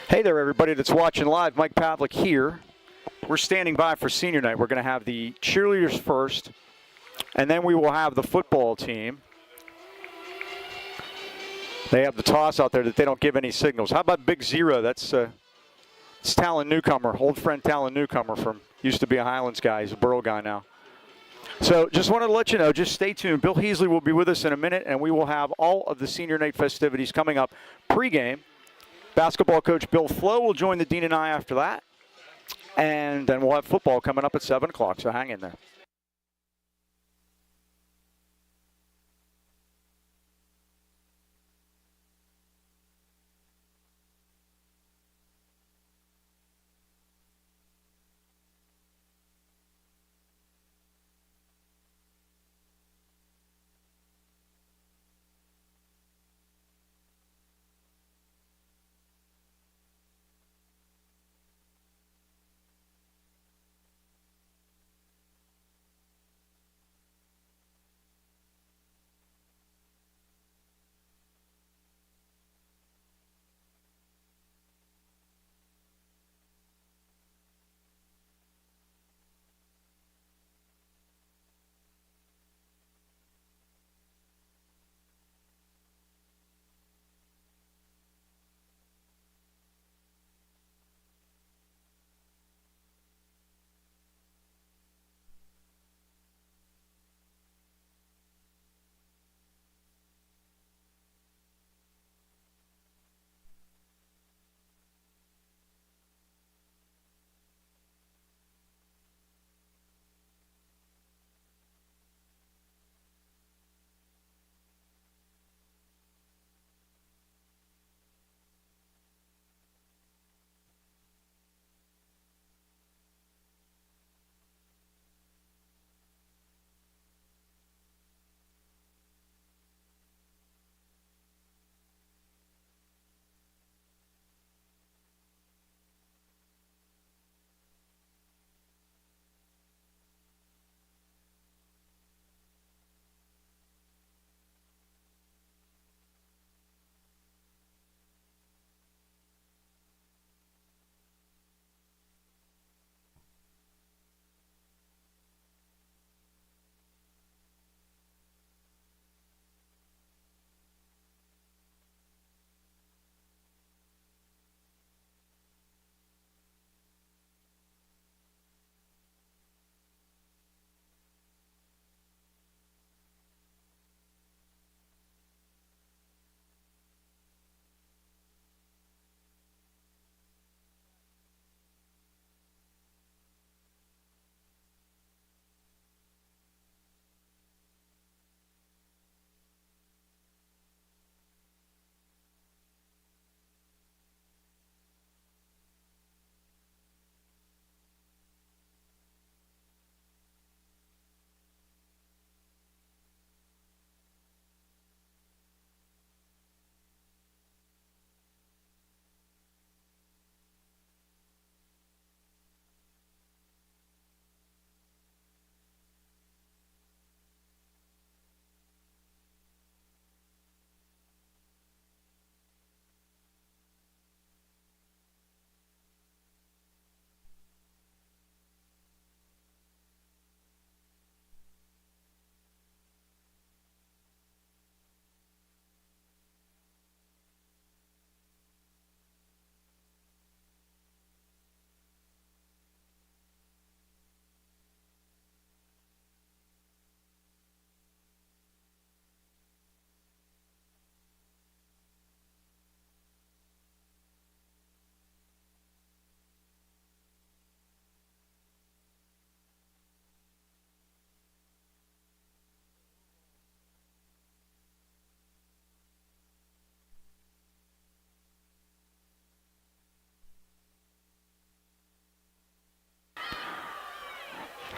Hey there, everybody that's watching live. Mike Pavlik here. We're standing by for senior night. We're going to have the cheerleaders first, and then we will have the football team. They have the toss out there that they don't give any signals. How about Big Zero? That's Talon Newcomer, old friend Talon Newcomer from used to be a Highlands guy. He's a Burrel guy now. So just wanted to let you know, just stay tuned. Bill Heasley will be with us in a minute, and we will have all of the senior night festivities coming up pregame. Basketball coach Bill Flo will join the Dean and I after that. And then we'll have football coming up at 7 o'clock, so hang in there.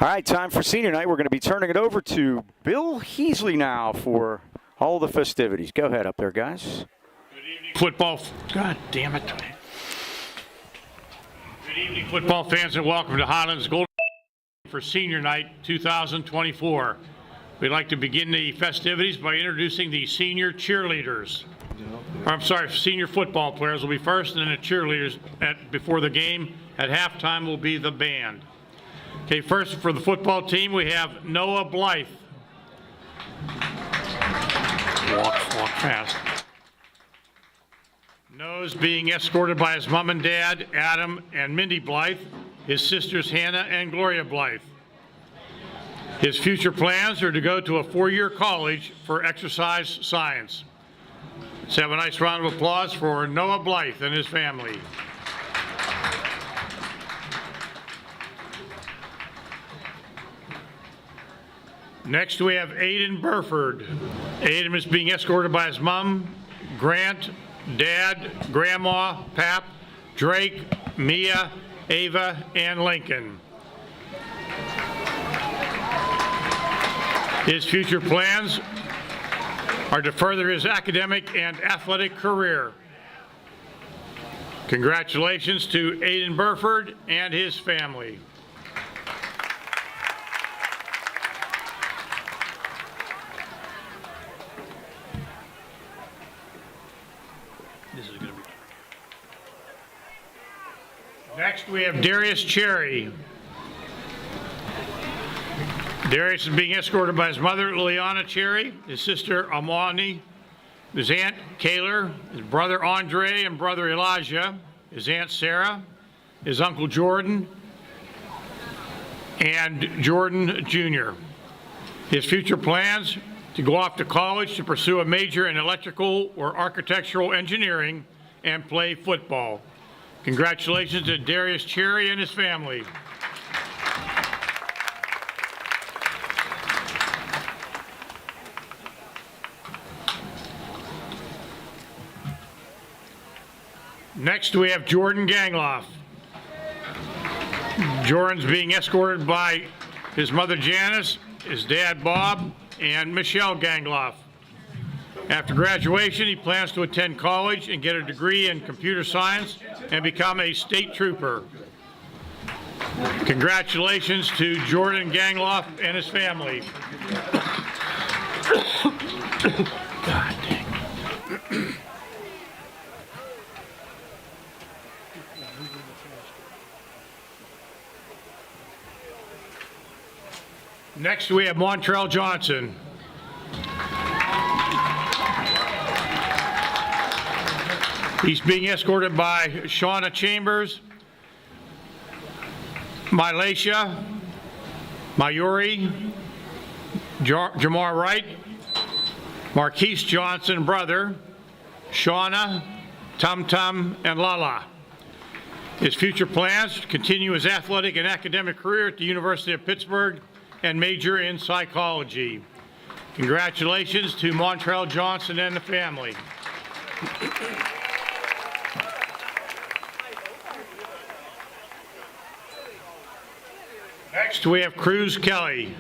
All right, time for senior night. We're going to be turning it over to Bill Heasley now for all the festivities. Go ahead up there, guys. Good evening, football. God damn it. Good evening, football fans, and welcome to Highlands Golden for Senior Night 2024. We'd like to begin the festivities by introducing the senior cheerleaders. Senior football players will be first, and then the cheerleaders before the game. At halftime will be the band. Okay, first for the football team, we have Noah Blythe. Walk fast. Noah's being escorted by his mom and dad, Adam and Mindy Blythe, his sisters Hannah and Gloria Blythe. His future plans are to go to a 4-year college for exercise science. Let's have a nice round of applause for Noah Blythe and his family. Next, we have Aiden Burford. Aiden is being escorted by his mom, Grant, Dad, Grandma, Pap, Drake, Mia, Ava, and Lincoln. His future plans are to further his academic and athletic career. Congratulations to Aiden Burford and his family. Next, we have Darius Cherry. Darius is being escorted by his mother, Liliana Cherry, his sister, Amani, his aunt, Kaylor, his brother, Andre, and brother, Elijah, his aunt, Sarah, his uncle, Jordan, and Jordan Jr. His future plans to go off to college to pursue a major in electrical or architectural engineering and play football. Congratulations to Darius Cherry and his family. Next, we have Jordan Gangloff. Jordan's being escorted by his mother Janice, his dad Bob, and Michelle Gangloff. After graduation, he plans to attend college and get a degree in computer science and become a state trooper. Congratulations to Jordan Gangloff and his family. God dang. Next, we have Montrell Johnson. He's being escorted by Shauna Chambers, Mylacia, Mayuri, Jamar Wright, Marquise Johnson, brother, Shauna, Tum Tum, and Lala. His future plans to continue his athletic and academic career at the University of Pittsburgh and major in psychology. Congratulations to Montrell Johnson and the family. Next, we have Cruz Kelly.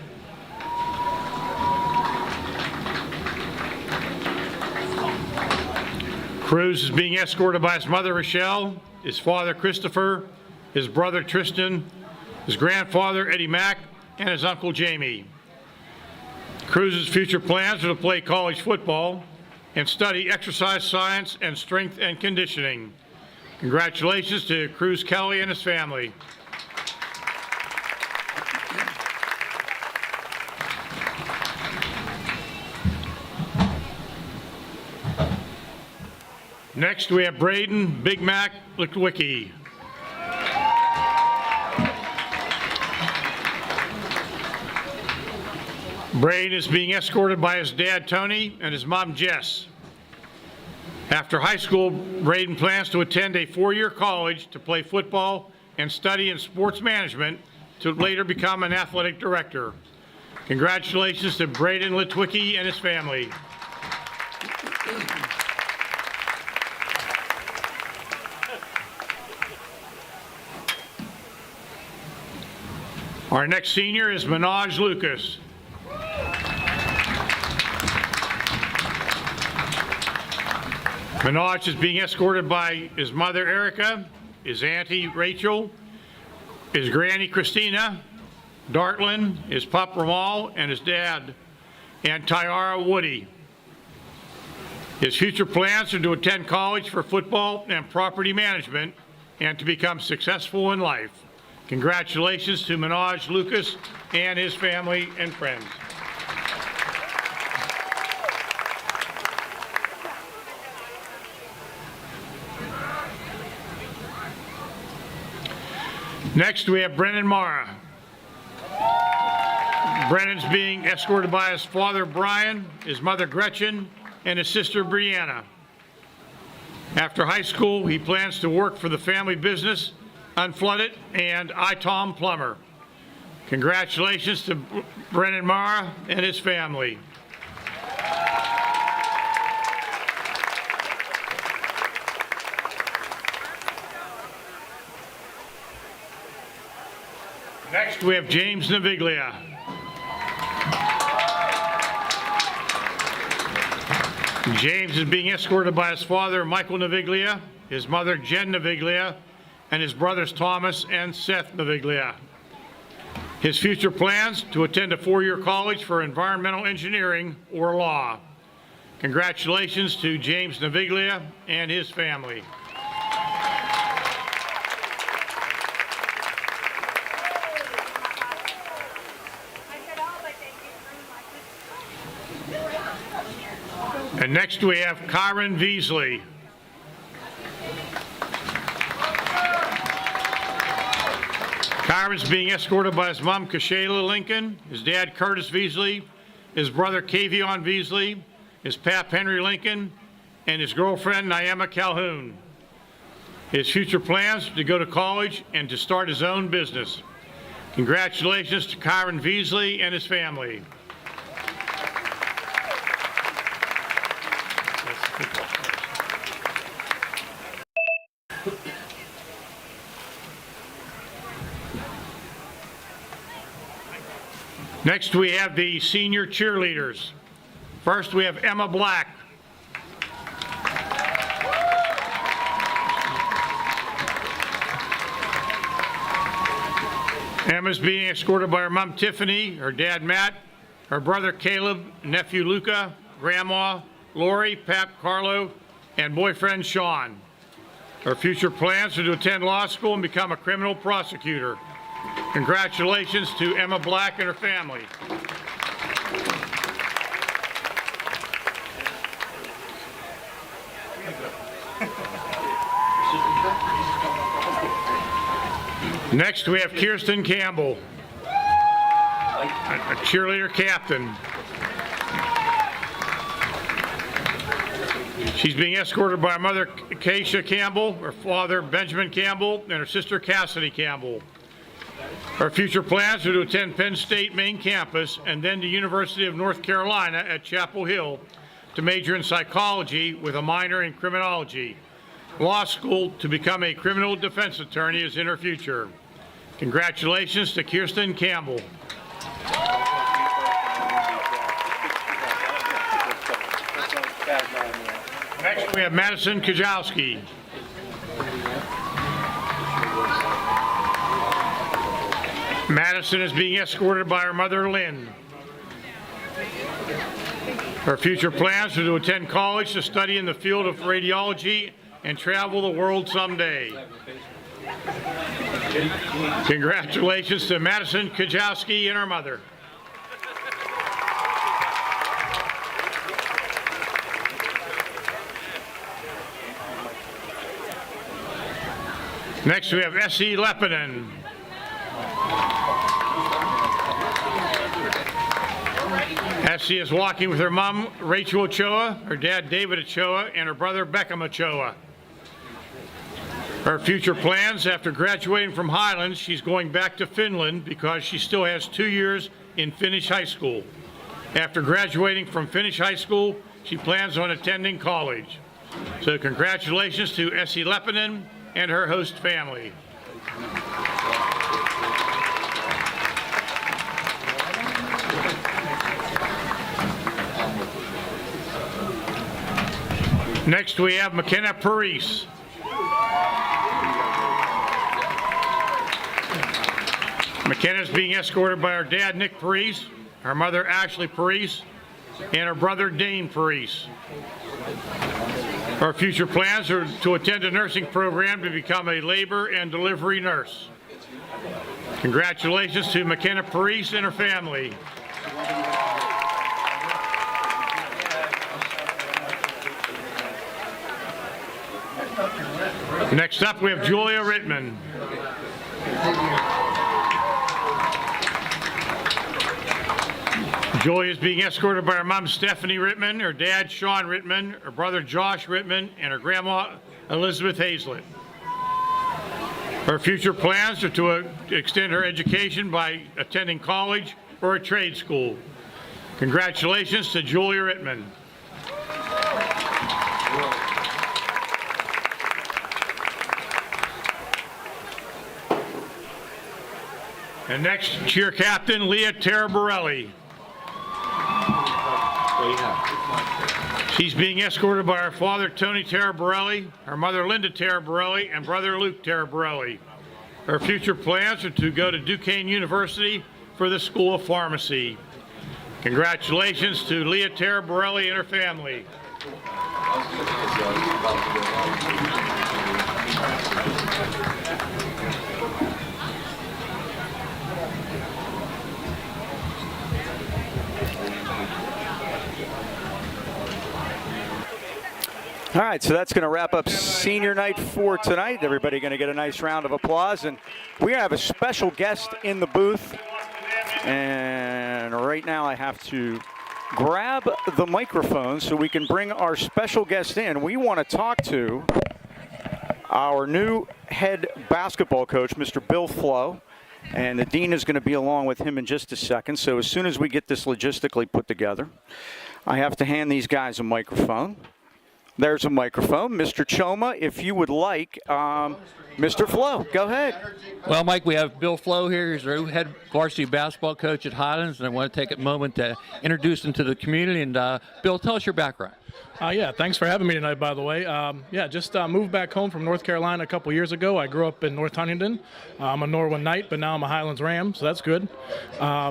Cruz is being escorted by his mother, Rochelle, his father, Christopher, his brother, Tristan, his grandfather, Eddie Mack, and his uncle, Jamie. Cruz's future plans are to play college football and study exercise science and strength and conditioning. Congratulations to Cruz Kelly and his family. Next, we have Braden Big Mac Litwicki. Braden is being escorted by his dad, Tony, and his mom, Jess. After high school, Braden plans to attend a 4-year college to play football and study in sports management to later become an athletic director. Congratulations to Braden Litwicki and his family. Our next senior is Minaj Lucas. Minaj is being escorted by his mother, Erica, his auntie, Rachel, his granny, Christina, Dartlin, his pup, Ramal, and his dad, and Tyara Woody. His future plans are to attend college for football and property management and to become successful in life. Congratulations to Minaj Lucas and his family and friends. Next, we have Brennan Mara. Brennan's being escorted by his father, Brian, his mother, Gretchen, and his sister, Brianna. After high school, he plans to work for the family business, Unflooded, and Tom Plumber. Congratulations to Brennan Mara and his family. Next, we have James Naviglia. James is being escorted by his father, Michael Naviglia, his mother, Jen Naviglia, and his brothers, Thomas and Seth Naviglia. His future plans to attend a 4-year college for environmental engineering or law. Congratulations to James Naviglia and his family. And next we have Kyron Veasley. Kyron's being escorted by his mom, Kashayla Lincoln, his dad, Curtis Veasley, his brother, Kavion Veasley, his pap, Henry Lincoln, and his girlfriend, Naima Calhoun. His future plans to go to college and to start his own business. Congratulations to Kyron Veasley and his family. Next, we have the senior cheerleaders. First, we have Emma Black. Emma's being escorted by her mom, Tiffany, her dad, Matt, her brother, Caleb, nephew, Luca, grandma, Lori, Pap, Carlo, and boyfriend, Sean. Her future plans are to attend law school and become a criminal prosecutor. Congratulations to Emma Black and her family. Next, we have Kirsten Campbell, a cheerleader captain. She's being escorted by her mother, Keisha Campbell, her father, Benjamin Campbell, and her sister, Cassidy Campbell. Her future plans are to attend Penn State main campus and then the University of North Carolina at Chapel Hill to major in psychology with a minor in criminology. Law school to become a criminal defense attorney is in her future. Congratulations to Kirsten Campbell. Next, we have Madison Kajowski. Madison is being escorted by her mother, Lynn. Her future plans are to attend college to study in the field of radiology and travel the world someday. Congratulations to Madison Kajowski and her mother. Next, we have Essie Lepinen. Essie is walking with her mom, Rachel Ochoa, her dad, David Ochoa, and her brother, Beckham Ochoa. Her future plans: after graduating from Highlands, she's going back to Finland because she still has 2 years in Finnish high school. After graduating from Finnish high school, she plans on attending college. So congratulations to Essie Lepinen and her host family. Next, we have McKenna Parise. McKenna is being escorted by her dad, Nick Parise, her mother, Ashley Parise, and her brother Dane Parise. Her future plans are to attend a nursing program to become a labor and delivery nurse. Congratulations to McKenna Parise and her family. Next up, we have Julia Rittman. Julia is being escorted by her mom, Stephanie Rittman, her dad, Sean Rittman, her brother, Josh Rittman, and her grandma, Elizabeth Hazlett. Her future plans are to extend her education by attending college or a trade school. Congratulations to Julia Rittman. And next, cheer captain Leah Taraborelli. She's being escorted by her father, Tony Taraborelli, her mother, Linda Taraborelli, and brother, Luke Taraborelli. Her future plans are to go to Duquesne University for the School of Pharmacy. Congratulations to Leah Taraborelli and her family. All right, so that's going to wrap up senior night for tonight. Everybody going to get a nice round of applause. And we have a special guest in the booth. And right now I have to grab the microphone so we can bring our special guest in. We want to talk to our new head basketball coach, Mr. Bill Flo. And the dean is going to be along with him in just a second. So as soon as we get this logistically put together, I have to hand these guys a microphone. There's a microphone. Mr. Choma, if you would like, Mr. Flo, go ahead. Well, Mike, we have Bill Flo here. He's our head varsity basketball coach at Highlands, and I want to take a moment to introduce him to the community. And Bill, tell us your background. Yeah, thanks for having me tonight, by the way. Just moved back home from North Carolina a couple years ago. I grew up in North Huntington. I'm a Norwin Knight, but now I'm a Highlands Ram, so that's good.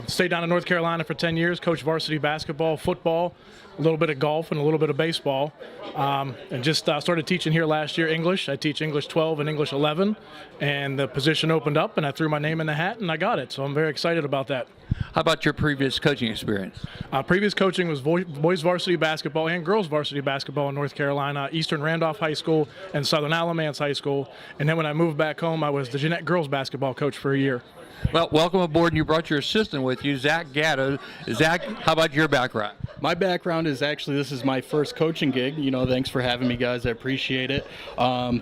Stayed down in North Carolina for 10 years, coached varsity basketball, football, a little bit of golf, and a little bit of baseball. And just started teaching here last year English. I teach English 12 and English 11, and the position opened up, and I threw my name in the hat, and I got it. So I'm very excited about that. How about your previous coaching experience? Previous coaching was boys varsity basketball and girls varsity basketball in North Carolina, Eastern Randolph High School and Southern Alamance High School. And then when I moved back home, I was the Jeanette girls basketball coach for a year. Well, welcome aboard, and you brought your assistant with you, Zach Gatto. Zach, how about your background? My background is actually, this is my first coaching gig. Thanks for having me, guys. I appreciate it.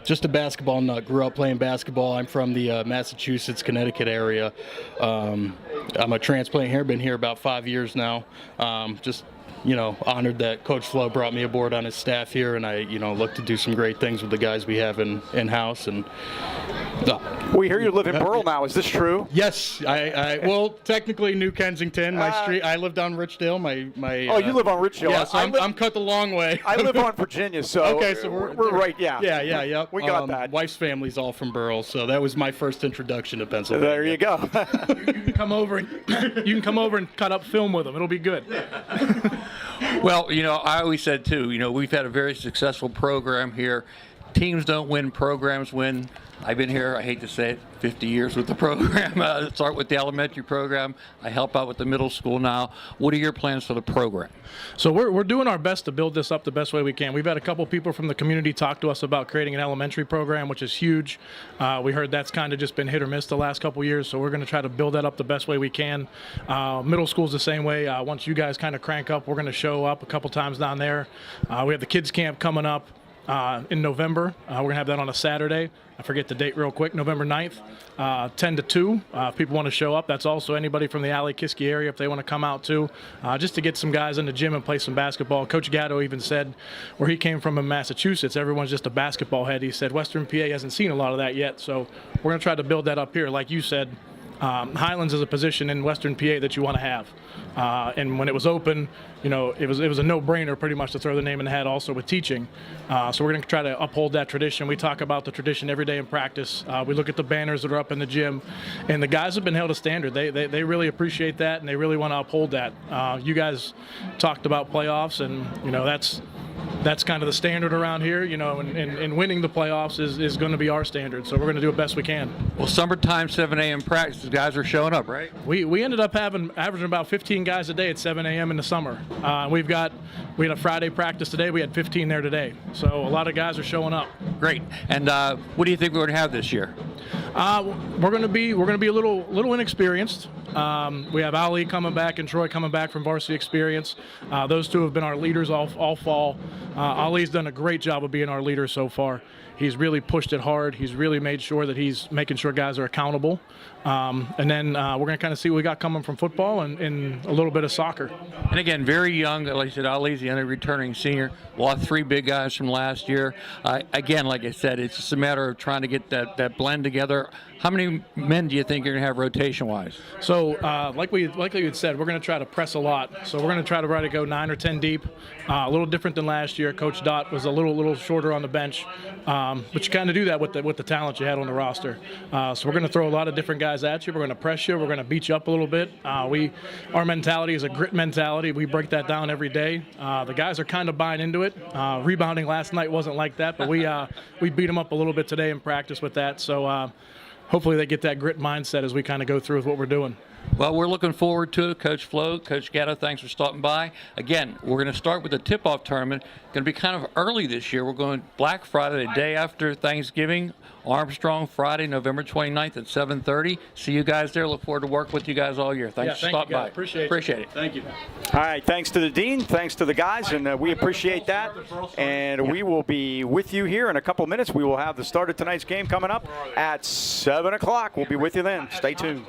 Just a basketball nut. Grew up playing basketball. I'm from the Massachusetts, Connecticut area. I'm a transplant here. Been here about 5 years now. Honored that Coach Flo brought me aboard on his staff here, and I, look to do some great things with the guys we have in-house. And we hear you live in Burrel now. Is this true? Yes, well, technically New Kensington. My street. I lived on Richdale. Oh, you live on Richdale. Yeah, so I'm cut the long way. I live on Virginia, so okay, so we're right. Yeah. Yeah. We got that. Wife's family's all from Burrell, so that was my first introduction to Pennsylvania. There you go. You can come over and cut up film with them. It'll be good. Well, I always said, too, we've had a very successful program here. Teams don't win, programs win. I've been here, I hate to say it, 50 years with the program. Start with the elementary program. I help out with the middle school now. What are your plans for the program? So we're doing our best to build this up the best way we can. We've had a couple people from the community talk to us about creating an elementary program, which is huge. We heard that's kind of just been hit or miss the last couple years, so we're going to try to build that up the best way we can. Middle school's the same way. Once you guys kind of crank up, we're going to show up a couple times down there. We have the kids camp coming up in November. We're going to have that on a Saturday. I forget the date real quick, November 9th, 10 to 2. If people want to show up, that's also anybody from the Alley-Kiski area if they want to come out too, just to get some guys in the gym and play some basketball. Coach Gatto even said where he came from in Massachusetts, everyone's just a basketball head. He said Western PA hasn't seen a lot of that yet, so we're going to try to build that up here. Like you said, Highlands is a position in Western PA that you want to have. And when it was open, you know, it was a no-brainer pretty much to throw the name in the hat also with teaching. So we're going to try to uphold that tradition. We talk about the tradition every day in practice. We look at the banners that are up in the gym, and the guys have been held a standard. They really appreciate that, and they really want to uphold that. You guys talked about playoffs, and you know that's kind of the standard around here, you know, and winning the playoffs is going to be our standard. So we're going to do the best we can. Well, summertime 7 a.m. practice, the guys are showing up, right? We ended up averaging about 15 guys a day at 7 a.m. in the summer. We had a Friday practice today. We had 15 there today. So a lot of guys are showing up. Great. And what do you think we're going to have this year? We're going to be a little inexperienced. We have Ali coming back and Troy coming back from varsity experience. Those two have been our leaders all fall. Ali's done a great job of being our leader so far. He's really pushed it hard. He's really made sure that he's making sure guys are accountable. And then we're going to kind of see what we got coming from football and a little bit of soccer. And again, very young. Like I said, Ali's the only returning senior. Lost 3 big guys from last year. Again, like I said, it's just a matter of trying to get that blend together. How many men do you think you're going to have rotation-wise? So, like we had said, we're going to try to press a lot. So we're going to try to go 9 or 10 deep. A little different than last year. Coach Dot was a little shorter on the bench, but you kind of do that with the talent you had on the roster. So we're going to throw a lot of different guys at you. We're going to press you. We're going to beat you up a little bit. Our mentality is a grit mentality. We break that down every day. The guys are kind of buying into it. Rebounding last night wasn't like that, but we beat them up a little bit today in practice with that. So hopefully they get that grit mindset as we kind of go through with what we're doing. Well, we're looking forward to it. Coach Flo, Coach Gatto, thanks for stopping by. Again, we're going to start with the tip-off tournament. Going to be kind of early this year. We're going Black Friday, the day after Thanksgiving. Armstrong, Friday, November 29th at 7:30. See you guys there. Look forward to working with you guys all year. Thanks for stopping by. Appreciate it. Thank you. All right, thanks to the dean, thanks to the guys, and we appreciate that. And we will be with you here in a couple minutes. We will have the start of tonight's game coming up at 7 o'clock. We'll be with you then. Stay tuned.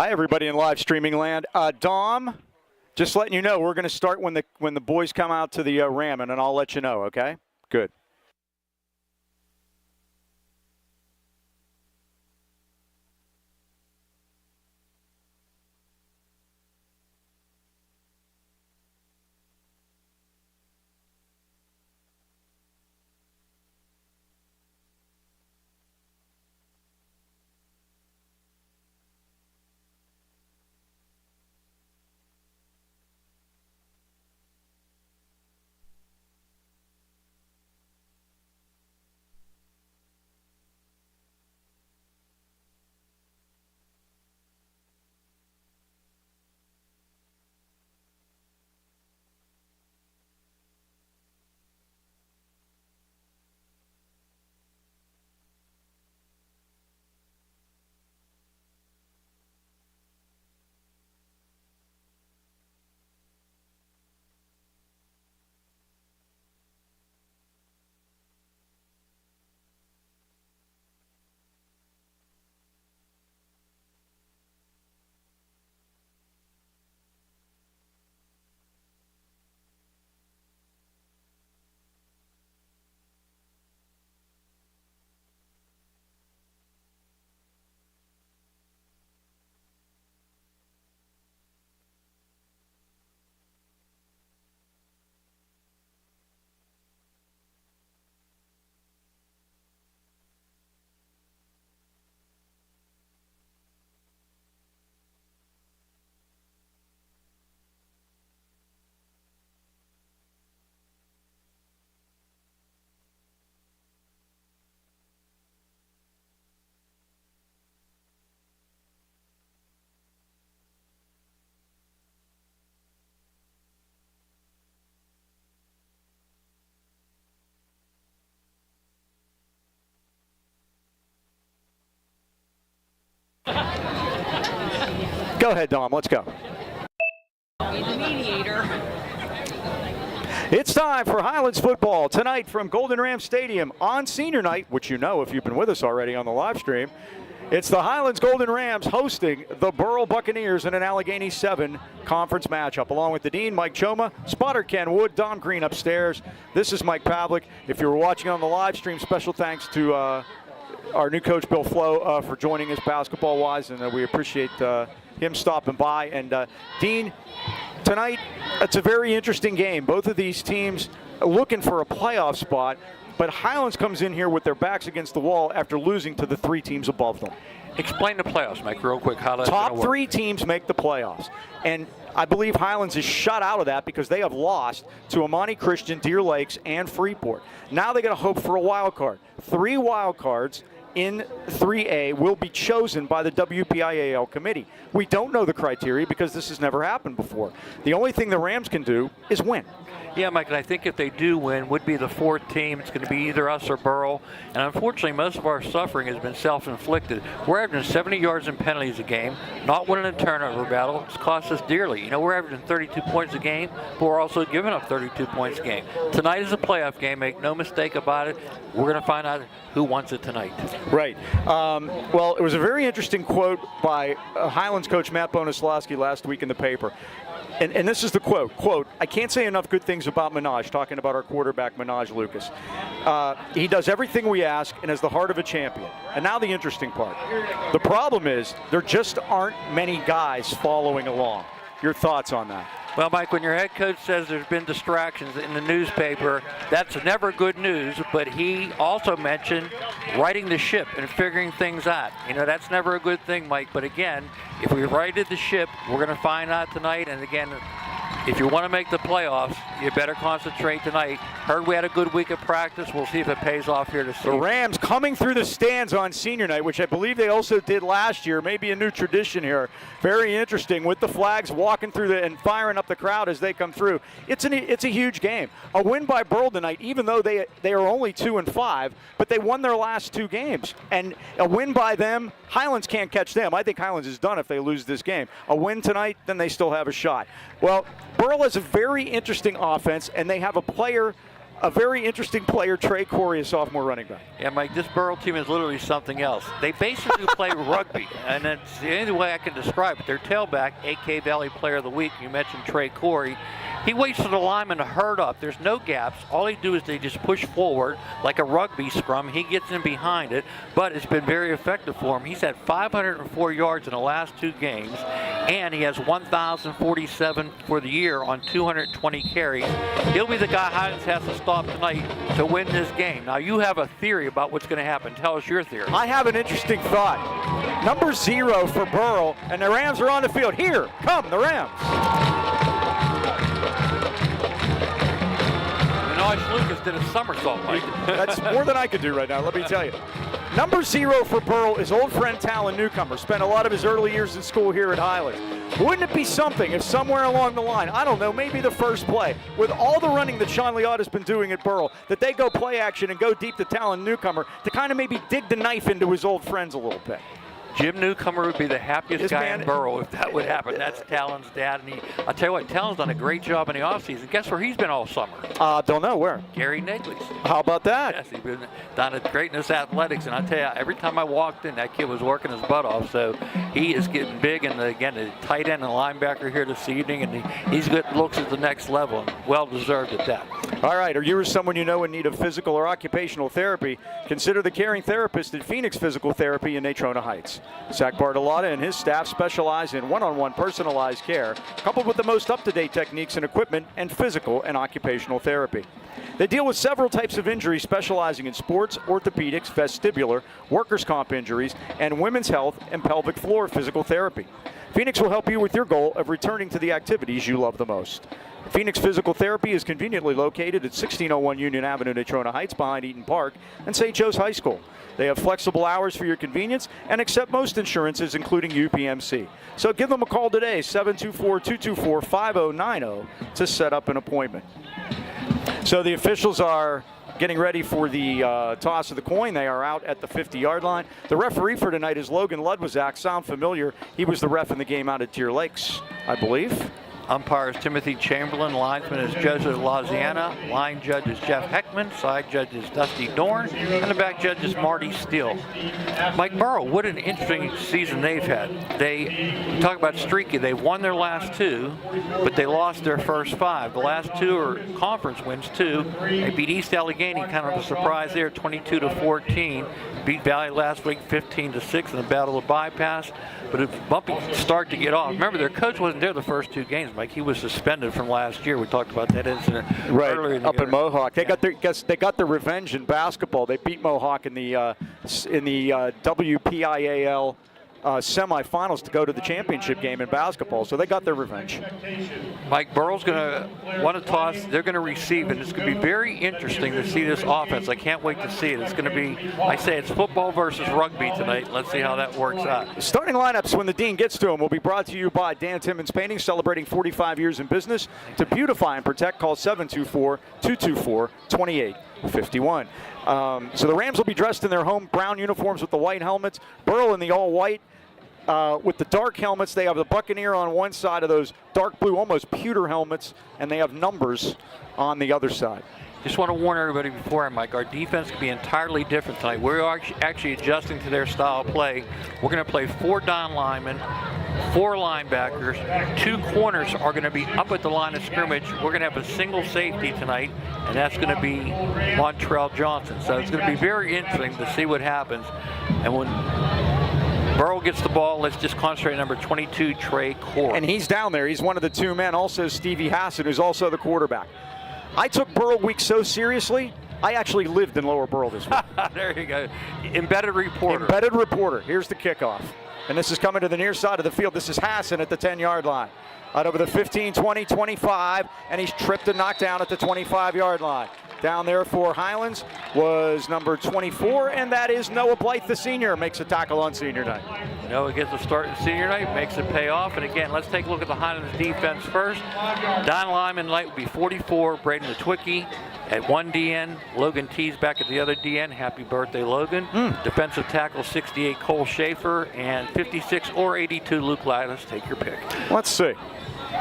Hi, everybody in live streaming land. Dom, just letting you know, we're going to start when the boys come out to the ramming, and I'll let you know, okay? Good. Go ahead, Dom. Let's go. Be the mediator. It's time for Highlands football tonight from Golden Ram Stadium on senior night, which you know if you've been with us already on the live stream. It's the Highlands Golden Rams hosting the Burrel Buccaneers in an Allegheny 7 conference matchup. Along with the Dean, Mike Choma, spotter Ken Wood, Don Green upstairs. This is Mike Pavlik. If you were watching on the live stream, special thanks to our new coach, Bill Flo, for joining us basketball-wise, and we appreciate him stopping by. And Dean, tonight, it's a very interesting game. Both of these teams looking for a playoff spot, but Highlands comes in here with their backs against the wall after losing to the 3 teams above them. Explain the playoffs, Mike, real quick. How that's Top gonna work. 3 teams make the playoffs. And I believe Highlands is shut out of that because they have lost to Amani Christian, Deer Lakes, and Freeport. Now they got to hope for a wild card. 3 wild cards in 3A will be chosen by the WPIAL committee. We don't know the criteria because this has never happened before. The only thing the Rams can do is win. Yeah, Mike, and I think if they do win, would be the 4th team. It's going to be either us or Burrel. And unfortunately, most of our suffering has been self-inflicted. We're averaging 70 yards in penalties a game, not winning a turnover battle. It's cost us dearly. You know, we're averaging 32 points a game, but we're also giving up 32 points a game. Tonight is a playoff game. Make no mistake about it. We're going to find out who wants it tonight. Right. Well, it was a very interesting quote by Highlands coach Matt Bonaslawski last week in the paper. And this is the quote, I can't say enough good things about Minaj, talking about our quarterback, Minaj Lucas. He does everything we ask and has the heart of a champion. And now the interesting part. The problem is there just aren't many guys following along. Your thoughts on that? Well, Mike, when your head coach says there's been distractions in the newspaper, that's never good news, but he also mentioned righting the ship and figuring things out. You know, that's never a good thing, Mike, but again, if we righted the ship, we're going to find out tonight, and again, if you want to make the playoffs, you better concentrate tonight. Heard we had a good week of practice. We'll see if it pays off here this season. The Rams coming through the stands on senior night, which I believe they also did last year. Maybe a new tradition here. Very interesting with the flags walking through and firing up the crowd as they come through. It's a huge game. A win by Burrel tonight, even though they are only 2-5, but they won their last 2 games. And a win by them, Highlands can't catch them. I think Highlands is done if they lose this game. A win tonight, then they still have a shot. Well, Burrel has a very interesting offense, and they have a player a very interesting player, Trey Corey, a sophomore running back. Yeah, Mike, this Burrel team is literally something else. They basically play rugby, and it's the only way I can describe it. Their tailback, AK Valley Player of the Week, you mentioned Trey Corey. He waits for the lineman to herd up. There's no gaps. All they do is they just push forward like a rugby scrum. He gets in behind it, but it's been very effective for him. He's had 504 yards in the last 2 games, and he has 1,047 for the year on 220 carries. He'll be the guy Highlands has to stop tonight to win this game. Now, you have a theory about what's going to happen. Tell us your theory. I have an interesting thought. Number 0 for Burrel, and the Rams are on the field. Here come the Rams. Lucas did a somersault, Mike. That's more than I could do right now, let me tell you. Number 0 for Burrel is old friend Talon Newcomer. Spent a lot of his early years in school here at Highlands. Wouldn't it be something if somewhere along the line, I don't know, maybe the first play, with all the running that Sean Liotta's been doing at Burrel, that they go play action and go deep to Talon Newcomer to kind of maybe dig the knife into his old friends a little bit? Jim Newcomer would be the happiest guy in Burrell if that would happen. That's Talon's dad. And I'll tell you what, Talon's done a great job in the offseason. Guess where he's been all summer? Don't know, where? Gary Negley's. How about that? Yes, he's been done at Greatness Athletics. And I tell you, every time I walked in, that kid was working his butt off. So he is getting big. And again, the tight end and linebacker here this evening. And he's good looks at the next level. And well-deserved at that. All right, are you or someone you know in need of physical or occupational therapy? Consider the caring therapist at Phoenix Physical Therapy in Natrona Heights. Zach Bartolotta and his staff specialize in one-on-one personalized care, coupled with the most up-to-date techniques and equipment and physical and occupational therapy. They deal with several types of injuries, specializing in sports, orthopedics, vestibular, workers' comp injuries, and women's health and pelvic floor physical therapy. Phoenix will help you with your goal of returning to the activities you love the most. Phoenix Physical Therapy is conveniently located at 1601 Union Avenue, Natrona Heights, behind Eaton Park and St. Joe's High School. They have flexible hours for your convenience and accept most insurances, including UPMC. So give them a call today, 724-224-5090, to set up an appointment. So the officials are getting ready for the toss of the coin. They are out at the 50-yard line. The referee for tonight is Logan Ludwizak. Sound familiar? He was the ref in the game out at Deer Lakes, I believe. Umpire is Timothy Chamberlain. Linesman is Joseph Laziana. Line judge is Jeff Heckman. Side judge is Dusty Dorn. And the back judge is Marty Steele. Mike Burrell, what an interesting season they've had. They talk about streaky. They've won their last 2, but they lost their first 5. The last 2 are conference wins, too. They beat East Allegheny, kind of a surprise there, 22-14. Beat Valley last week, 15-6 in the Battle of Bypass. But a bumpy start to get off. Remember, their coach wasn't there the first 2 games, Mike. He was suspended from last year. We talked about that incident earlier in the up in Mohawk. They got their revenge in basketball. They beat Mohawk in the WPIAL semifinals to go to the championship game in basketball. So they got their revenge. Mike Burrell's going to want to toss. They're going to receive, and it's going to be very interesting to see this offense. I can't wait to see it. It's going to be, I say, it's football versus rugby tonight. Let's see how that works out. Starting lineups when the dean gets to them will be brought to you by Dan Timmons Painting, celebrating 45 years in business. To beautify and protect, call 724-224-2851. So the Rams will be dressed in their home brown uniforms with the white helmets. Burrell in the all-white. With the dark helmets, they have the Buccaneer on one side of those dark blue, almost pewter helmets, and they have numbers on the other side. Just want to warn everybody before, Mike, our defense could be entirely different tonight. We're actually adjusting to their style of play. We're going to play 4 down linemen, 4 linebackers, 2 corners are going to be up at the line of scrimmage. We're going to have a single safety tonight, and that's going to be Montrell Johnson. So it's going to be very interesting to see what happens. And when Burrell gets the ball, let's just concentrate on number 22, Trey Corey. And he's down there. He's one of the 2 men. Also, Stevie Hassan, who's also the quarterback. I took Burrell week so seriously, I actually lived in Lower Burrell this week. There you go. Embedded reporter. Embedded reporter. Here's the kickoff. And this is coming to the near side of the field. This is Hassan at the 10-yard line. Out over the 15, 20, 25, and he's tripped and knocked down at the 25-yard line. Down there for Highlands was number 24, and that is Noah Blythe, the senior, makes a tackle on senior night. Noah gets a start in senior night, makes it pay off. And again, let's take a look at the Highlands defense first. Don Lyman Light would be 44, Braden Twickie at 1 DN. Logan Tees back at the other DN. Happy birthday, Logan. Defensive tackle 68, Cole Schaefer, and 56 or 82, Luke Lyles. Take your pick. Let's see.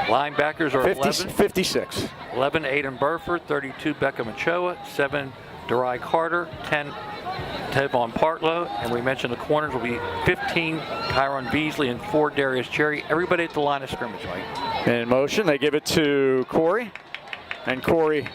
Linebackers are 56. 11 Aiden Burford, 32 Beckham Ochoa, 7 Derai Carter, 10 Tevon Partlow, and we mentioned the corners will be 15 Kyron Beasley and 4 Darius Cherry. Everybody at the line of scrimmage, Mike. In motion, they give it to Corey, and Corey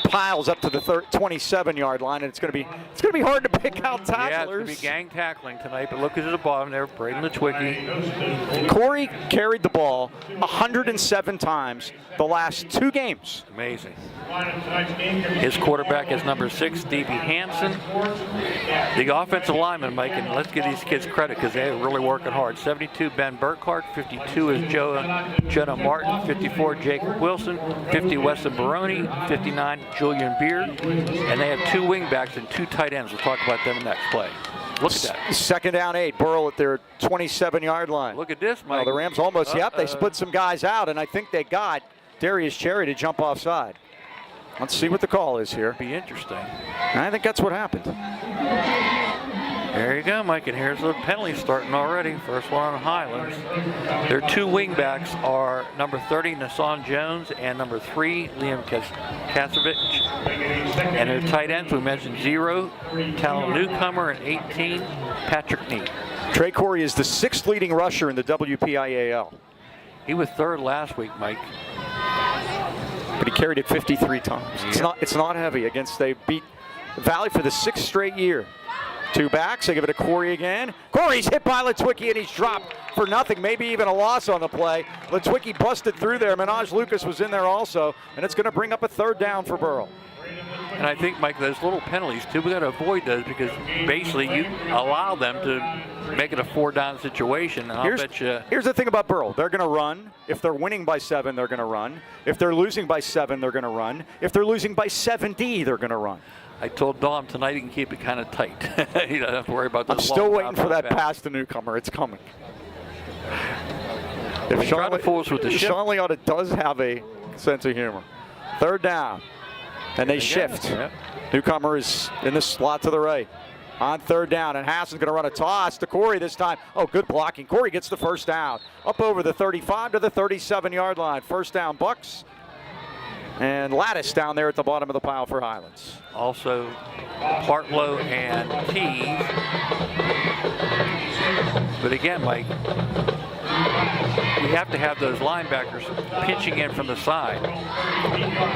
piles up to the 27-yard line, and it's going to be hard to pick out tacklers. Yeah, it's going to be gang tackling tonight, but look at the bottom there, Braden Litwicki. Corey carried the ball 107 times the last 2 games. Amazing. His quarterback is number 6, Stevie Hansen. The offensive lineman, Mike, and let's give these kids credit because they're really working hard. 72, Ben Burkhart. 52 is Jonah Martin. 54, Jacob Wilson. 50, Weston Baroni. 59, Julian Beard. And they have 2 wingbacks and 2 tight ends. We'll talk about them in the next play. Look at that. Second down 8. Burrell at their 27-yard line. Look at this, Mike. Well, the Rams almost, they split some guys out, and I think they got Darius Cherry to jump offside. Let's see what the call is here. Be interesting. I think that's what happened. There you go, Mike, and here's the penalty starting already. First one on Highlands. Their 2 wingbacks are number 30, Nassan Jones, and number 3, Liam Kasevich. And their tight ends, we mentioned 0, Talon Newcomer, and 18, Patrick Nee. Trey Corey is the 6th leading rusher in the WPIAL. He was 3rd last week, Mike. But he carried it 53 times. Yep. It's not heavy. They beat Valley for the 6th straight year. 2 backs. They give it to Corey again. Corey's hit by Litwicki, and he's dropped for nothing, maybe even a loss on the play. Litwicki busted through there. Minaj Lucas was in there also, and it's going to bring up a 3rd down for Burrell. And I think, Mike, those little penalties, too, we got to avoid those because basically you allow them to make it a 4-down situation. And Here's the thing about Burrell. They're going to run. If they're winning by 7, they're going to run. If they're losing by 7, they're going to run. If they're losing by 70, they're going to run. I told Dom tonight he can keep it kind of tight. You don't have to worry about that. I'm still waiting for that pass to Newcomer. It's coming. If Sean Liotta does have a sense of humor. 3rd down. And they shift. Yep. Newcomer is in the slot to the right. On 3rd down, and Hassan's going to run a toss to Corey this time. Oh, good blocking. Corey gets the 1st down. Up over the 35 to the 37-yard line. 1st down, Bucks. And Lattice down there at the bottom of the pile for Highlands. Also, Partlow and Teague. But again, Mike, we have to have those linebackers pinching in from the side.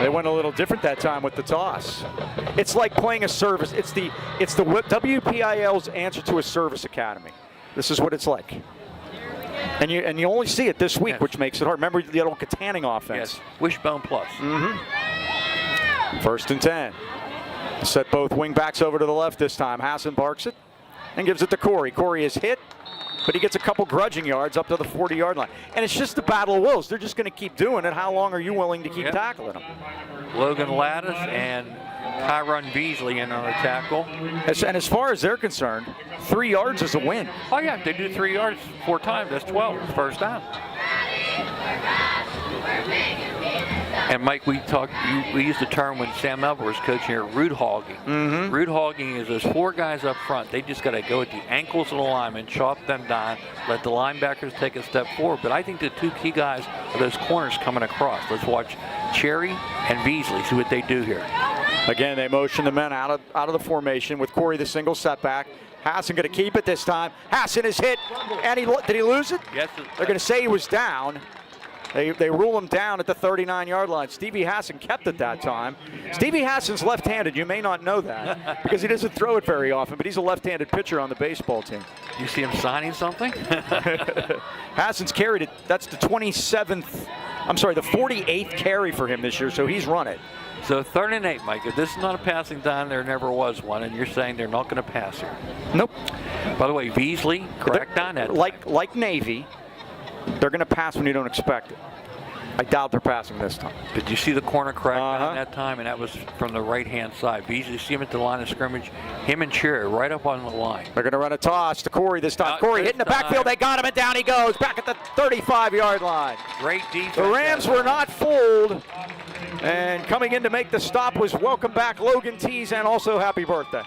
They went a little different that time with the toss. It's like playing a service. It's the WPIL's answer to a service academy. This is what it's like. And you only see it this week, yes, which makes it hard. Remember the old Katanning offense. Yes, wishbone plus. 1st and 10. Set both wing backs over to the left this time. Hassan barks it and gives it to Corey. Corey is hit, but he gets a couple grudging yards up to the 40-yard line. And it's just the battle of wills. They're just going to keep doing it. How long are you willing to keep tackling them? Logan Lattice and Kyron Beasley in on a tackle. And as far as they're concerned, 3 yards is a win. Oh, yeah, if they do 3 yards 4 times, that's 12. It's 1st down. And Mike, we used the term when Sam Melville was coaching here, root hogging. Root hogging is those 4 guys up front. They just got to go at the ankles of the linemen, chop them down, let the linebackers take a step forward. But I think the 2 key guys are those corners coming across. Let's watch Cherry and Beasley, see what they do here. Again, they motion the men out of the formation with Corey the single setback. Hassan going to keep it this time. Hassan is hit, and did he lose it? Yes. They're going to say he was down. They rule him down at the 39-yard line. Stevie Hassan kept it that time. Stevie Hassan's left-handed. You may not know that because he doesn't throw it very often, but he's a left-handed pitcher on the baseball team. You see him signing something? Hassan's carried it. That's the 48th carry for him this year, so he's run it. So 3rd and 8, Mike. If this is not a passing down, there never was one, and you're saying they're not going to pass here. Nope. By the way, Beasley, correct on that. Like Navy, they're going to pass when you don't expect it. I doubt they're passing this time. Did you see the corner crack down that time? And that was from the right-hand side. Beasley, see him at the line of scrimmage. Him and Cherry right up on the line. They're going to run a toss to Corey this time. Corey hitting the backfield. They got him, and down he goes. Back at the 35-yard line. Great defense. The Rams were not fooled. And coming in to make the stop was welcome back Logan Tees, and also happy birthday.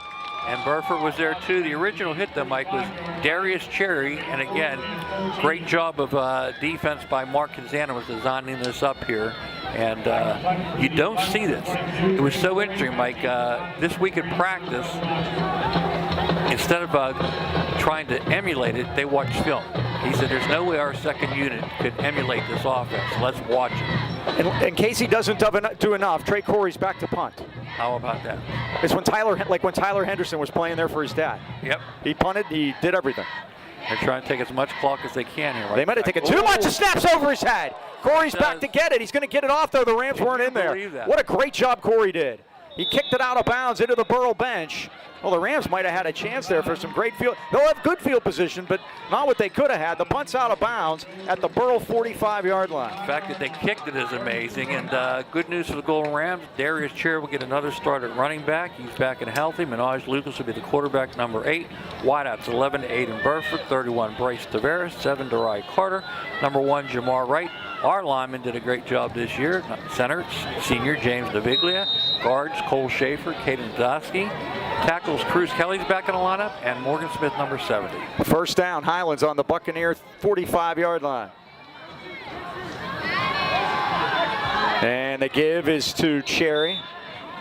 And Burford was there too. The original hit, though, Mike, was Darius Cherry. And again, great job of defense by Mark Kazana was designing this up here. And you don't see this. It was so interesting, Mike. This week at practice, instead of trying to emulate it, they watched film. He said, there's no way our second unit could emulate this offense. Let's watch it. And in case he doesn't do enough, Trey Corey's back to punt. How about that? It's when Tyler Henderson was playing there for his dad. Yep. He punted, he did everything. They're trying to take as much clock as they can here. Right? They might have taken too much. The snaps over his head. Corey's back to get it. He's going to get it off, though. The Rams weren't in there. What a great job Corey did. He kicked it out of bounds into the Burrel bench. Well, the Rams might have had a chance there for some great field. They'll have good field position, but not what they could have had. The punt's out of bounds at the Burrel 45-yard line. The fact that they kicked it is amazing. And good news for the Golden Rams. Darius Cherry will get another start at running back. He's back and healthy. Minaj Lucas will be the quarterback, number 8. Wideouts 11 to Aiden Burford, 31 Bryce Tavares, 7 Derai Carter, number 1 Jamar Wright. Our linemen did a great job this year. Center, senior James DeViglia. Guards, Cole Schaefer, Caden Dosky. Tackles, Cruz Kelly's back in the lineup, and Morgan Smith, number 70. First down, Highlands on the Buccaneer 45-yard line. And the give is to Cherry.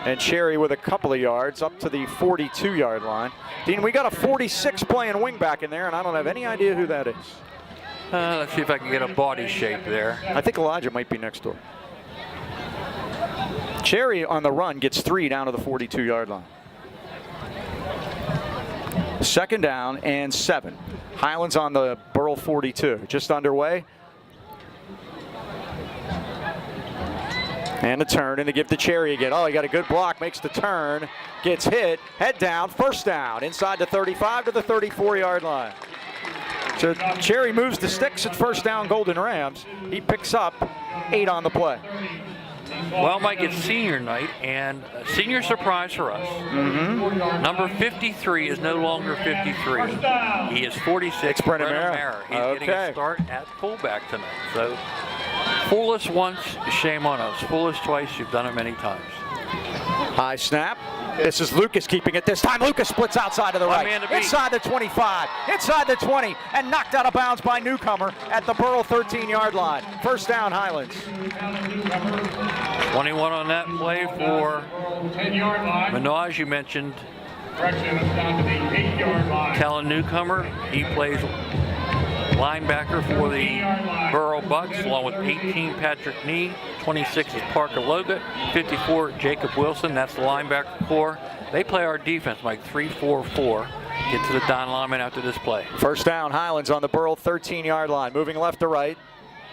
And Cherry with a couple of yards up to the 42-yard line. Dean, we got a 46 playing wingback in there, and I don't have any idea who that is. Let's see if I can get a body shape there. I think Elijah might be next door. Cherry on the run gets 3 down to the 42-yard line. Second down and 7. Highlands on the Burrel 42. Just underway. And a turn, and they give to Cherry again. Oh, he got a good block, makes the turn, gets hit, head down, first down, inside the 35 to the 34-yard line. So Cherry moves the sticks at first down, Golden Rams. He picks up 8 on the play. Well, Mike, it's senior night, and a senior surprise for us. Number 53 is no longer 53. He is 46. Brennan Mara. He's getting a start at fullback tonight. So, fool us once, shame on us. Fool us twice, you've done it many times. High snap. This is Lucas keeping it this time. Lucas splits outside of the right. Inside the 25, inside the 20, and knocked out of bounds by Newcomer at the Burrel 13-yard line. First down, Highlands. 21 on that play for Minaj. You mentioned Talon Newcomer. He plays linebacker for the Burrel Bucks, along with 18 Patrick Nee, 26 is Parker Logan, 54 Jacob Wilson. That's the linebacker core. They play our defense, Mike, 3-4-4. Get to the Don lineman after this play. First down, Highlands on the Burrel 13-yard line, moving left to right.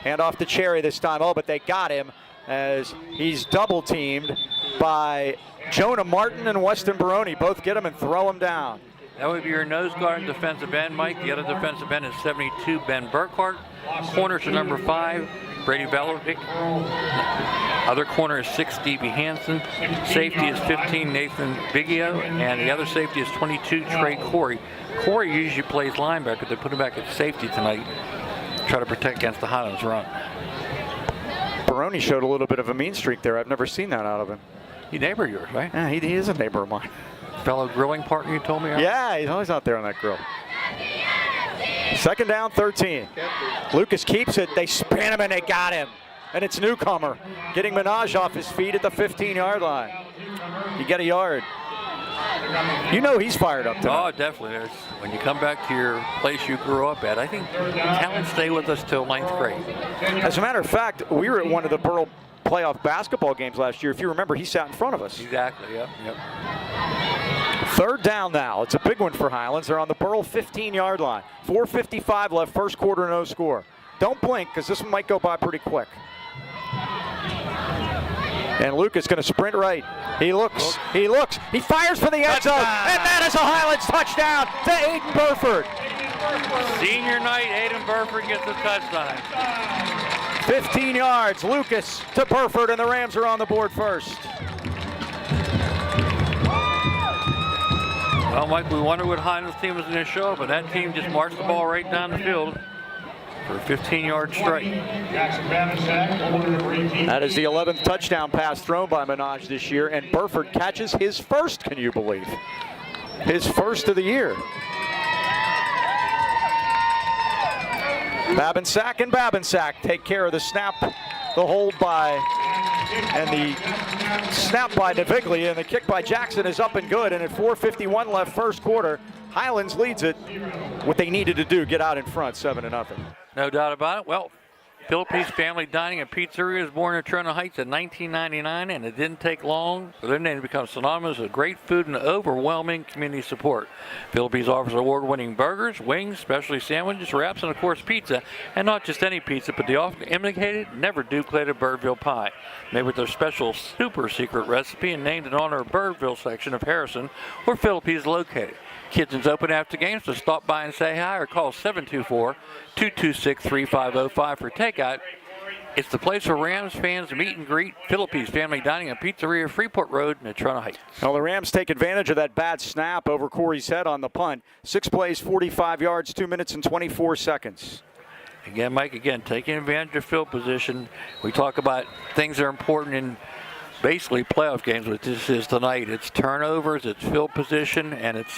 Hand off to Cherry this time. Oh, but they got him as he's double-teamed by Jonah Martin and Weston Baroni. Both get him and throw him down. That would be your nose guard and defensive end, Mike. The other defensive end is 72, Ben Burkhart. Corners are number 5, Brady Velovic. Other corner is 6, Stevie Hansen. Safety is 15, Nathan Biggio. And the other safety is 22, Trey Corey. Corey usually plays linebacker. They put him back at safety tonight. Try to protect against the Highlands run. Baroni showed a little bit of a mean streak there. I've never seen that out of him. He's a neighbor of yours, right? Yeah, he is a neighbor of mine. Fellow grilling partner, you told me? Yeah, he's always out there on that grill. Second down, 13. Lucas keeps it. They spin him and they got him. And it's Newcomer getting Minaj off his feet at the 15-yard line. You get a yard. You know he's fired up tonight. Oh, definitely. When you come back to your place you grew up at, I think talent stay with us till 9th grade. As a matter of fact, we were at one of the Burrel playoff basketball games last year. If you remember, he sat in front of us. Exactly, yep. Third down now. It's a big one for Highlands. They're on the Burrel 15-yard line. 4:55 left, first quarter, no score. Don't blink, because this one might go by pretty quick. And Lucas going to sprint right. He looks, he fires for the end zone, and that is a Highlands touchdown to Aiden Burford. Senior night, Aiden Burford gets a touchdown. 15 yards, Lucas to Burford, and the Rams are on the board first. Well, Mike, we wondered what Highlands team was going to show up, but that team just marched the ball right down the field for a 15-yard strike. That is the 11th touchdown pass thrown by Minaj this year, and Burford catches his first, can you believe? his first of the year. Babinsack and Babinsack take care of the snap, the hold by, and the snap by Naviglia, and the kick by Jackson is up and good. And at 4:51 left first quarter, Highlands leads it. What they needed to do, get out in front, 7-0. No doubt about it. Well, Philippines Family Dining and Pizzeria was born in Toronto Heights in 1999, and it didn't take long for their name to become synonymous with great food and overwhelming community support. Philippines offers award-winning burgers, wings, specialty sandwiches, wraps, and of course pizza. And not just any pizza, but the often imitated, never duplicated Birdville pie. Made with their special super secret recipe and named in honor of Birdville section of Harrison, where Philippines is located. Kitchen's open after games, so stop by and say hi or call 724-226-3505 for takeout. It's the place for Rams fans to meet and greet. Philippines Family Dining and Pizzeria, Freeport Road in Toronto Heights. Well, the Rams take advantage of that bad snap over Corey's head on the punt. 6 plays, 45 yards, 2 minutes and 24 seconds. Again, Mike, taking advantage of field position. We talk about things that are important in basically playoff games, which this is tonight. It's turnovers, it's field position, and it's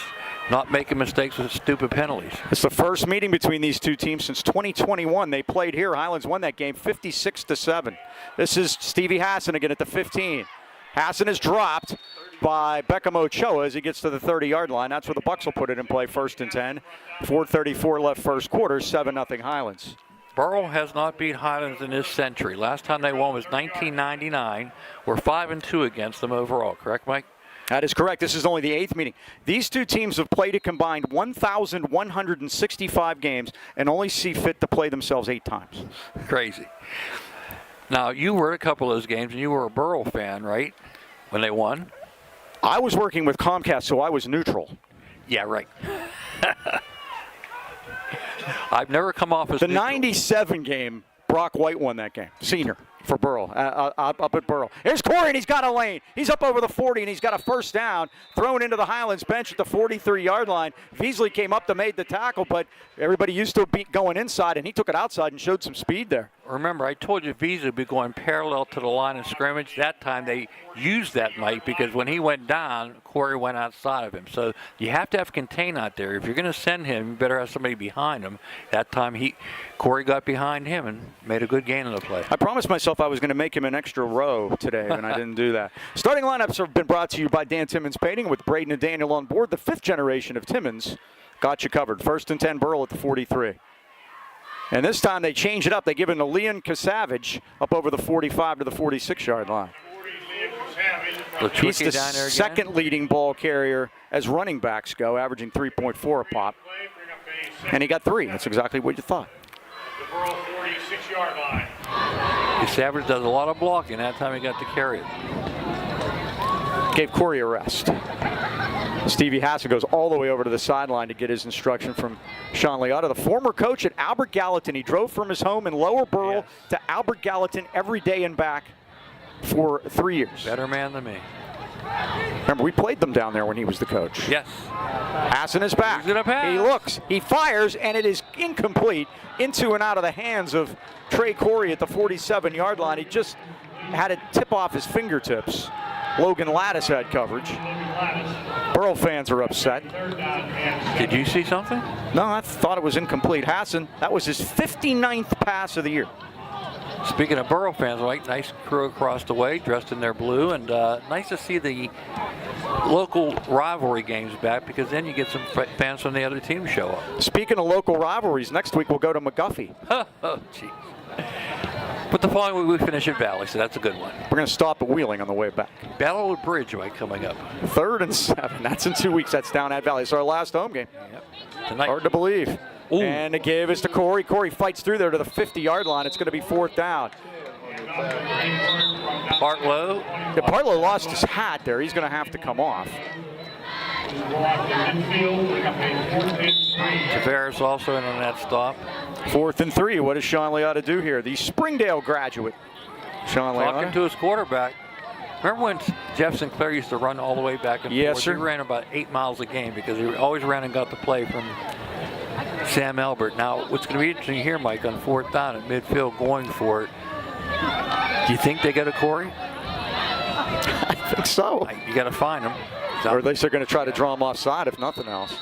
not making mistakes with stupid penalties. It's the first meeting between these two teams since 2021. They played here. Highlands won that game 56-7. This is Stevie Hassan again at the 15. Hassan is dropped by Beckham Ochoa as he gets to the 30-yard line. That's where the Bucks will put it in play, 1st and 10. 4:34 left first quarter, 7-0 Highlands. Burrel has not beat Highlands in this century. Last time they won was 1999. We're 5-2 against them overall, correct, Mike? That is correct. This is only the 8th meeting. These two teams have played a combined 1,165 games and only see fit to play themselves 8 times. Crazy. Now, you were at a couple of those games, and you were a Burrel fan, right, when they won? I was working with Comcast, so I was neutral. Yeah, right. I've never come off as the neutral. 97 game, Brock White won that game, senior. For Burrel, up at Burrel. Here's Corey, and he's got a lane. He's up over the 40, and he's got a first down, thrown into the Highlands bench at the 43-yard line. Beasley came up to make the tackle, but everybody used to be going inside, and he took it outside and showed some speed there. Remember, I told you Beasley would be going parallel to the line of scrimmage. That time they used that, Mike, because when he went down, Corey went outside of him. So you have to have contain out there. If you're going to send him, you better have somebody behind him. That time Corey got behind him and made a good gain on the play. I promised myself I was going to make him an extra row today, and I didn't do that. Starting lineups have been brought to you by Dan Timmons Painting with Braden and Daniel on board. The 5th generation of Timmons got you covered. 1st and 10, Burrel at the 43. And this time they change it up. They give it to Leon Kasavage up over the 45 to the 46-yard line. He's the second leading ball carrier as running backs go, averaging 3.4 a pop. And he got 3. That's exactly what you thought. The Burrel 46-yard line. Kasavage does a lot of blocking. That time he got to carry it. Gave Corey a rest. Stevie Hassan goes all the way over to the sideline to get his instruction from Sean Liotta, the former coach at Albert Gallatin. He drove from his home in Lower Burrel to Albert Gallatin every day and back for 3 years. Better man than me. Remember, we played them down there when he was the coach. Yes. Hassan is back. He looks, he fires, and it is incomplete into and out of the hands of Trey Corey at the 47-yard line. He just had it tip off his fingertips. Logan Lattis had coverage. Burrel fans are upset. Did you see something? No, I thought it was incomplete. Hassan, that was his 59th pass of the year. Speaking of Burrel fans, right, nice crew across the way, dressed in their blue, and nice to see the local rivalry games back, because then you get some fans from the other team show up. Speaking of local rivalries, next week we'll go to McGuffey. Oh, jeez. But the following week we finish at Valley, so that's a good one. We're going to stop at Wheeling on the way back. Battlewood Bridge coming up. 3rd and 7. That's in 2 weeks. That's down at Valley. It's our last home game. Yep. Tonight. Hard to believe. Ooh. And the give is to Corey. Corey fights through there to the 50-yard line. It's going to be 4th down. Partlow. Yeah, Partlow lost his hat there. He's going to have to come off. Tavares also in on that stop. 4th and 3. What does Sean Liotta do here? The Springdale graduate. Sean Liotta. Talking to his quarterback. Remember when Jeff Sinclair used to run all the way back and yes, forth? Sir. He ran about 8 miles a game because he always ran and got the play from Sam Albert. Now, what's going to be interesting here, Mike, on 4th down at midfield going for it, do you think they go to Corey? I think so. You got to find him. Or at least they're going to try to draw them offside, if nothing else.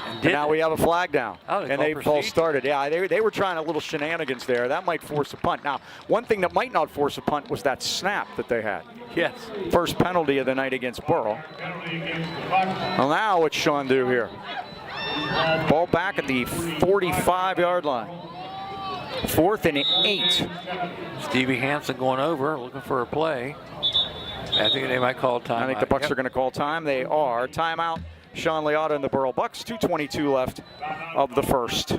And now we have a flag down. Oh, and they false started. Yeah, they were trying a little shenanigans there. That might force a punt. Now, one thing that might not force a punt was that snap that they had. Yes. First penalty of the night against Burrel. Well, now what's Sean do here? Ball back at the 45-yard line. 4th and 8. Stevie Hansen going over, looking for a play. I think they might call time. I think the Bucks are going to call time. They are. Timeout. Sean Liotta and the Burrel Bucks. 2:22 left of the first.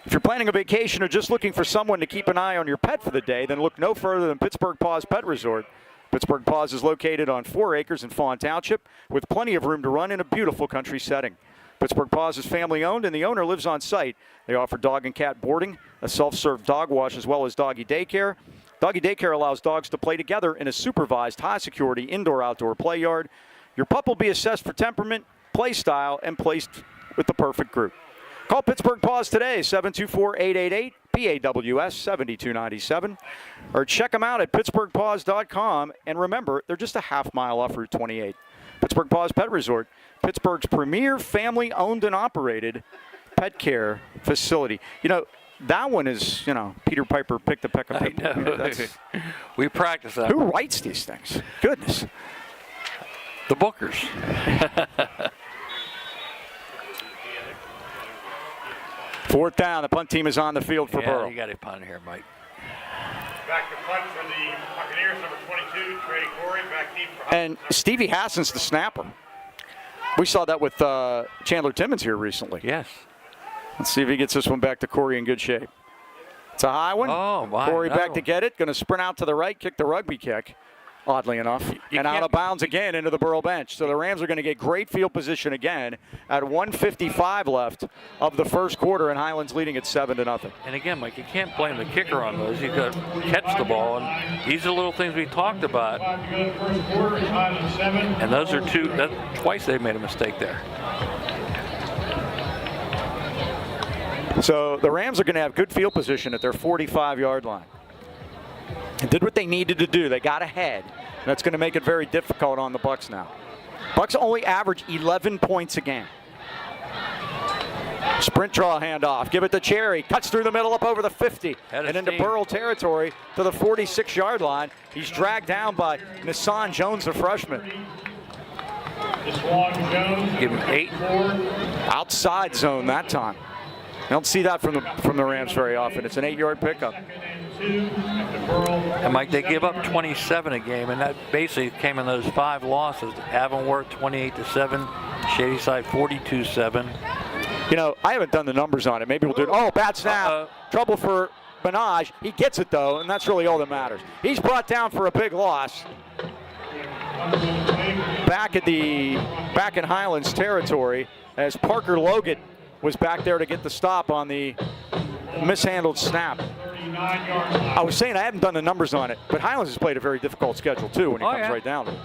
If you're planning a vacation or just looking for someone to keep an eye on your pet for the day, then look no further than Pittsburgh Paws Pet Resort. Pittsburgh Paws is located on 4 acres in Fawn Township with plenty of room to run in a beautiful country setting. Pittsburgh Paws is family owned and the owner lives on site. They offer dog and cat boarding, a self-serve dog wash, as well as doggy daycare. Doggy daycare allows dogs to play together in a supervised, high-security indoor-outdoor play yard. Your pup will be assessed for temperament, play style, and placed with the perfect group. Call Pittsburgh Paws today, 724-888-PAWS 7297, or check them out at pittsburghpaws.com. And remember, they're just a half-mile off Route 28. Pittsburgh Paws Pet Resort, Pittsburgh's premier family-owned and operated pet care facility. You know, that one is, you know, Peter Piper picked a peck of pit bull. You know, we practice that. Who writes these things? Goodness. The Bookers. Fourth down. The punt team is on the field for Burrel. You got a punt here, Mike. Back to punt for the Buccaneers, number 22, Trey Corey. Back deep for And Stevie Hassan's the snapper. We saw that with Chandler Timmons here recently. Yes. Let's see if he gets this one back to Corey in good shape. It's a high one. Oh, my. Corey back to get it. Going to sprint out to the right, kick the rugby kick, oddly enough. And out of bounds again into the Burrel bench. So the Rams are going to get great field position again at 1:55 left of the first quarter, and Highlands leading at 7-0. And again, Mike, you can't blame the kicker on those. You got to catch the ball, and these are little things we talked about. And those are twice they made a mistake there. So the Rams are going to have good field position at their 45-yard line. And did what they needed to do. They got ahead. That's going to make it very difficult on the Bucks now. Bucks only average 11 points a game. Sprint draw handoff. Give it to Cherry. Cuts through the middle up over the 50 and into Burrel territory to the 46-yard line. He's dragged down by Nissan Jones, the freshman. Give him 8. Outside zone that time. I don't see that from the Rams very often. It's an 8-yard pickup. And Mike, they give up 27 a game, and that basically came in those 5 losses. Avonworth 28-7, Shadyside 42-7. You know, I haven't done the numbers on it. Maybe we'll do it. Oh, bad snap. Trouble for Minaj. He gets it though, and that's really all that matters. He's brought down for a big loss. Back in Highlands territory as Parker Logan was back there to get the stop on the mishandled snap. I was saying I haven't done the numbers on it, but Highlands has played a very difficult schedule too when it comes right down to it.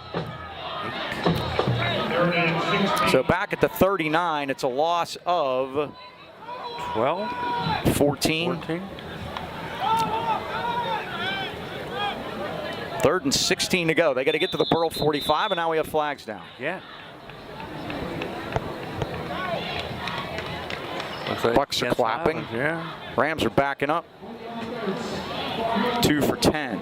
So back at the 39, it's a loss of 12, 14. 3rd and 16 to go. They got to get to the Burrel 45, and now we have flags down. Yeah. Bucks are clapping. Yeah. Rams are backing up. 2 for 10.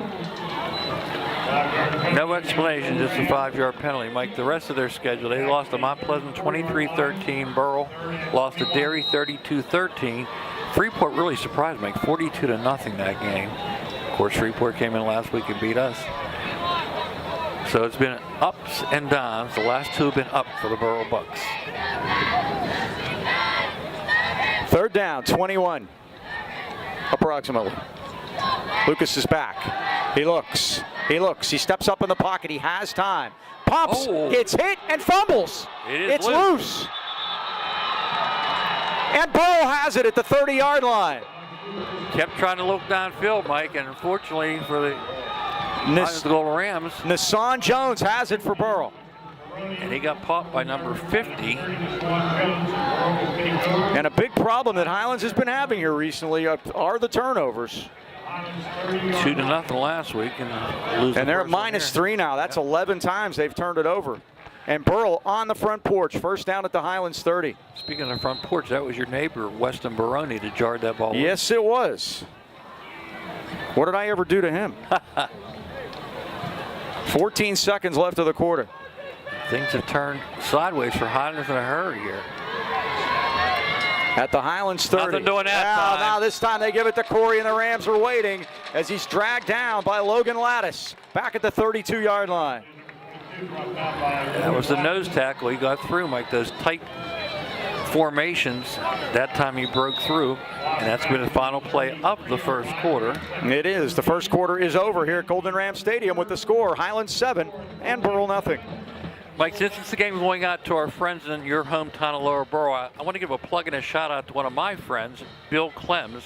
No explanation, just a 5-yard penalty. Mike, the rest of their schedule, they lost to Mount Pleasant 23-13. Burrel lost to Derry 32-13. Freeport really surprised Mike, 42-0 that game. Of course, Freeport came in last week and beat us. So it's been ups and downs. The last 2 have been up for the Burrel Bucks. 3rd down, 21, approximately. Lucas is back. He looks. He steps up in the pocket. He has time. Pumps, gets hit, and fumbles. It's loose. And Burrel has it at the 30-yard line. Kept trying to look downfield, Mike, and unfortunately for the Rams, Nissan Jones has it for Burrel. And he got popped by number 50. And a big problem that Highlands has been having here recently are the turnovers. 2-0 last week, and they're at -3 now. That's 11 times they've turned it over. And Burrel on the front porch. First down at the Highlands 30. Speaking of the front porch, that was your neighbor, Weston Baroni, that jarred that ball. Yes, it was. What did I ever do to him? 14 seconds left of the quarter. Things have turned sideways for Highlands in a hurry here. At the Highlands 30. Nothing doing that time. Now this time they give it to Corey, and the Rams are waiting as he's dragged down by Logan Lattice. Back at the 32-yard line. That was the nose tackle. He got through, Mike. Those tight formations, that time he broke through, and that's been the final play of the first quarter. It is. The first quarter is over here at Golden Ram Stadium with the score, Highlands 7 and Burrel nothing. Mike, since it's the game going out to our friends in your hometown of Lower Burrel, I want to give a plug and a shout out to one of my friends, Bill Clems.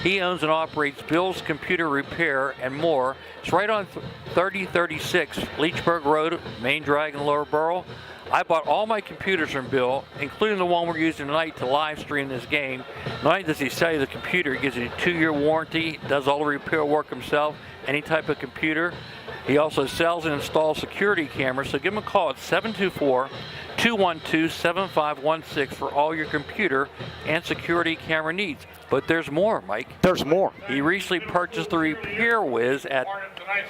He owns and operates Bill's Computer Repair and more. It's right on 3036 Leechburg Road, Main Drag in Lower Burrel. I bought all my computers from Bill, including the one we're using tonight to live stream this game. Not only does he sell you the computer, he gives you a 2-year warranty, does all the repair work himself, any type of computer. He also sells and installs security cameras, so give him a call at 724-212-7516 for all your computer and security camera needs. But there's more, Mike. There's more. He recently purchased the Repair Whiz at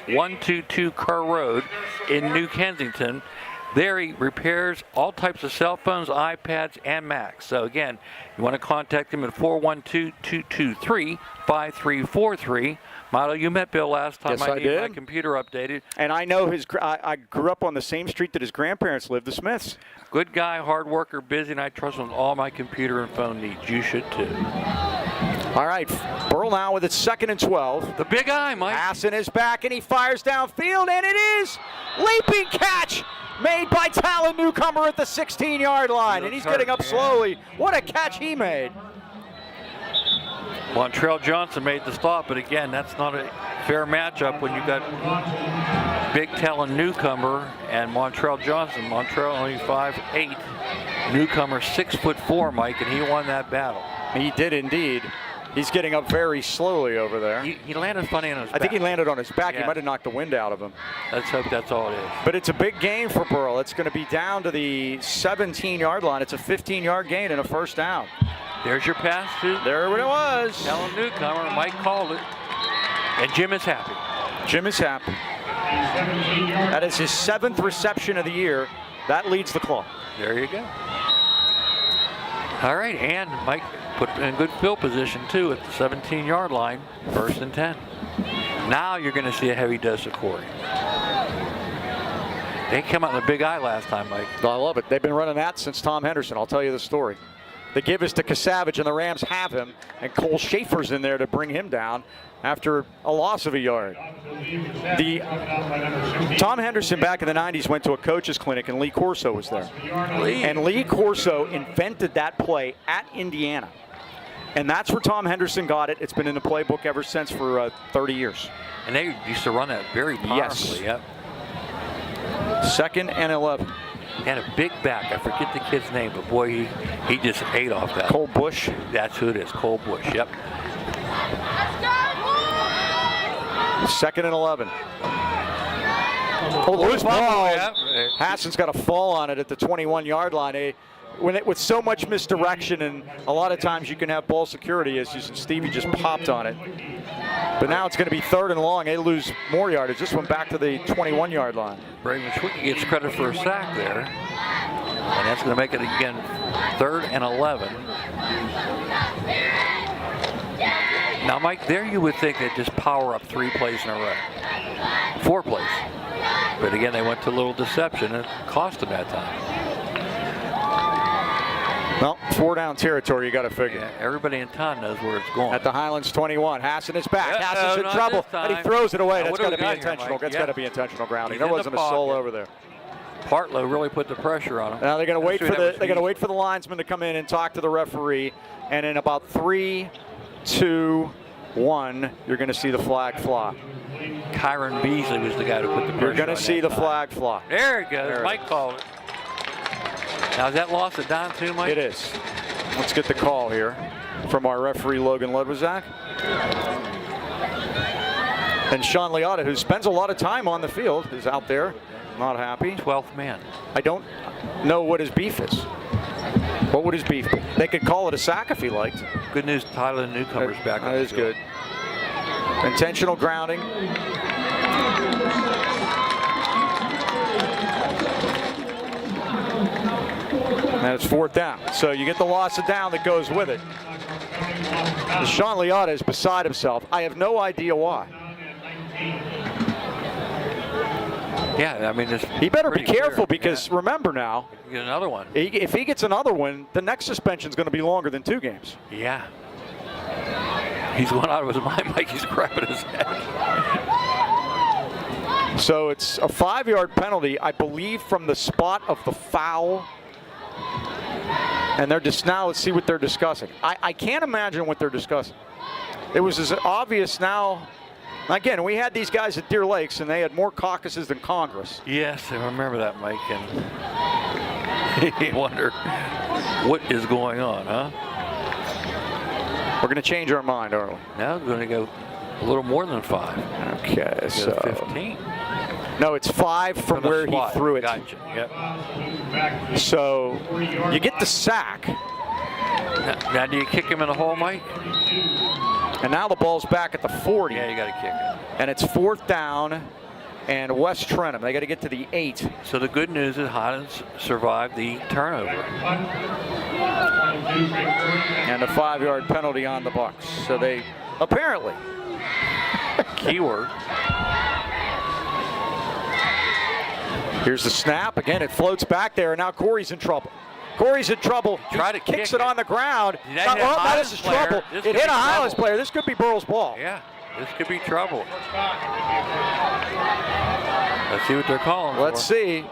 122 Kerr Road in New Kensington. There he repairs all types of cell phones, iPads, and Macs. So again, you want to contact him at 412-223-5343. Milo, you met Bill last time. Yes, I did. My computer updated. And I know I grew up on the same street that his grandparents lived, the Smiths. Good guy, hard worker, busy, and I trust him with all my computer and phone needs. You should too. All right, Burrel now with its 2nd and 12. The big eye, Mike. Hassan is back, and he fires downfield, and it is leaping catch made by Talon Newcomer at the 16-yard line, and he's getting up slowly. What a catch he made. Montrell Johnson made the stop, but again, that's not a fair matchup when you got big Talon Newcomer and Montrell Johnson. Montrell only 5'8", Newcomer 6'4", Mike, and he won that battle. He did indeed. He's getting up very slowly over there. He landed funny on his back. I think he landed on his back. Yeah. He might have knocked the wind out of him. Let's hope that's all it is. But it's a big game for Burrel. It's going to be down to the 17-yard line. It's a 15-yard gain and a first down. There's your pass to There it was. Talon Newcomer. Mike called it, and Jim is happy. Jim is happy. That is his 7th reception of the year. That leads the clock. There you go. All right, and Mike put in good field position too at the 17-yard line, 1st and 10. Now you're going to see a heavy dose of Corey. They came out in the big eye last time, Mike. I love it. They've been running that since Tom Henderson. I'll tell you the story. They give us to Kasavage, and the Rams have him, and Cole Schaefer's in there to bring him down after a loss of a yard. Tom Henderson back in the 90s went to a coach's clinic, and Lee Corso was there. And Lee Corso invented that play at Indiana. And that's where Tom Henderson got it. It's been in the playbook ever since for 30 years. And they used to run that very powerfully. Yes. Yep. 2nd and 11. He had a big back. I forget the kid's name, but boy, he just ate off that. Cole Bush. That's who it is, Cole Bush. Yep. 2nd and 11. Oh, loose ball. Hassan's got a fall on it at the 21-yard line. With so much misdirection, and a lot of times you can have ball security, as Stevie just popped on it. But now it's going to be 3rd and long. They lose more yardage. This one back to the 21-yard line. Braden Schwicke gets credit for a sack there. And that's going to make it again 3rd and 11. Now, Mike, there you would think they'd just power up 3 plays in a row. 4 plays. But again, they went to a little deception, and it cost them that time. Well, 4-down territory, you got to figure. Yeah, everybody in town knows where it's going. At the Highlands 21, Hassan is back. Yep, Hassan's no, in trouble, and he throws it away. Now, That's got to be intentional. That's got to be intentional grounding. There wasn't a soul over there. Partlow really put the pressure on him. Now they're going to wait for the linesman to come in and talk to the referee, and in about 3, 2, 1, you're going to see the flag fly. Kyron Beasley was the guy who put the pressure on. You're going to see the flag fly. There it goes. Mike called it. Now, is that loss of down too, Mike? It is. Let's get the call here from our referee, Logan Ludwizak. And Sean Liotta, who spends a lot of time on the field, is out there not happy. 12th man. I don't know what his beef is. What would his beef be? They could call it a sack if he liked. Good news, Highland newcomers back on That the is field. good. Intentional grounding. And it's 4th down. So you get the loss of down that goes with it. Sean Liotta is beside himself. I have no idea why. Yeah, I mean, it's He better be pretty careful clear. because remember now, Yeah. Get another one. if he gets another one, the next suspension is going to be longer than 2 games. Yeah. He's going out of his mind, Mike. He's grabbing his head. So it's a 5-yard penalty, I believe, from the spot of the foul. And they're just now, let's see what they're discussing. I can't imagine what they're discussing. It was as obvious now. Again, we had these guys at Deer Lakes, and they had more caucuses than Congress. Yes, I remember that, Mike. And you wonder what is going on, huh? We're going to change our mind, aren't we? Now we're going to go a little more than 5. Okay, Go so 15. no, it's 5 from the where slot. he threw it. Gotcha. Yep. So you get the sack, Now, do you kick him in the hole, Mike? and now the ball's back at the 40. Yeah, you got to kick it. And it's 4th down, and West Trentham. They got to get to the 8. So the good news is Highlands survived the turnover. And a 5-yard penalty on the Bucks. So they apparently. Keyword. Here's the snap. Again, it floats back there, and now Corey's in trouble. Corey's in trouble. Try to kicks kick it on the ground. Did that hit a Now Highlands this is player? trouble. This It could hit be a Highlands trouble. player. This could be Burrell's ball. Yeah, this could be trouble. Let's see what they're calling Let's for. see.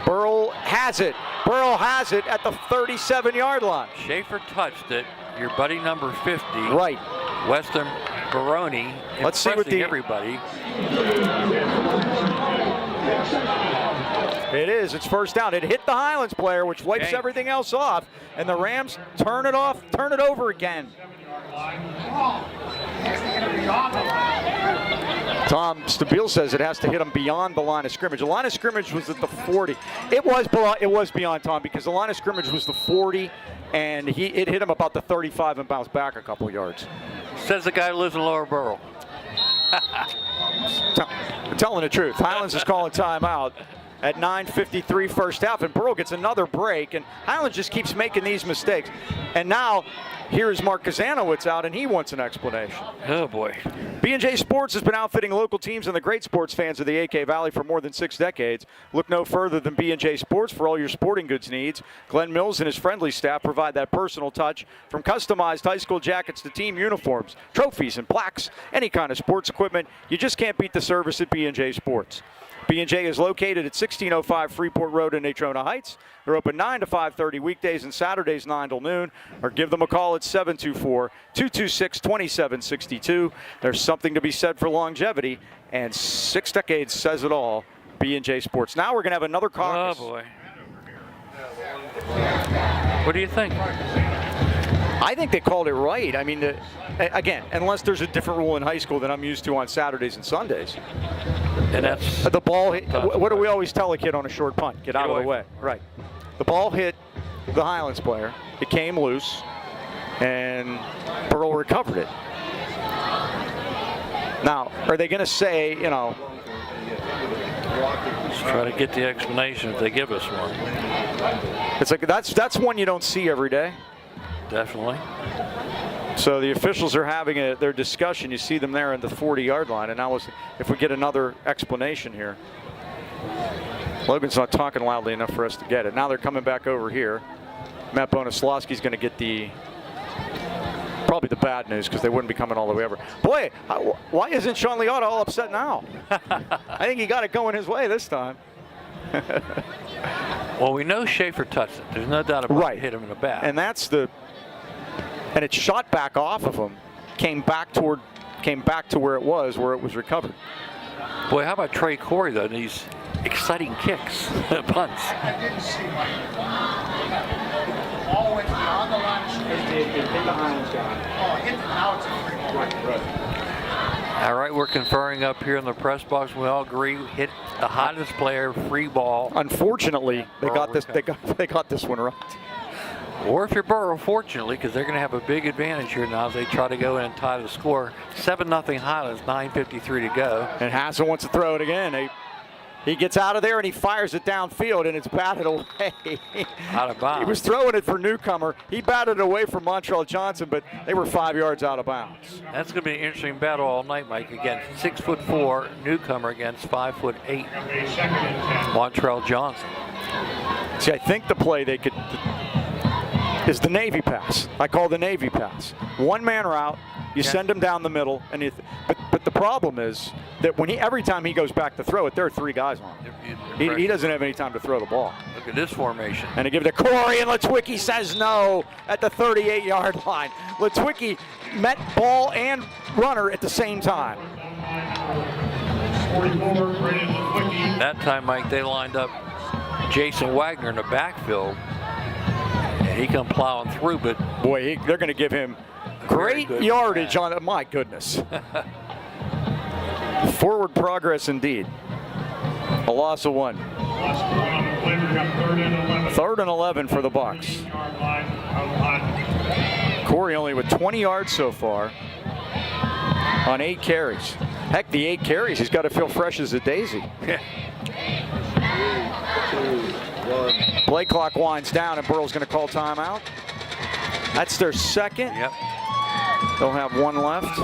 Burrell has it. Burrell has it at the 37-yard line. Schaefer touched it. Your buddy number 50. Right. Western Baroni. Let's see what impressing the- everybody. It is. It's 1st down. It hit the Highlands player, which wipes Dang. everything else off. And the Rams turn it over again. Tom Stabile says it has to hit him beyond the line of scrimmage. The line of scrimmage was at the 40. It was beyond, Tom, because the line of scrimmage was the 40, and it hit him about the 35 and bounced back a couple yards. Says the guy who lives in Lower Burrell. I'm telling the truth. Highlands is calling timeout at 9:53 1st half, and Burrell gets another break, and Highlands just keeps making these mistakes. And now here's Mark Kazanowicz out, and he wants an explanation. Oh, boy. B&J Sports has been outfitting local teams and the great sports fans of the AK Valley for more than 6 decades. Look no further than B&J Sports for all your sporting goods needs. Glenn Mills and his friendly staff provide that personal touch, from customized high school jackets to team uniforms, trophies and plaques, any kind of sports equipment. You just can't beat the service at B&J Sports. B&J is located at 1605 Freeport Road in Natrona Heights. They're open 9 to 5:30 weekdays and Saturdays 9 till noon. Or give them a call at 724-226-2762. There's something to be said for longevity, and 6 decades says it all. B&J Sports. Now we're going to have another caucus. Oh, boy. What do you think? I think they called it right. I mean, again, unless there's a different rule in high school than I'm used to on Saturdays and Sundays. And that's The ball hit, what do we always tell a kid on a short punt? Get out of the way. Right. The ball hit the Highlands player. It came loose, and Burrell recovered it. Now, are they going to say, Let's try to get the explanation if they give us one. it's like that's one you don't see every day. Definitely. So the officials are having their discussion. You see them there at the 40-yard line, and now if we get another explanation here. Logan's not talking loudly enough for us to get it. Now they're coming back over here. Matt Bonaslawski's going to get probably the bad news, because they wouldn't be coming all the way over. Boy, why isn't Sean Liotta all upset now? I think he got it going his way this time. Well, we know Schaefer touched it. There's no doubt about Right. it. Hit him in the back. And and it shot back off of him, came back to where it was recovered. Boy, how about Trey Corey, though? These exciting kicks, punts. All went beyond the line of scrimmage. It hit the Highlands guy. Oh, hit the now it's a free. Right. All right, we're conferring up here in the press box. We all agree hit the hottest player, free ball. Unfortunately, they got this. They got this one right. Or if you're Burrel, fortunately, because they're going to have a big advantage here now as they try to go in and tie the score. 7-0 Highlands, 9:53 to go. And Hassel wants to throw it again. He gets out of there and he fires it downfield, and it's batted away. Out of bounds. He was throwing it for Newcomer. He batted it away from Montreal Johnson, but they were 5 yards out of bounds. That's going to be an interesting battle all night, Mike, against 6'4" Newcomer against 5'8" Montreal Johnson. See, I think the play they could is the Navy pass. I call the Navy pass. One-man route. You send him down the middle, and but the problem is that every time he goes back to throw it, there are 3 guys on him. He doesn't have any time to throw the ball. Look at this formation. And they give it to Corey, and Litwicki says no at the 38-yard line. Litwicki met ball and runner at the same time. That time, Mike, they lined up Jason Wagner in the backfield, and he come plowing through, but boy, they're going to give him great yardage on it. My goodness. Forward progress indeed. A loss of 1. 3rd and 11 for the Bucks. Corey only with 20 yards so far on 8 carries. Heck, the 8 carries, he's got to feel fresh as a daisy. Play clock winds down, and Burrell's going to call timeout. That's their second. Yep. They'll have 1 left.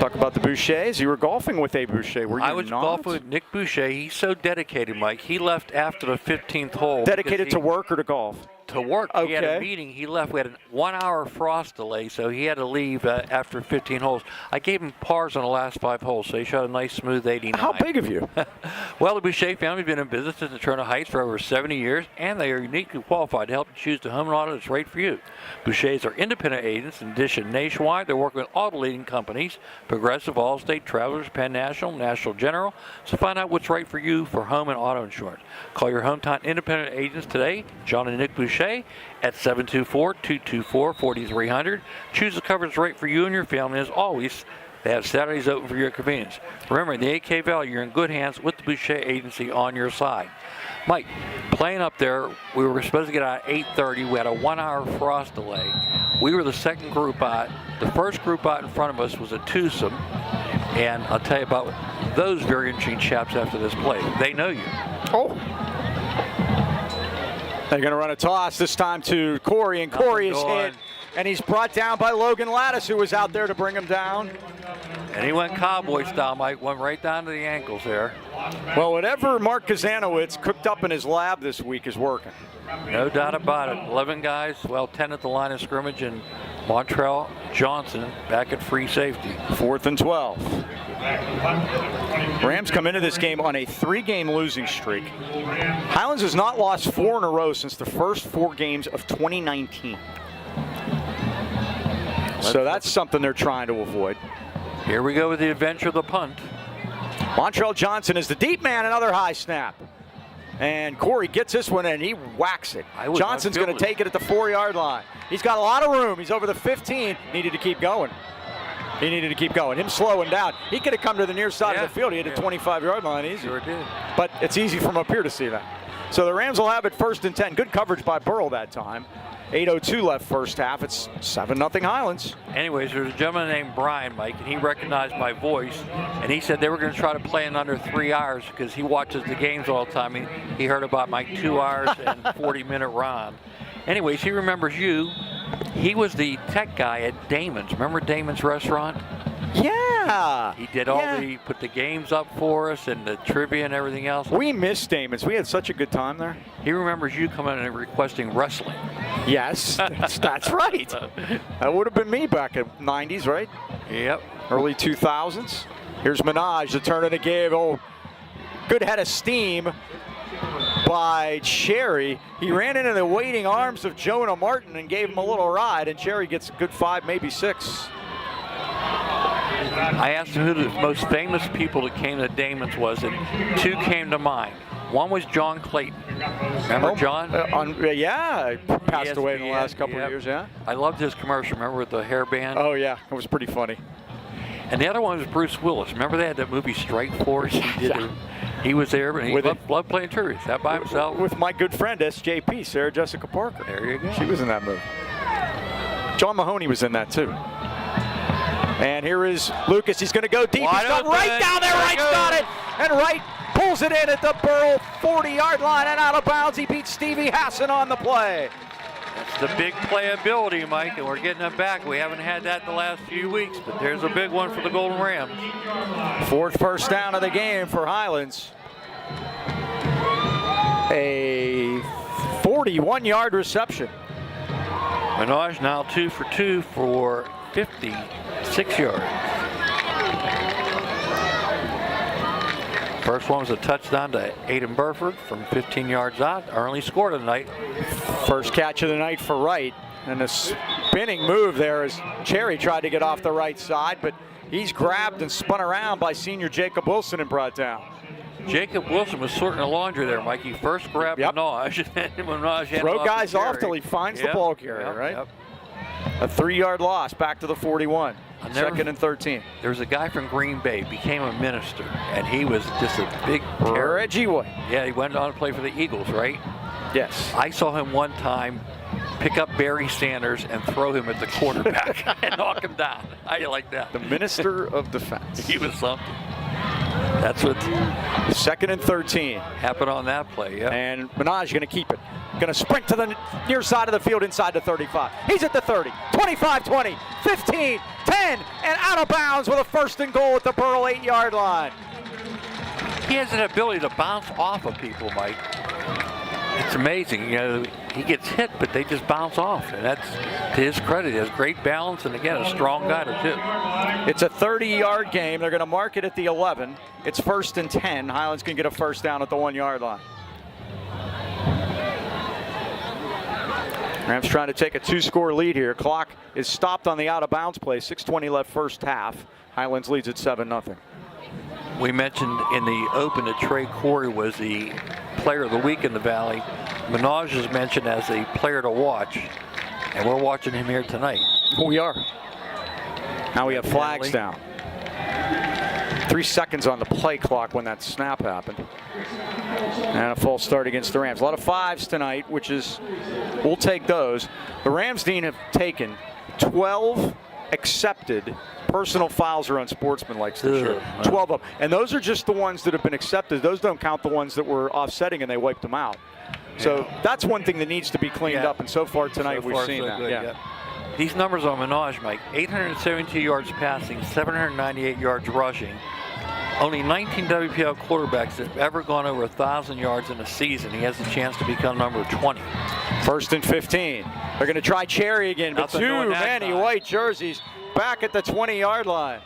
Talk about the Bouchers. You were golfing with a Boucher, were you not? I was golfing with Nick Boucher. He's so dedicated, Mike. He left after the 15th hole. Dedicated to work or to golf? To work. Okay. He had a meeting. He left. We had a 1-hour frost delay, so he had to leave after 15 holes. I gave him pars on the last 5 holes, so he shot a nice, smooth 89. How big of you? Well, the Boucher family has been in business in Natrona Heights for over 70 years, and they are uniquely qualified to help you choose the home and auto that's right for you. Bouchers are independent agents. In addition, nationwide, they're working with all the leading companies: Progressive, Allstate, Travelers, Penn National, National General. So find out what's right for you for home and auto insurance. Call your hometown independent agents today, John and Nick Boucher, at 724-224-4300. Choose the coverage right for you and your family. As always, they have Saturdays open for your convenience. Remember, in the AK Valley, you're in good hands with the Boucher Agency on your side. Mike, playing up there, we were supposed to get out at 8:30. We had a 1-hour frost delay. We were the second group out. The first group out in front of us was a twosome. And I'll tell you about those very interesting chaps after this play. They know you. Oh. They're going to run a toss this time to Corey, and Corey is hit. And he's brought down by Logan Lattis, who was out there to bring him down. And he went cowboy style, Mike. Went right down to the ankles there. Well, whatever Mark Kazanowicz cooked up in his lab this week is working. No doubt about it. 11 guys, well, 10 at the line of scrimmage, and Montreal Johnson back at free safety. 4th and 12. Rams come into this game on a 3-game losing streak. Highlands has not lost 4 in a row since the first 4 games of 2019. So that's something they're trying to avoid. Here we go with the adventure of the punt. Montreal Johnson is the deep man, another high snap. And Corey gets this one and he whacks it. Johnson's going to take it at the 4-yard line. He's got a lot of room. He's over the 15. Needed to keep going. He needed to keep going. Him slowing down. He could have come to the near side of the field. He had a 25-yard line easy. Sure did. But it's easy from up here to see that. So the Rams will have it 1st and 10. Good coverage by Burrell that time. 8:02 left first half. It's 7-0 Highlands. Anyways, there's a gentleman named Brian, Mike, and he recognized my voice, and he said they were going to try to play in under 3 hours because he watches the games all the time. He heard about my 2 hours and 40-minute run. Anyways, he remembers you. He was the tech guy at Damon's. Remember Damon's restaurant? Yeah. He did put the games up for us and the trivia and everything else. We missed Damon's. We had such a good time there. He remembers you coming in and requesting wrestling. Yes, that's right. That would have been me back in the 90s, right? Yep. Early 2000s. Here's Minaj, the turn of the game. Oh, good head of steam by Cherry. He ran into the waiting arms of Jonah Martin and gave him a little ride, and Cherry gets a good 5, maybe 6. I asked him who the most famous people that came to Damon's was, and 2 came to mind. One was John Clayton. Remember John? Yeah, passed away in the ESPN, last couple yep. of years, yeah. I loved his commercial, remember, with the hairband? Oh, yeah, it was pretty funny. And the other one was Bruce Willis. Remember they had that movie Strike Force? Yeah. He was there, but he loved playing trivia. That by himself. With my good friend, SJP, Sarah Jessica Parker. There you go. She was in that movie. John Mahoney was in that, too. And here is Lucas. He's going to go deep. Wide He's got open. Wright down there. There Wright's goes. got it. And Wright pulls it in at the Burrel 40-yard line and out of bounds. He beats Stevie Hassan on the play. That's the big playability, Mike, and we're getting them back. We haven't had that the last few weeks, but there's a big one for the Golden Rams. Fourth first down of the game for Highlands. A 41-yard reception. Minaj now 2 for 2 for 56 yards. First one was a touchdown to Aiden Burford from 15 yards out. Our only score tonight. First catch of the night for Wright. And a spinning move there as Cherry tried to get off the right side, but he's grabbed and spun around by senior Jacob Wilson and brought down. Jacob Wilson was sorting the laundry there, Mike. He first grabbed Minaj, and then Minaj handed Throw off guys to off Cherry. till he finds the ball carrier, right? Yep. A 3-yard loss back to the 41. Second and 13. There was a guy from Green Bay, became a minister, and he was just a big terror. Reggie White. Yeah, he went on to play for the Eagles, right? Yes. I saw him one time pick up Barry Sanders and throw him at the quarterback and knock him down. How do you like that? The minister of defense. He was something. That's what Second and 13. happened on that play, yeah. And Minaj going to keep it. Going to sprint to the near side of the field inside the 35. He's at the 30, 25, 20, 15, 10, and out of bounds with a first and goal at the Burrel 8-yard line. He has an ability to bounce off of people, Mike. It's amazing. You know, he gets hit, but they just bounce off. And that's to his credit. He has great balance, and again, a strong guy to do. It's a 30-yard game. They're going to mark it at the 11. It's first and 10. Highlands can get a first down at the 1-yard line. Rams trying to take a 2-score lead here. Clock is stopped on the out-of-bounds play. 6:20 left first half. Highlands leads at 7-0. We mentioned in the open that Trey Corey was the player of the week in the Valley. Minaj is mentioned as a player to watch, and we're watching him here tonight. We are. Now we have flags down. 3 seconds on the play clock when that snap happened. And a false start against the Rams. A lot of 5s tonight, which is, we'll take those. The Rams, Dean, have taken 12 accepted personal fouls or unsportsmanlike this year. 12 of them. And those are just the ones that have been accepted. Those don't count the ones that were offsetting and they wiped them out. So that's one thing that needs to be cleaned up. And so far tonight, we've seen that. Good. These numbers on Minaj, Mike, 872 yards passing, 798 yards rushing. Only 19 WPL quarterbacks have ever gone over 1,000 yards in a season. He has a chance to become number 20. First and 15. They're going to try Cherry again, but Nothing too doing that many time. white jerseys back at the 20-yard line.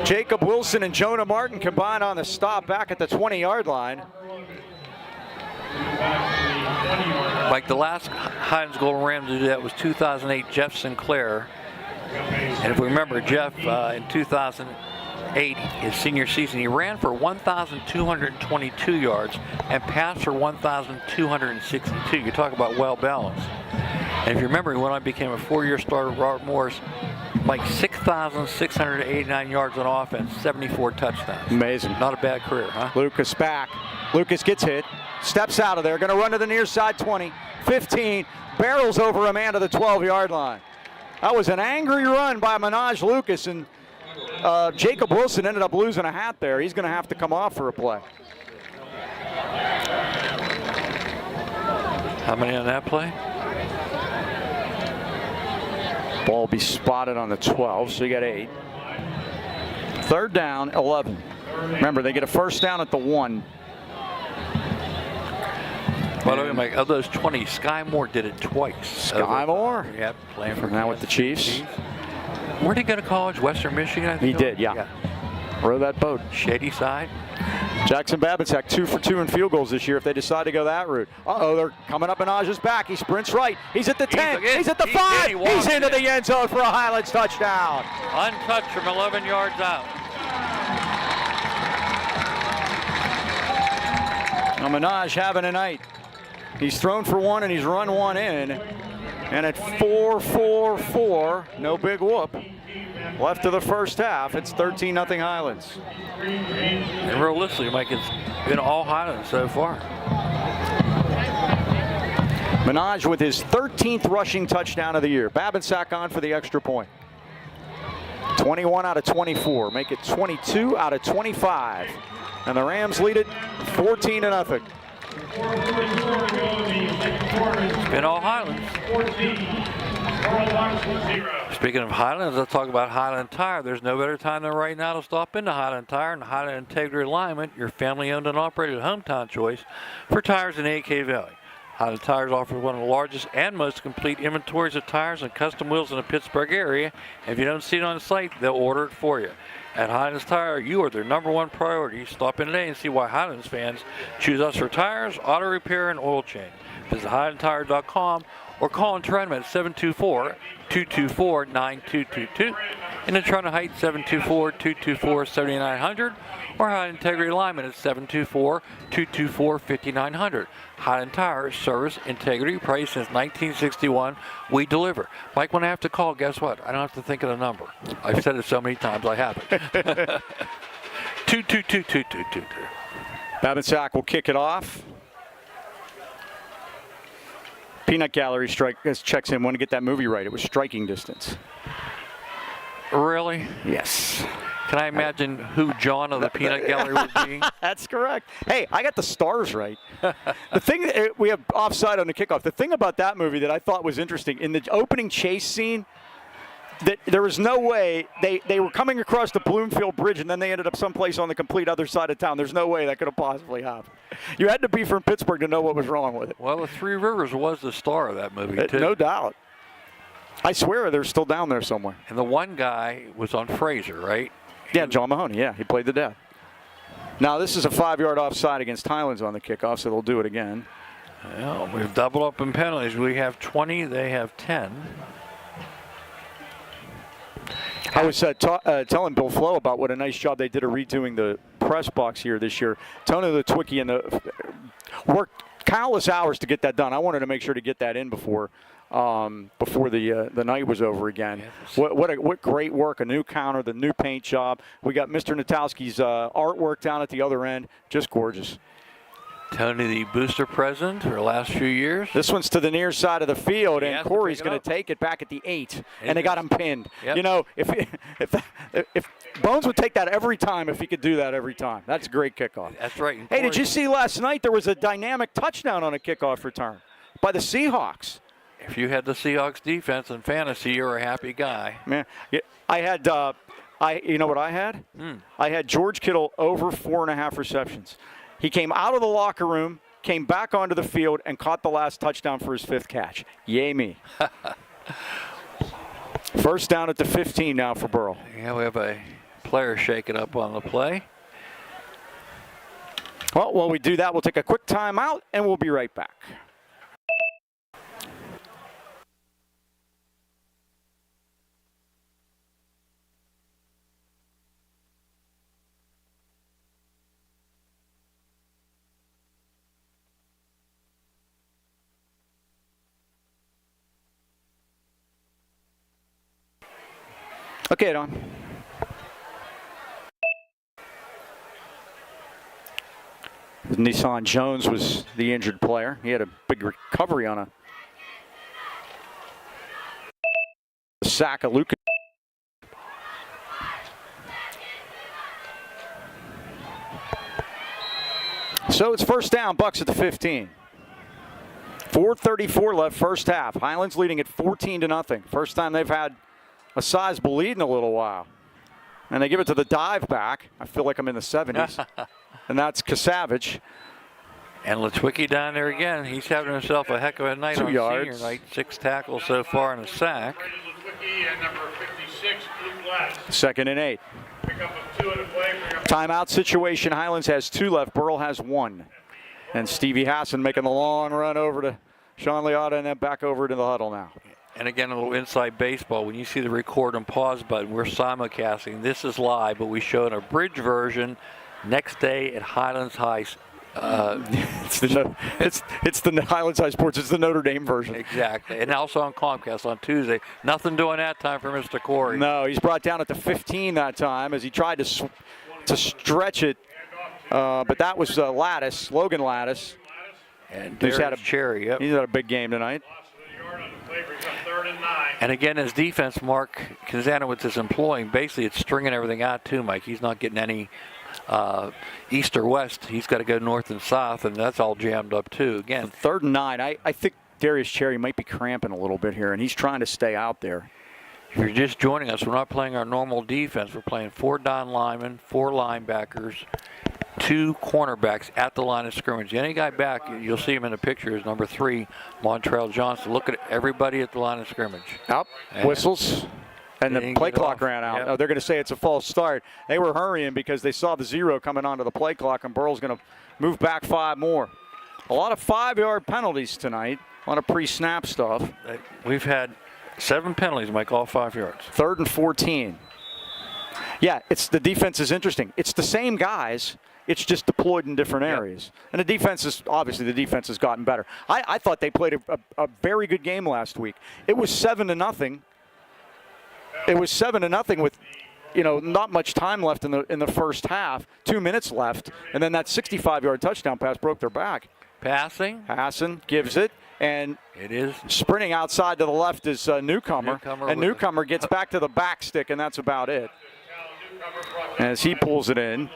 Jacob Wilson and Jonah Martin combined on the stop back at the 20-yard line. Like the last Highlands Golden Rams to do that was 2008 Jeff Sinclair. And if we remember Jeff in 2008, his senior season, he ran for 1,222 yards and passed for 1,262. You talk about well balanced. And if you remember, he went on and became a 4-year starter. Robert Morris, like 6,689 yards on offense, 74 touchdowns. Amazing. Not a bad career, huh? Lucas back. Lucas gets hit. Steps out of there. Going to run to the near side 20, 15. Barrels over a man to the 12-yard line. That was an angry run by Minaj Lucas, and Jacob Wilson ended up losing a hat there. He's going to have to come off for a play. How many on that play? Ball will be spotted on the 12, so you got 8. Third down, 11. Remember, they get a first down at the 1. By the way, Mike, of those 20, Sky Moore did it twice. Sky Moore? Yep, playing for Now with the Chiefs. Where did he go to college? Western Michigan, I think? He did, yeah. Row that boat. Shady side. Jackson Babbitt 2 for 2 in field goals this year if they decide to go that route. Uh-oh, they're coming up Minaj's back. He sprints right. He's at the 10. He's at the 5. He's into the end zone for a Highlands touchdown. Untouched from 11 yards out. Now Minaj having a night. He's thrown for one and he's run one in. And at 4-4-4, no big whoop. Left of the first half, it's 13-0 Highlands. And realistically, Mike, it's been all Highlands so far. Minaj with his 13th rushing touchdown of the year. Babinsack on for the extra point. 21 out of 24, make it 22 out of 25. And the Rams lead it 14-0. It's been all Highlands. Speaking of Highlands, let's talk about Highland Tire. There's no better time than right now to stop into Highland Tire and Highland Integrity Alignment, your family-owned and operated hometown choice for tires in AK Valley. Highland Tires offers one of the largest and most complete inventories of tires and custom wheels in the Pittsburgh area. And if you don't see it on site, they'll order it for you. At Highlands Tire, you are their #1 priority. Stop in today and see why Highlands fans choose us for tires, auto repair, and oil change. Visit HighlandTire.com or call in Trenton at 724-224-9222. And in Trenton Heights, 724-224-7900 or Highland Integrity Alignment at 724-224-5900. Highland Tire, service, integrity, price since 1961. We deliver. Mike, when I have to call, guess what? I don't have to think of the number. I've said it so many times, I haven't. 222-222. Babinsack will kick it off. Peanut Gallery checks in. Want to get that movie right. It was striking distance. Really? Yes. Can I imagine who John of the Peanut Gallery would be? That's correct. Hey, I got the stars right. The thing, we have offside on the kickoff. The thing about that movie that I thought was interesting, in the opening chase scene, that there was no way they were coming across the Bloomfield Bridge and then they ended up someplace on the complete other side of town. There's no way that could have possibly happened. You had to be from Pittsburgh to know what was wrong with it. Well, the Three Rivers was the star of that movie, too. No doubt. I swear they're still down there somewhere. And the one guy was on Fraser, right? Yeah, John Mahoney. Yeah, he played the dad. Now, this is a 5-yard offside against Highlands on the kickoff, so they'll do it again. Well, we've doubled up in penalties. We have 20, they have 10. I was telling Bill Flo about what a nice job they did of redoing the press box here this year. Tony Litwicki and the worked countless hours to get that done. I wanted to make sure to get that in before the night was over again. Yes. What great work, a new counter, the new paint job. We got Mr. Natowski's artwork down at the other end. Just gorgeous. Tony, the booster president for the last few years. This one's to the near side of the field, and Corey's going to take it back at the 8, and they got him pinned. Yep. You know, if Bones would take that every time if he could do that every time. That's a great kickoff. That's right. Hey, did you see last night there was a dynamic touchdown on a kickoff return by the Seahawks? If you had the Seahawks defense in fantasy, you're a happy guy. Man, I had, you know what I had? I had George Kittle over 4.5 receptions. He came out of the locker room, came back onto the field, and caught the last touchdown for his 5th catch. Yay me. First down at the 15 now for Burrel. Yeah, we have a player shaking up on the play. Well, while we do that, we'll take a quick timeout, and we'll be right back. Okay, Don. Nissan Jones was the injured player. He had a big recovery on a sack of Lucas. So it's first down, Bucks at the 15. 4:34 left, first half. Highlands leading at 14-0. First time they've had a sizable lead in a little while. And they give it to the dive back. I feel like I'm in the 70s. And that's Kasavage. And Litwicki down there again. He's having himself a heck of a night 2 on yards. senior night. 6 tackles so far and a sack. Second and 8. Timeout situation. Highlands has 2 left. Burrel has 1. And Stevie Hassan making the long run over to Sean Liotta and then back over to the huddle now. And again, a little inside baseball. When you see the record and pause button, we're simulcasting. This is live, but we show an abridged version next day at Highlands High It's the Highlands High Sports. It's the Notre Dame version. Exactly. And also on Comcast on Tuesday. Nothing doing that time for Mr. Corey. No, he's brought down at the 15 that time as he tried to stretch it. But that was Logan Lattice. And He's had a Cherry. Yep. He's had a big game tonight. And again, his defense, Mark Kazanowicz is employing, basically it's stringing everything out too, Mike. He's not getting any east or west. He's got to go north and south, and that's all jammed up too. Again, 3rd and 9. I think Darius Cherry might be cramping a little bit here, and he's trying to stay out there. if you're just joining us, we're not playing our normal defense. We're playing 4 down linemen, 4 linebackers, 2 cornerbacks at the line of scrimmage. Any guy back, you'll see him in the picture, is number 3, Montrell Johnson. Look at everybody at the line of scrimmage. Up, whistles, and the play clock ran out. Yep. Oh, they're going to say it's a false start. They were hurrying because they saw the 0 coming onto the play clock, and Burrell's going to move back 5 more. A lot of 5-yard penalties tonight, a lot of pre-snap stuff. We've had 7 penalties, Mike, all 5 yards. 3rd and 14. Yeah, the defense is interesting. It's the same guys. It's just deployed in different areas. And the defense has gotten better. I thought they played a very good game last week. It was 7-0. It was 7-0 with, not much time left in the first half. 2 minutes left, and then that 65-yard touchdown pass broke their back. Passing. Hassan gives it, and it is sprinting outside to the left is Newcomer. And Newcomer gets back to the back stick, and that's about it. As he pulls it in.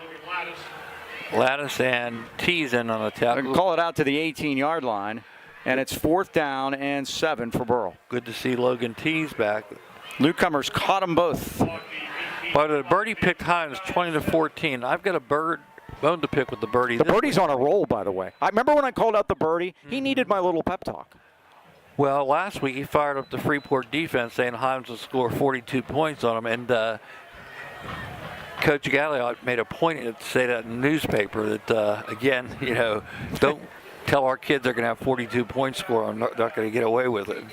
Lattice and T's in on the tackle. Call it out to the 18-yard line, and it's 4th down and 7 for Burrell. Good to see Logan T's back. Newcomers caught them both. But the birdie picked Highlands 20-14. I've got a bone to pick with the birdie. The birdie's on a roll, by the way. I remember when I called out the birdie, he needed my little pep talk. Well, last week he fired up the Freeport defense saying Highlands will score 42 points on them, and Coach Galliot made a point to say that in the newspaper that, again, don't tell our kids they're going to have 42 points score. I'm not going to get away with it.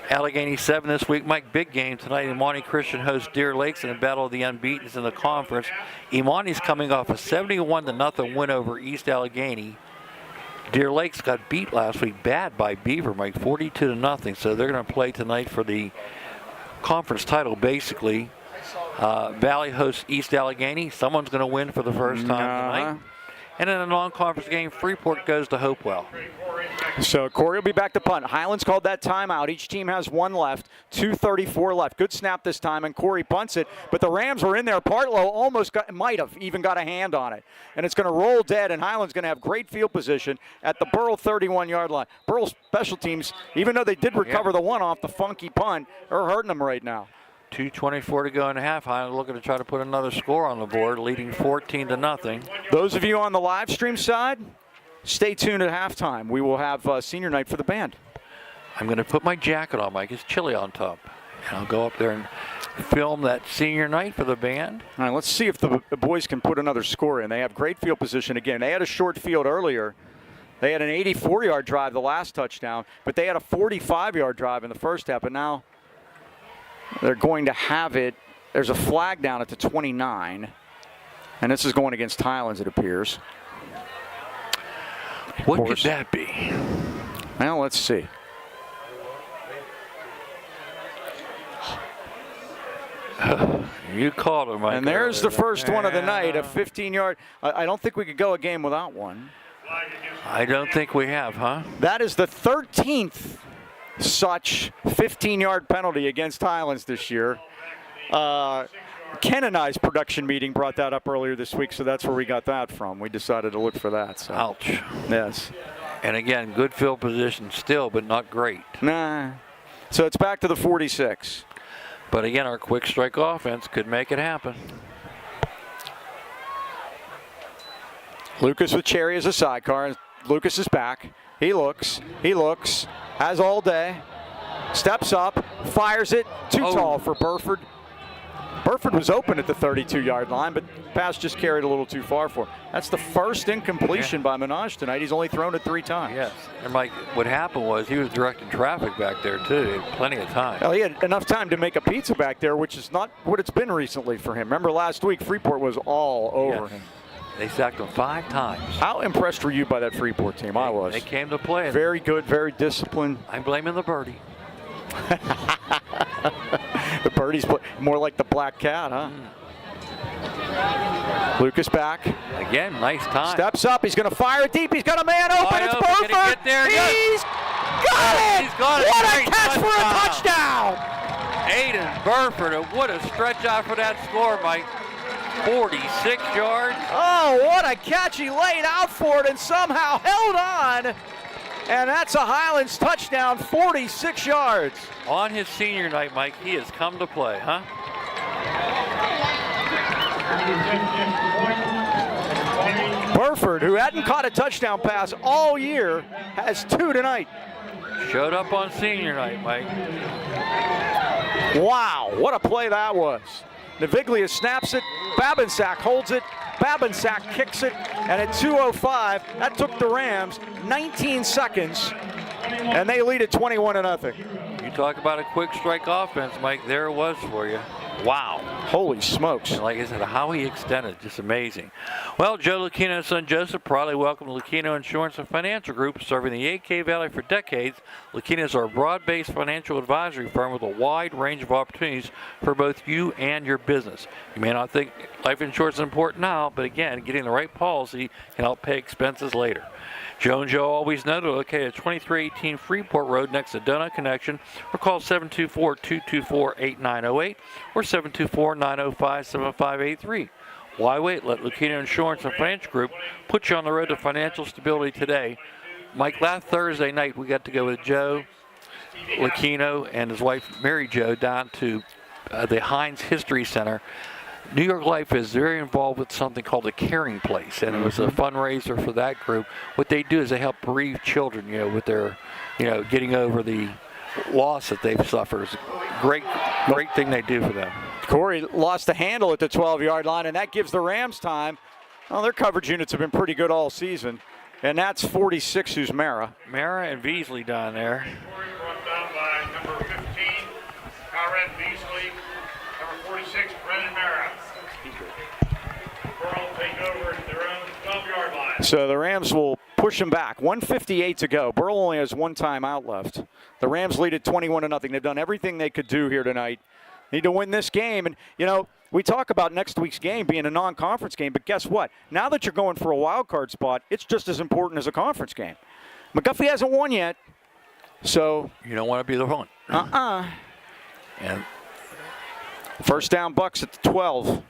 Allegheny 7 this week. Mike, big game tonight. Imani Christian hosts Deer Lakes in a battle of the unbeatens in the conference. Imani's coming off a 71-0 win over East Allegheny. Deer Lakes got beat last week bad by Beaver, Mike, 42-0. So they're going to play tonight for the conference title, basically. Valley hosts East Allegheny. Someone's going to win for the first time tonight. And in a non-conference game, Freeport goes to Hopewell. So Corey will be back to punt. Highlands called that timeout. Each team has 1 left, 2:34 left. Good snap this time, and Corey punts it. But the Rams were in there. Partlow might have even got a hand on it. And it's going to roll dead, and Highlands going to have great field position at the Burrell 31-yard line. Burrell special teams, even though they did recover the one off the funky punt, are hurting them right now. 2:24 to go in the half. Highlands looking to try to put another score on the board, leading 14-0. Those of you on the live stream side, stay tuned at halftime. We will have senior night for the band. I'm going to put my jacket on, Mike. It's chilly on top. And I'll go up there and film that senior night for the band. All right, let's see if the boys can put another score in. They have great field position again. They had a short field earlier. They had an 84-yard drive the last touchdown, but they had a 45-yard drive in the first half, and now they're going to have it. There's a flag down at the 29, and this is going against Highlands, it appears. What could that be? Well, let's see. You called him, Mike. And there's the first one of the night, a 15-yard. I don't think we could go a game without one. I don't think we have, huh? That is the 13th such 15-yard penalty against Highlands this year. Ken and I's production meeting brought that up earlier this week, so that's where we got that from. We decided to look for that. So. Ouch. Yes. And again, good field position still, but not great. Nah. So it's back to the 46. But again, our quick strike offense could make it happen. Lucas with Cherry as a sidecar. Lucas is back. He looks, has all day, steps up, fires it, too tall for Burford. Burford was open at the 32-yard line, but pass just carried a little too far for him. That's the first incompletion by Minaj tonight. He's only thrown it 3 times. Yes, and Mike, what happened was he was directing traffic back there too. He had plenty of time. Well, he had enough time to make a pizza back there, which is not what it's been recently for him. Remember last week, Freeport was all over him. They sacked him 5 times. How impressed were you by that Freeport team? I was. They came to play. Very good, very disciplined. I'm blaming the birdie. The birdie's more like the black cat, huh? Lucas back. Again, nice time. Steps up. He's going to fire it deep. He's got a man open. Wide It's open. Can he Burford. get there? He's got it. He's got it. What a Great catch for a touchdown. Aiden Burford, and what a stretch out for that score, Mike. 46 yards. Oh, what a catch. He laid out for it and somehow held on. And that's a Highlands touchdown, 46 yards. On his senior night, Mike, he has come to play, huh? Burford, who hadn't caught a touchdown pass all year, has 2 tonight. Showed up on senior night, Mike. Wow, what a play that was. Naviglia snaps it, Babinsack holds it, Babinsack kicks it, and at 2:05, that took the Rams 19 seconds, and they lead at 21-0. You talk about a quick strike offense, Mike, there it was for you. Wow. Holy smokes. And like I said, how he extended, just amazing. Well, Joe Lucchino's son Joseph proudly welcomed Lucchino Insurance and Financial Group, serving the AK Valley for decades. Lucchino's are a broad-based financial advisory firm with a wide range of opportunities for both you and your business. You may not think life insurance is important now, but again, getting the right policy can help pay expenses later. Joe and Joe always know they're located at 2318 Freeport Road next to Donut Connection, or call 724-224-8908 or 724-905-7583. Why wait? Let Lucchino Insurance and Financial Group put you on the road to financial stability today. Mike, last Thursday night we got to go with Joe Lucchino and his wife Mary Jo down to the Heinz History Center. New York Life is very involved with something called the Caring Place, and it was a fundraiser for that group. What they do is they help bereaved children, with their, getting over the loss that they've suffered. It's a great thing they do for them. Corey lost the handle at the 12-yard line, and that gives the Rams time. Well, their coverage units have been pretty good all season, and that's 46, who's Mara. Mara and Beasley down there. Brought down by number 15, Conrad Beasley. Number 46, Brendan Mara. Burrel take over at their own 12-yard line. So the Rams will push them back. 1:58 to go. Burrel only has 1 timeout left. The Rams lead at 21-0. They've done everything they could do here tonight. Need to win this game. And, we talk about next week's game being a non-conference game, but guess what? Now that you're going for a wild card spot, it's just as important as a conference game. McGuffey hasn't won yet, so. You don't want to be the one. And first down Bucks at the 12.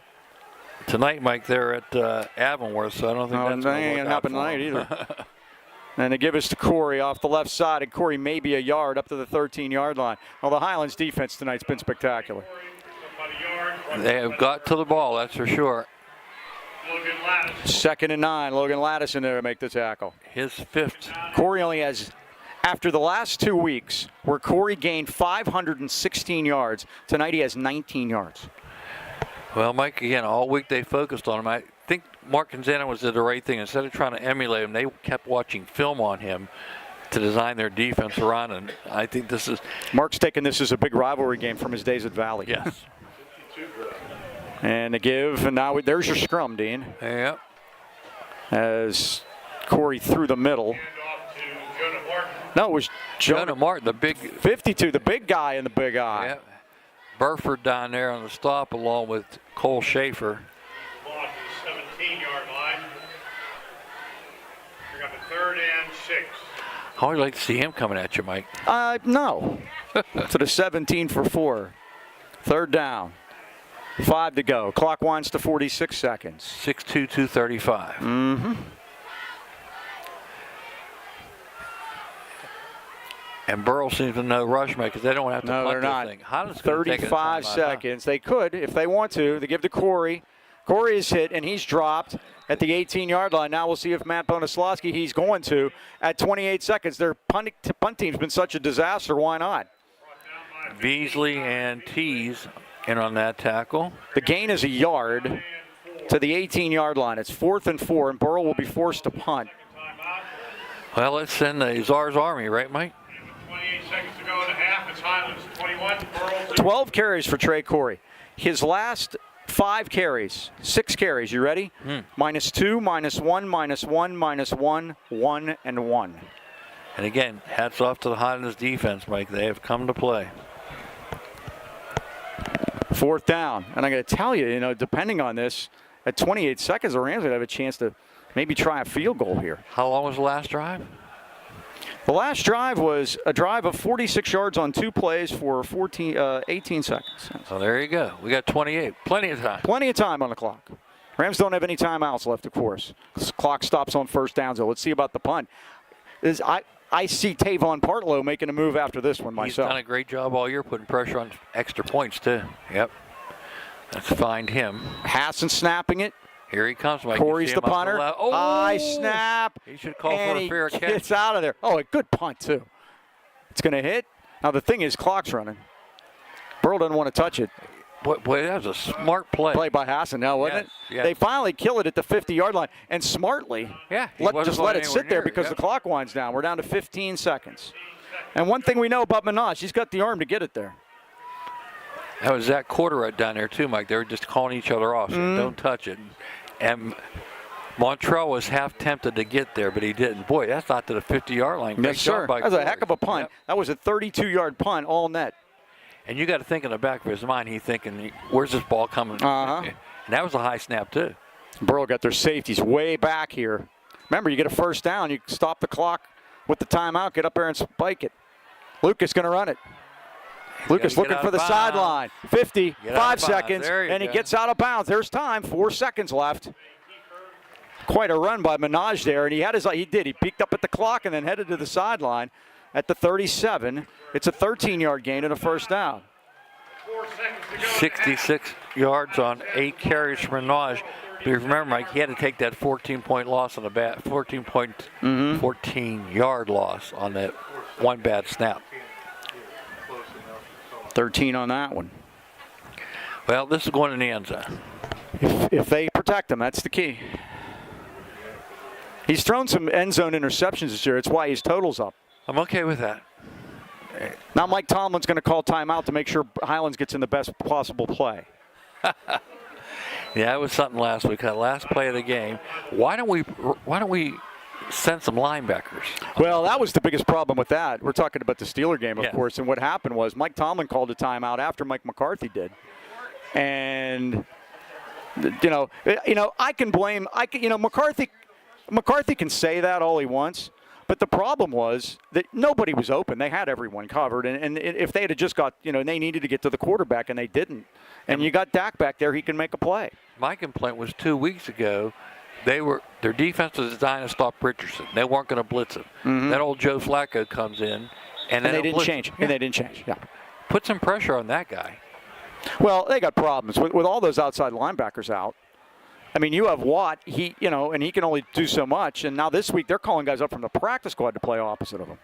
tonight, Mike, they're at Avonworth, so I don't think that's going to happen tonight either. And they give us to Corey off the left side, and Corey may be a yard up to the 13-yard line. Well, the Highlands defense tonight's been spectacular. They have got to the ball, that's for sure. 2nd and 9. Logan Lattis in there to make the tackle. His 5th. Corey only has, after the last 2 weeks, where Corey gained 516 yards, tonight he has 19 yards. Well, Mike, again, all week they focused on him. I think Mark Canzano did the right thing. Instead of trying to emulate him, they kept watching film on him to design their defense around. And I think this is. Mark's taking this as a big rivalry game from his days at Valley. Yes. And a give, and now there's your scrum, Dean. Yep. As Corey through the middle. No, it was Jonah Martin, the big 52, the big guy in the big eye. Yep. Burford down there on the stop along with Cole Schaefer. Ball to the 17-yard line. Bring up a 3rd and 6. How would you like to see him coming at you, Mike? No. To the 17 for 4. 3rd down. 5 to go. Clock winds to 46 seconds. 6'2", 235. Mm-hmm. And Burrell seems to no rush, Mike, because they don't have to No, punt they're this not. thing. How does 35 seconds. They could if they want to. They give to Corey. Corey is hit, and he's dropped at the 18-yard line. Now we'll see if Matt Bonaslawski, he's going to, at 28 seconds. Their punt team's been such a disaster. Why not? Beasley and Tees in on that tackle. The gain is a yard to the 18-yard line. It's 4th and 4, and Burrell will be forced to punt. Well, let's send the Czar's Army, right, Mike? 28 seconds to go in the half. It's Highlands 21. Burrell 12 carries for Trey Corey. His last 5 carries, 6 carries. You ready? -2, -1, -1, -1, 1, and 1. And again, hats off to the Highlands defense, Mike. They have come to play. 4th down. And I'm going to tell you, depending on this, at 28 seconds, the Rams would have a chance to maybe try a field goal here. How long was the last drive? The last drive was a drive of 46 yards on 2 plays for 18 seconds. So there you go. We got 28. Plenty of time. Plenty of time on the clock. Rams don't have any timeouts left, of course. This clock stops on 1st down, so let's see about the punt. I see Tavon Partlow making a move after this one myself. He's done a great job all year putting pressure on extra points, too. Yep. Let's find him. Hassan snapping it. Here he comes, Mike. Corey's the punter. Oh! High snap. He should call for a fair catch. Gets out of there. Oh, a good punt, too. It's going to hit. Now, the thing is, clock's running. Burrell doesn't want to touch it. Boy, that was a smart play. Play by Hassan now, wasn't it? Yes. They finally kill it at the 50-yard line. And smartly, just let it sit there because the clock winds down. We're down to 15 seconds. And one thing we know about Minaj, he's got the arm to get it there. That was Zach Corderett down there, too, Mike. They were just calling each other off, so don't touch it. And Montrell was half tempted to get there, but he didn't. Boy, that's not to the 50-yard line. Yes, sir. That was a heck of a punt. Yep. That was a 32-yard punt, all net. And you got to think in the back of his mind, he's thinking, where's this ball coming? And that was a high snap, too. Burrell got their safeties way back here. Remember, you get a 1st down, you stop the clock with the timeout, get up there and spike it. Lucas going to run it. Lucas looking for the sideline. 50, 5 seconds, and he gets out of bounds. There's time, 4 seconds left. Quite a run by Minaj there, and he peeked up at the clock and then headed to the sideline at the 37. It's a 13-yard gain and a 1st down. 66 yards on 8 carries for Minaj. But remember, Mike, he had to take that 14-point loss on the 14-yard loss on that one bad snap. 13 on that one. Well, this is going in the end zone. If they protect him, that's the key. He's thrown some end zone interceptions this year. It's why his total's up. I'm okay with that. Now Mike Tomlin's going to call timeout to make sure Highlands gets in the best possible play. Yeah, it was something last week. That last play of the game. Why don't we send some linebackers? Well, that was the biggest problem with that. We're talking about the Steeler game, of course. And what happened was Mike Tomlin called a timeout after Mike McCarthy did. And I can blame. McCarthy can say that all he wants. But the problem was that nobody was open. They had everyone covered. And if they had just got, they needed to get to the quarterback, and they didn't. And you got Dak back there, he can make a play. My complaint was 2 weeks ago, their defense was designed to stop Richardson. They weren't going to blitz him. Then old Joe Flacco comes in, and they didn't change. And they didn't change, yeah. Put some pressure on that guy. Well, they got problems. With all those outside linebackers out, I mean, you have Watt, and he can only do so much. And now this week, they're calling guys up from the practice squad to play opposite of him.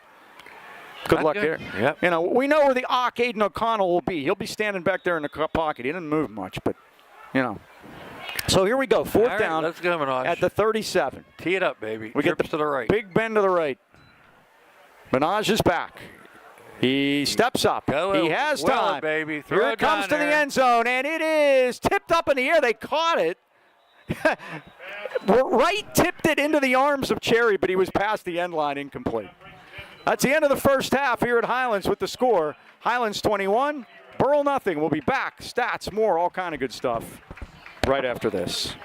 Good luck there. Yep. We know where the Aiden O'Connell will be. He'll be standing back there in the pocket. He didn't move much, but, So here we go, 4th down. Let's go, Minaj. At the 37. Tee it up, baby. We get to the right. Big bend to the right. Minaj is back. He steps up. He has time. Baby. Here it comes to the end zone, and it is tipped up in the air. They caught it. Wright tipped it into the arms of Cherry, but he was past the end line, incomplete. That's the end of the first half here at Highlands with the score. Highlands 21, Burrell nothing. We'll be back. Stats, more, all kind of good stuff right after this.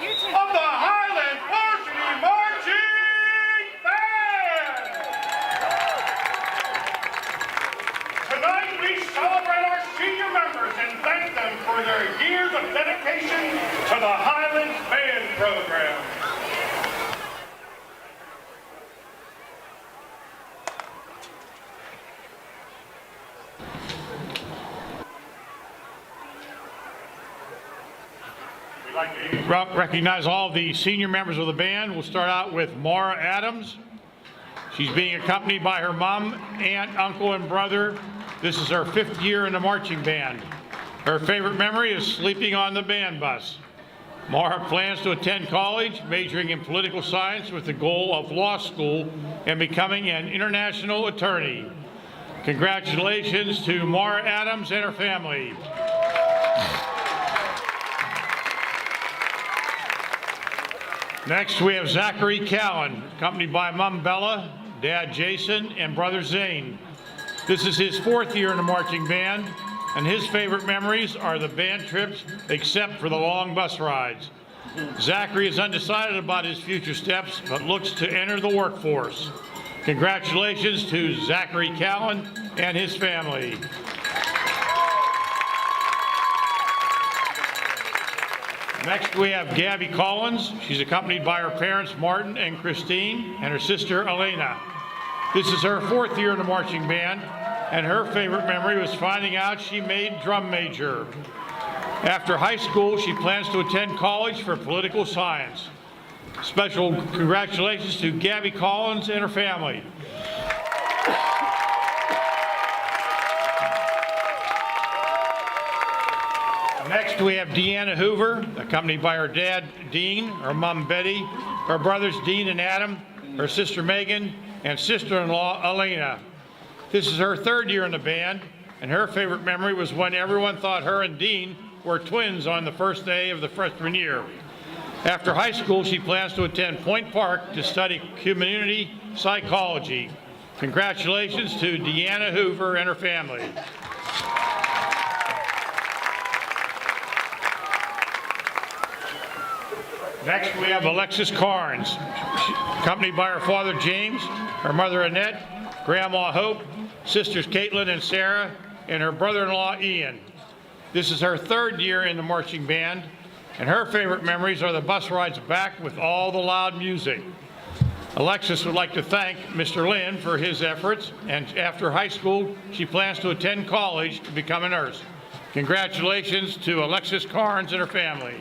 of the Highlands Varsity Marching Band. Tonight we celebrate our senior members and thank them for their years of dedication to the Highlands Band program. I'd like to recognize all the senior members of the band. We'll start out with Mara Adams. She's being accompanied by her mom, aunt, uncle, and brother. This is her 5th year in the marching band. Her favorite memory is sleeping on the band bus. Mara plans to attend college, majoring in political science with the goal of law school and becoming an international attorney. Congratulations to Mara Adams and her family. Next, we have Zachary Cowan, accompanied by Mom Bella, Dad Jason, and brother Zane. This is his 4th year in the marching band, and his favorite memories are the band trips, except for the long bus rides. Zachary is undecided about his future steps, but looks to enter the workforce. Congratulations to Zachary Cowan and his family. Next, we have Gabby Collins. She's accompanied by her parents, Martin and Christine, and her sister, Elena. This is her 4th year in the marching band, and her favorite memory was finding out she made drum major. After high school, she plans to attend college for political science. Special congratulations to Gabby Collins and her family. Next, we have Deanna Hoover, accompanied by her dad, Dean, her mom, Betty, her brothers, Dean and Adam, her sister, Megan, and sister-in-law, Elena. This is her 3rd year in the band, and her favorite memory was when everyone thought her and Dean were twins on the first day of the freshman year. After high school, she plans to attend Point Park to study community psychology. Congratulations to Deanna Hoover and her family. Next, we have Alexis Carnes, accompanied by her father, James, her mother, Annette, Grandma Hope, sisters Caitlin and Sarah, and her brother-in-law, Ian. This is her 3rd year in the marching band, and her favorite memories are the bus rides back with all the loud music. Alexis would like to thank Mr. Lynn for his efforts, and after high school, she plans to attend college to become a nurse. Congratulations to Alexis Carnes and her family.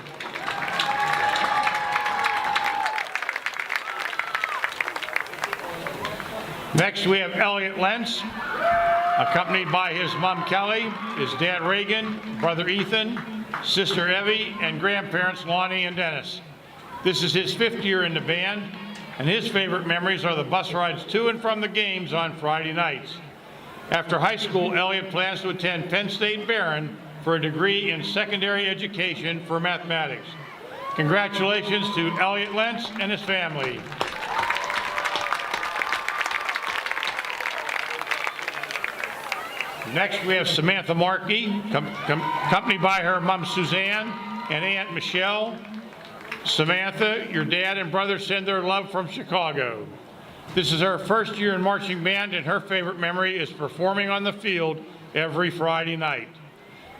Next, we have Elliot Lentz, accompanied by his mom, Kelly, his dad, Reagan, brother, Ethan, sister, Evie, and grandparents, Lonnie and Dennis. This is his 5th year in the band, and his favorite memories are the bus rides to and from the games on Friday nights. After high school, Elliot plans to attend Penn State Barron for a degree in secondary education for mathematics. Congratulations to Elliot Lentz and his family. Next, we have Samantha Markey, accompanied by her mom, Suzanne, and Aunt Michelle. Samantha, your dad and brother send their love from Chicago. This is her 1st year in marching band, and her favorite memory is performing on the field every Friday night.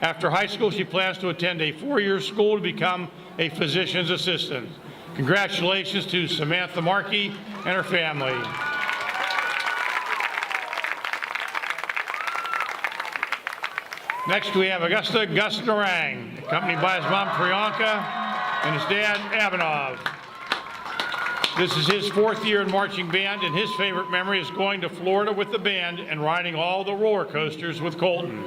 After high school, she plans to attend a 4-year school to become a physician's assistant. Congratulations to Samantha Markey and her family. Next, we have Gus Narang, accompanied by his mom, Priyanka, and his dad, Abhinav. This is his 4th year in marching band, and his favorite memory is going to Florida with the band and riding all the roller coasters with Colton.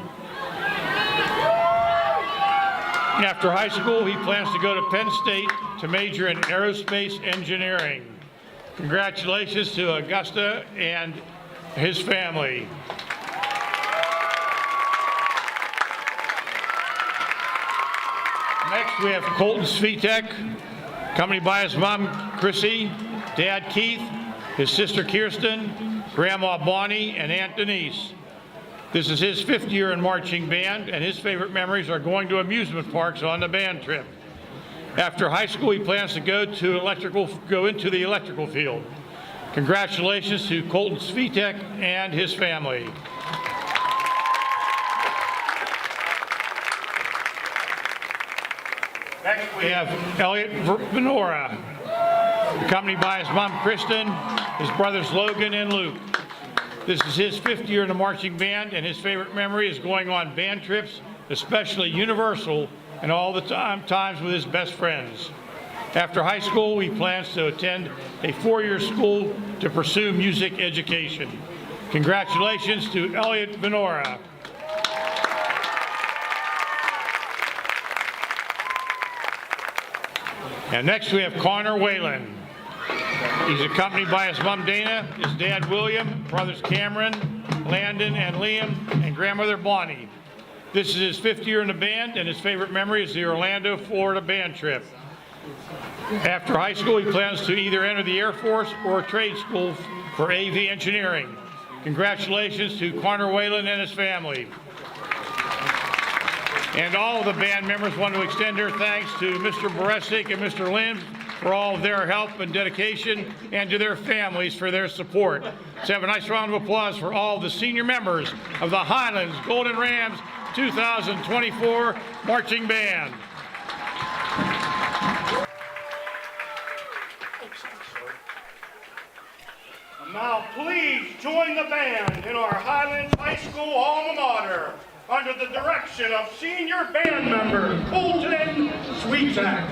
After high school, he plans to go to Penn State to major in aerospace engineering. Congratulations to Augusta and his family. Next, we have Colton Svitek, accompanied by his mom, Chrissy, dad, Keith, his sister, Kirsten, Grandma, Bonnie, and Aunt Denise. This is his 5th year in marching band, and his favorite memories are going to amusement parks on the band trip. After high school, he plans to go into the electrical field. Congratulations to Colton Svitek and his family. Next, we have Elliot Venora, accompanied by his mom, Kristen, his brothers, Logan and Luke. This is his 5th year in the marching band, and his favorite memory is going on band trips, especially Universal, and all the times with his best friends. After high school, he plans to attend a 4-year school to pursue music education. Congratulations to Elliot Venora. And next we have Connor Whalen. He's accompanied by his mom Dana, his dad William, brothers Cameron, Landon, and Liam, and grandmother Bonnie. This is his 5th year in the band, and his favorite memory is the Orlando, Florida band trip. After high school, he plans to either enter the Air Force or trade school for AV engineering. Congratulations to Connor Whalen and his family. And all of the band members want to extend their thanks to Mr. Boresic and Mr. Lynn for all of their help and dedication, and to their families for their support. Let's have a nice round of applause for all the senior members of the Highlands Golden Rams 2024 Marching Band. Now please join the band in our Highlands High School alma mater under the direction of senior band member Colton Sweetzak.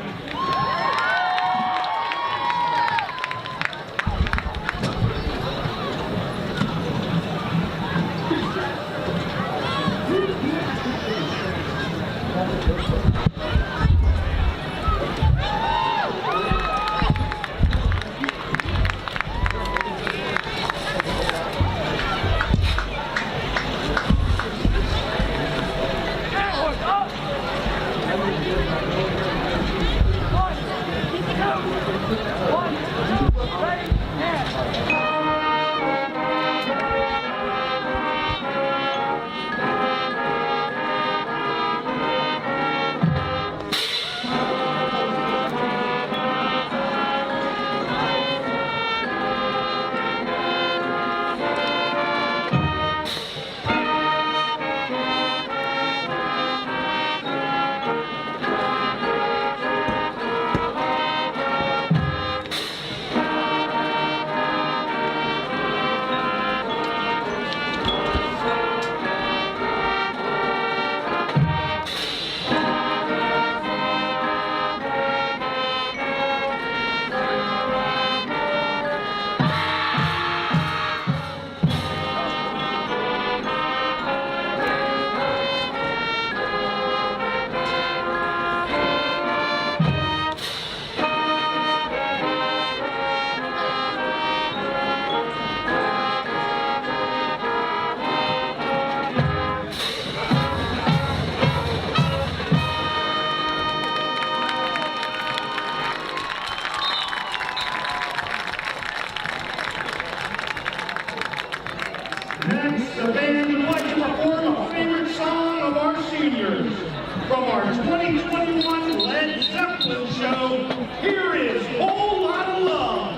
Next, the band would like to perform a favorite song of our seniors. From our 2021 Led Zeppelin show, here is Whole Lot of Love.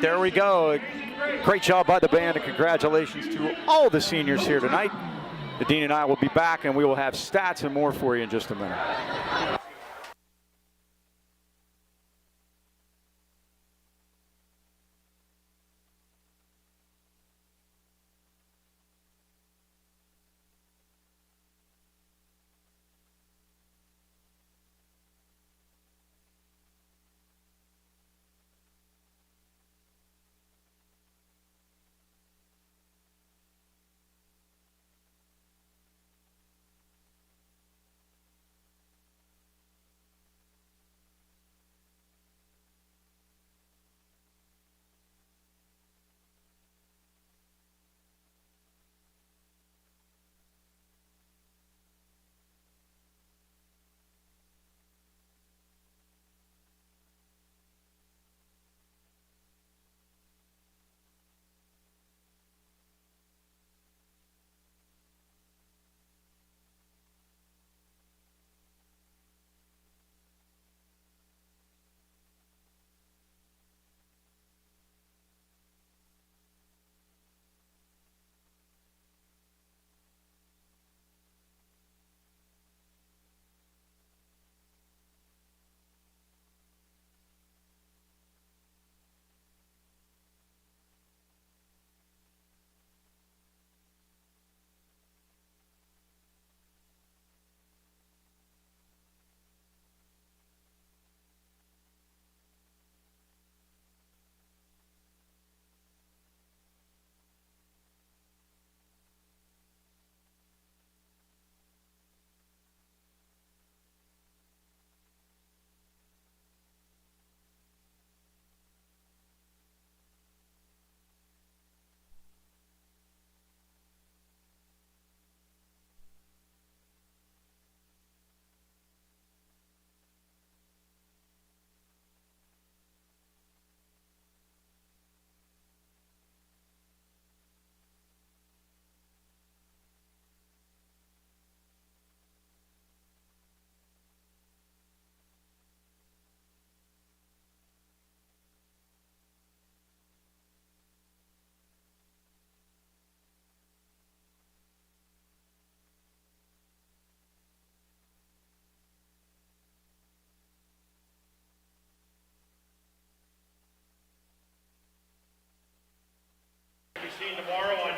right, there we go. Great job by the band, and congratulations to all the seniors here tonight. The Dean and I will be back, and we will have stats and more for you in just a minute.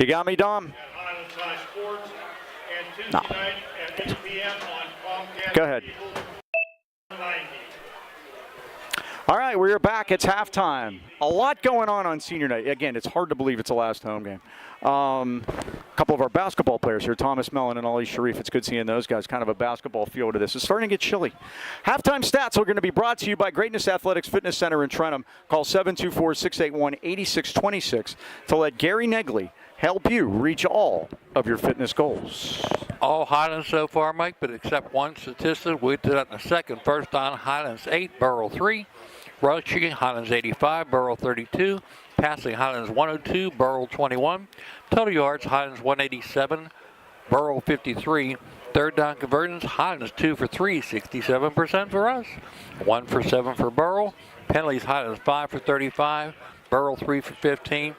You got me, Dom? No. Go ahead. All right, we're back. It's halftime. A lot going on senior night. Again, it's hard to believe it's the last home game. A couple of our basketball players here, Thomas Mellon and Ali Sharif. It's good seeing those guys. Kind of a basketball feel to this. It's starting to get chilly. Halftime stats are going to be brought to you by Greatness Athletics Fitness Center in Trenton. Call 724-681-8626 to let Gary Negley help you reach all of your fitness goals. All Highlands so far, Mike, but except one statistic. We did that in the second. First on Highlands 8, Burrel 3. Rushing Highlands 85, Burrel 32. Passing Highlands 102, Burrel 21. Total yards Highlands 187, Burrel 53. Third down conversions Highlands 2 for 3, 67% for us. 1 for 7 for Burrel. Penalties Highlands 5 for 35, Burrel 3 for 15.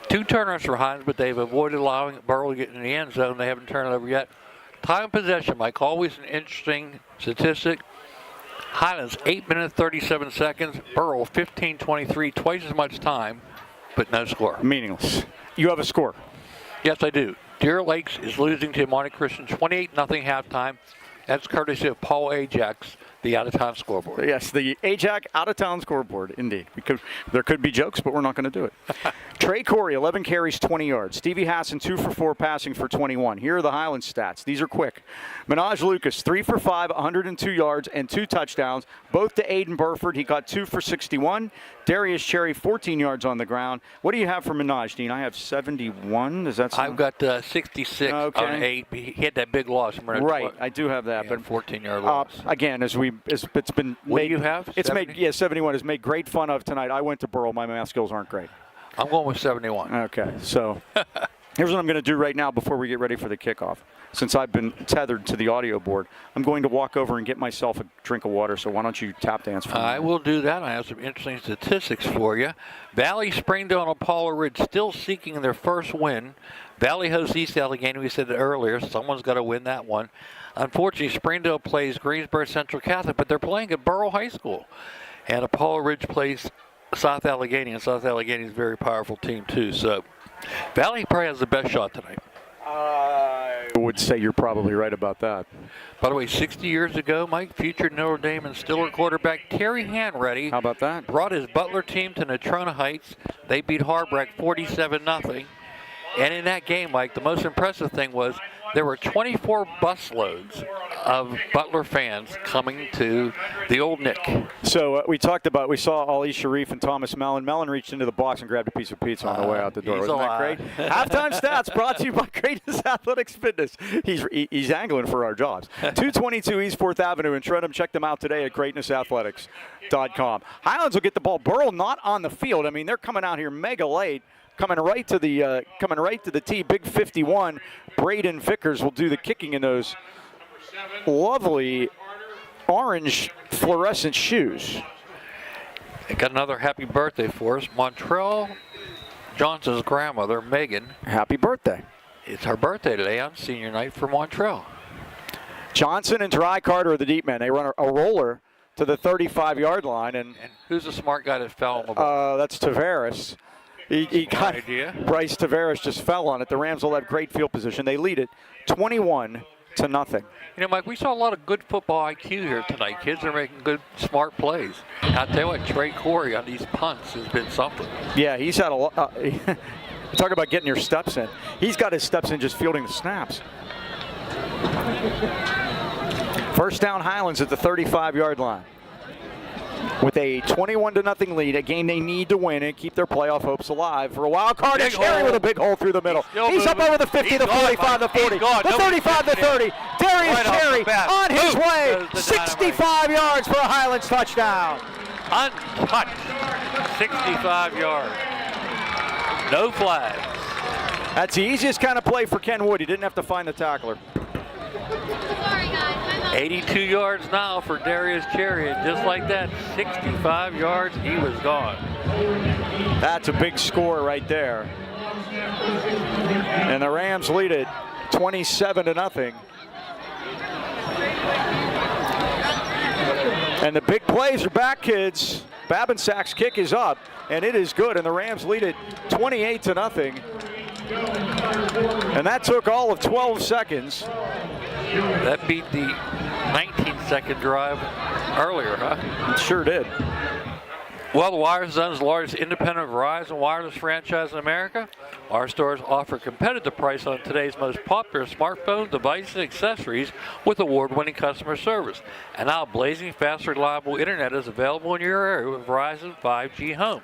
2 turnovers for Highlands, but they've avoided allowing Burrel to get in the end zone. They haven't turned it over yet. Time of possession, Mike, always an interesting statistic. Highlands 8 minutes 37 seconds, Burrel 15:23, twice as much time, but no score. Meaningless. You have a score. Yes, I do. Deer Lakes is losing to Monte Christian 28-0 halftime. That's courtesy of Paul Ajax, the out-of-town scoreboard. Yes, the Ajax out-of-town scoreboard, indeed. Because there could be jokes, but we're not going to do it. Trey Corey, 11 carries, 20 yards. Stevie Hassan, 2 for 4, passing for 21. Here are the Highlands stats. These are quick. Minaj Lucas, 3 for 5, 102 yards and 2 touchdowns. Both to Aiden Burford. He got 2 for 61. Darius Cherry, 14 yards on the ground. What do you have for Minaj, Dean? I have 71. Does that sound? I've got 66 on 8. He had that big loss. Right, I do have that. Yeah, but 14-yard loss. Again, it's been What made, do you have? It's 70? made, yeah, 71 is made great fun of tonight. I went to Burrell. My math skills aren't great. I'm going with 71. Okay, so Here's what I'm going to do right now before we get ready for the kickoff. Since I've been tethered to the audio board, I'm going to walk over and get myself a drink of water. So why don't you tap dance for me? I will do that. I have some interesting statistics for you. Valley, Springdale, and Apollo Ridge still seeking their first win. Valley hosts East Allegheny. We said it earlier. Someone's got to win that one. Unfortunately, Springdale plays Greensboro Central Catholic, but they're playing at Burrel High School. And Apollo Ridge plays South Allegheny, and South Allegheny is a very powerful team, too. So Valley probably has the best shot tonight. I would say you're probably right about that. By the way, 60 years ago, Mike, future Notre Dame and Stiller quarterback Terry Hanratty How about that? brought his Butler team to Natrona Heights. They beat Harbrecht 47-0. And in that game, Mike, the most impressive thing was there were 24 busloads of Butler fans coming to the Old Nick. So we saw Ali Sharif and Thomas Mellon. Mellon reached into the box and grabbed a piece of pizza on the way out the door. He's Wasn't that alive. great? Halftime stats brought to you by Greatness Athletics Fitness. He's angling for our jobs. 222 East 4th Avenue in Trentham. Check them out today at greatnessathletics.com. Highlands will get the ball. Burrel not on the field. I mean, they're coming out here mega late. Coming right to the tee, big 51. Braden Vickers will do the kicking in those lovely orange fluorescent shoes. They got another happy birthday for us. Montrell Johnson's grandmother, Megan. Happy birthday. It's her birthday today on senior night for Montrell. Johnson and Dry Carter are the deep men. They run a roller to the 35-yard line. And who's the smart guy that fell on the ball? That's Tavares. He got idea. Bryce Tavares just fell on it. The Rams will have great field position. They lead it 21-0. You know, Mike, we saw a lot of good football IQ here tonight. Kids are making good, smart plays. I'll tell you what, Trey Corey on these punts has been something. Yeah, he's had a lot. Talk about getting your steps in. He's got his steps in just fielding the snaps. First down, Highlands at the 35-yard line. With a 21-0 lead, a game they need to win and keep their playoff hopes alive for a wild card. And Cherry with a big hole through the middle. He's up over the 50, the 45, the 40, the 35, the 30. Darius Cherry on his way. 65 yards for a Highlands touchdown. Untouched. 65 yards. No flags. That's the easiest kind of play for Ken Wood. He didn't have to find the tackler. 82 yards now for Darius Cherry, and just like that, 65 yards, he was gone. That's a big score right there. And the Rams lead it 27-0. And the big plays are back, kids. Babinsack's kick is up, and it is good, and the Rams lead it 28-0. And that took all of 12 seconds. That beat the 19-second drive earlier, huh? It sure did. Well, the Wires Zone's the largest independent Verizon wireless franchise in America. Our stores offer competitive price on today's most popular smartphone, devices, and accessories with award-winning customer service. And now blazing fast, reliable internet is available in your area with Verizon 5G Home.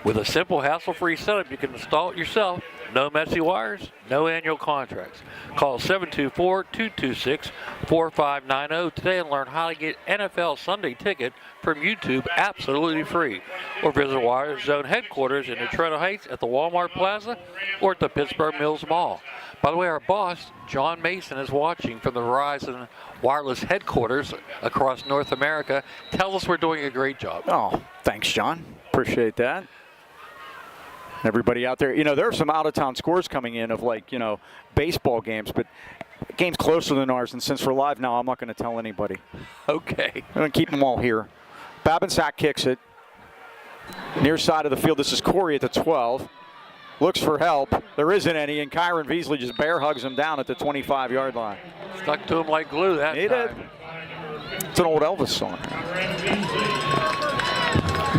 With a simple, hassle-free setup, you can install it yourself. No messy wires, no annual contracts. Call 724-226-4590 today and learn how to get NFL Sunday Ticket from YouTube absolutely free. Or visit Wire Zone headquarters in Natrona Heights at the Walmart Plaza or at the Pittsburgh Mills Mall. By the way, our boss, John Mason, is watching from the Verizon Wireless headquarters across North America. Tell us we're doing a great job. Oh, thanks, John. Appreciate that. Everybody out there, there are some out-of-town scores coming in of baseball games, but games closer than ours. And since we're live now, I'm not going to tell anybody. Okay. I'm going to keep them all here. Babinsack kicks it. Near side of the field, this is Corey at the 12. Looks for help. There isn't any, and Kyron Veasley just bear hugs him down at the 25-yard line. Stuck to him like glue that He time. did. It's an old Elvis song.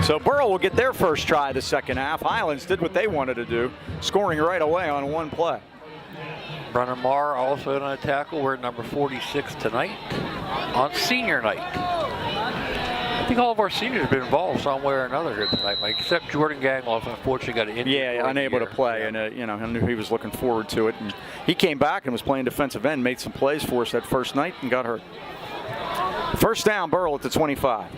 So Burrel will get their first try the second half. Highlands did what they wanted to do, scoring right away on one play. Brennan Marr also on a tackle. We're at number 46 tonight on senior night. I think all of our seniors have been involved some way or another here tonight, Mike, except Jordan Gangloff, unfortunately got an injury. Yeah, unable to play, yeah. and I knew he was looking forward to it. And he came back and was playing defensive end, made some plays for us that first night, and got hurt. First down, Burrel at the 25.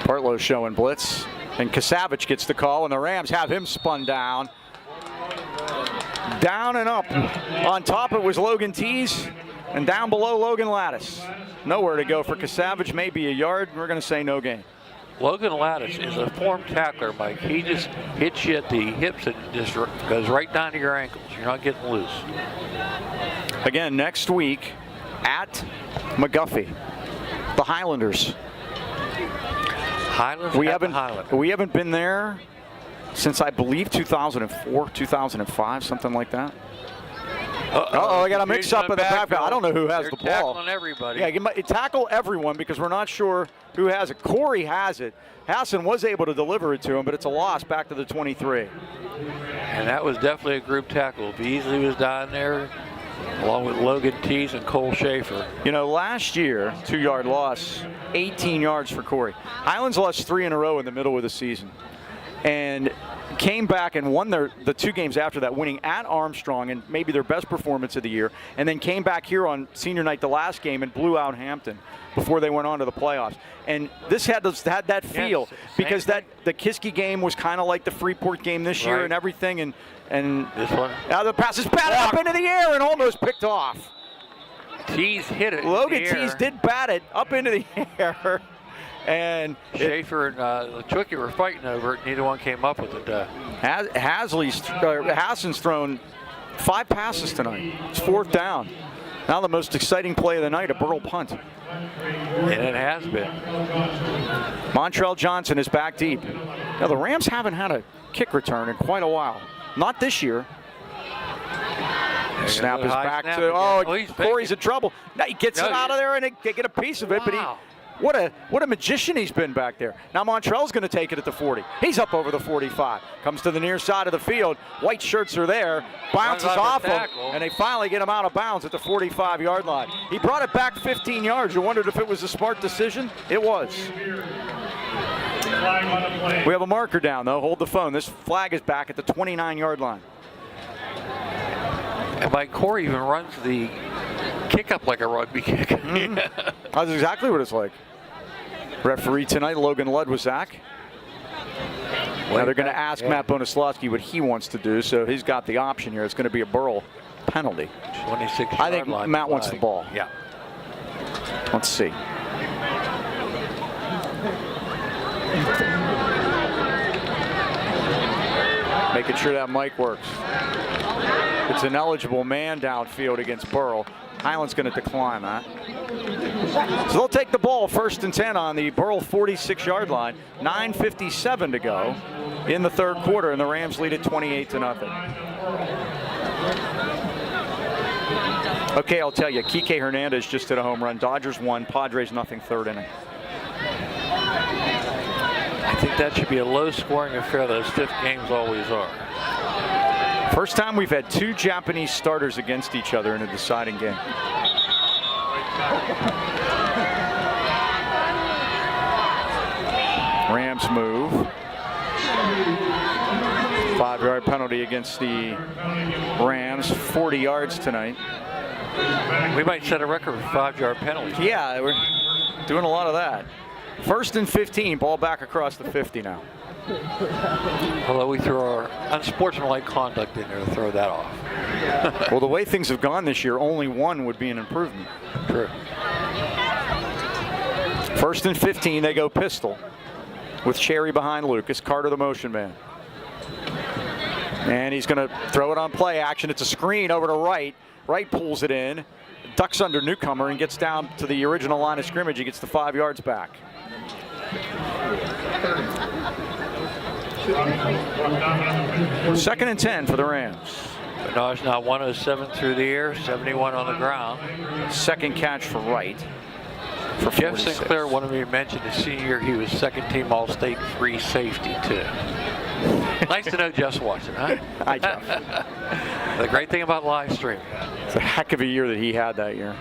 Partlow showing blitz, and Kasavich gets the call, and the Rams have him spun down. Down and up. On top it was Logan Tees, and down below Logan Lattis. Nowhere to go for Kasavage, maybe a yard. We're going to say no gain. Logan Lattis is a form tackler, Mike. He just hits you at the hips and just goes right down to your ankles. You're not getting loose. Again, next week at McGuffey, the Highlanders. Highlands We at the haven't Highland. we haven't been there since I believe 2004, 2005, something like that. Uh-oh, I got a mix-up in the backfield. I don't know who has They're the ball. tackling everybody. Yeah, tackle everyone because we're not sure who has it. Corey has it. Hassan was able to deliver it to him, but it's a loss back to the 23. And that was definitely a group tackle. Beasley was down there, along with Logan Tees and Cole Schaefer. You know, last year, 2-yard loss, 18 yards for Corey. Highlands lost 3 in a row in the middle of the season, and came back and won the 2 games after that, winning at Armstrong and maybe their best performance of the year, and then came back here on senior night the last game and blew out Hampton before they went on to the playoffs. And this had that feel because the Kiski game was kind of like the Freeport game this year and everything, and this one, the pass is batted up into the air and almost picked off. Tees hit it. Logan Tees did bat it up into the air. And Schaefer and Chookie were fighting over it. Neither one came up with it. Hassan's thrown 5 passes tonight. It's 4th down. Now the most exciting play of the night, a Burrel punt. And it has been. Montrell Johnson is back deep. Now the Rams haven't had a kick return in quite a while. Not this year. Snap is back to, Corey's in trouble. Now he gets it out of there and they get a piece of it, but what a magician he's been back there. Now Montrell's going to take it at the 40. He's up over the 45. Comes to the near side of the field. White shirts are there. Bounces off him, and they finally get him out of bounds at the 45-yard line. He brought it back 15 yards. You wondered if it was a smart decision? It was. We have a marker down, though. Hold the phone. This flag is back at the 29-yard line. And Mike, Corey even runs the kick up like a rugby kick. That's exactly what it's like. Referee tonight, Logan Ludwizak. Now they're going to ask Matt Bonaslawski what he wants to do, so he's got the option here. It's going to be a Burrel penalty. 26-yard I think line Matt wants the ball. Yeah. Let's see. Making sure that mic works. It's an eligible man downfield against Burrel. Highland's going to decline that. So they'll take the ball 1st and 10 on the Burrel 46-yard line. 9:57 to go in the 3rd quarter, and the Rams lead it 28-0. Okay, I'll tell you, Kike Hernandez just hit a home run. Dodgers won, Padres nothing, 3rd inning. I think that should be a low-scoring affair. Those 5th games always are. First time we've had 2 Japanese starters against each other in a deciding game. Rams move. 5-yard penalty against the Rams. 40 yards tonight. We might set a record for 5-yard penalties. Yeah, we're doing a lot of that. 1st and 15, ball back across the 50 now. Although we threw our unsportsmanlike conduct in there to throw that off. Well, the way things have gone this year, only 1 would be an improvement. True. 1st and 15, they go pistol with Cherry behind Lucas. Carter the motion man. And he's going to throw it on play action. It's a screen over to Wright. Wright pulls it in, ducks under Newcomer, and gets down to the original line of scrimmage. He gets the 5 yards back. Second and 10 for the Rams. Bernard's now 107 through the air, 71 on the ground. Second catch for Wright. For Jeff 46. Sinclair wanted me to mention his senior year, he was 2nd team All-State free safety too. Nice to know Jeff's watching, huh? Hi, Jeff. The great thing about live streaming. It's a heck of a year that he had that year.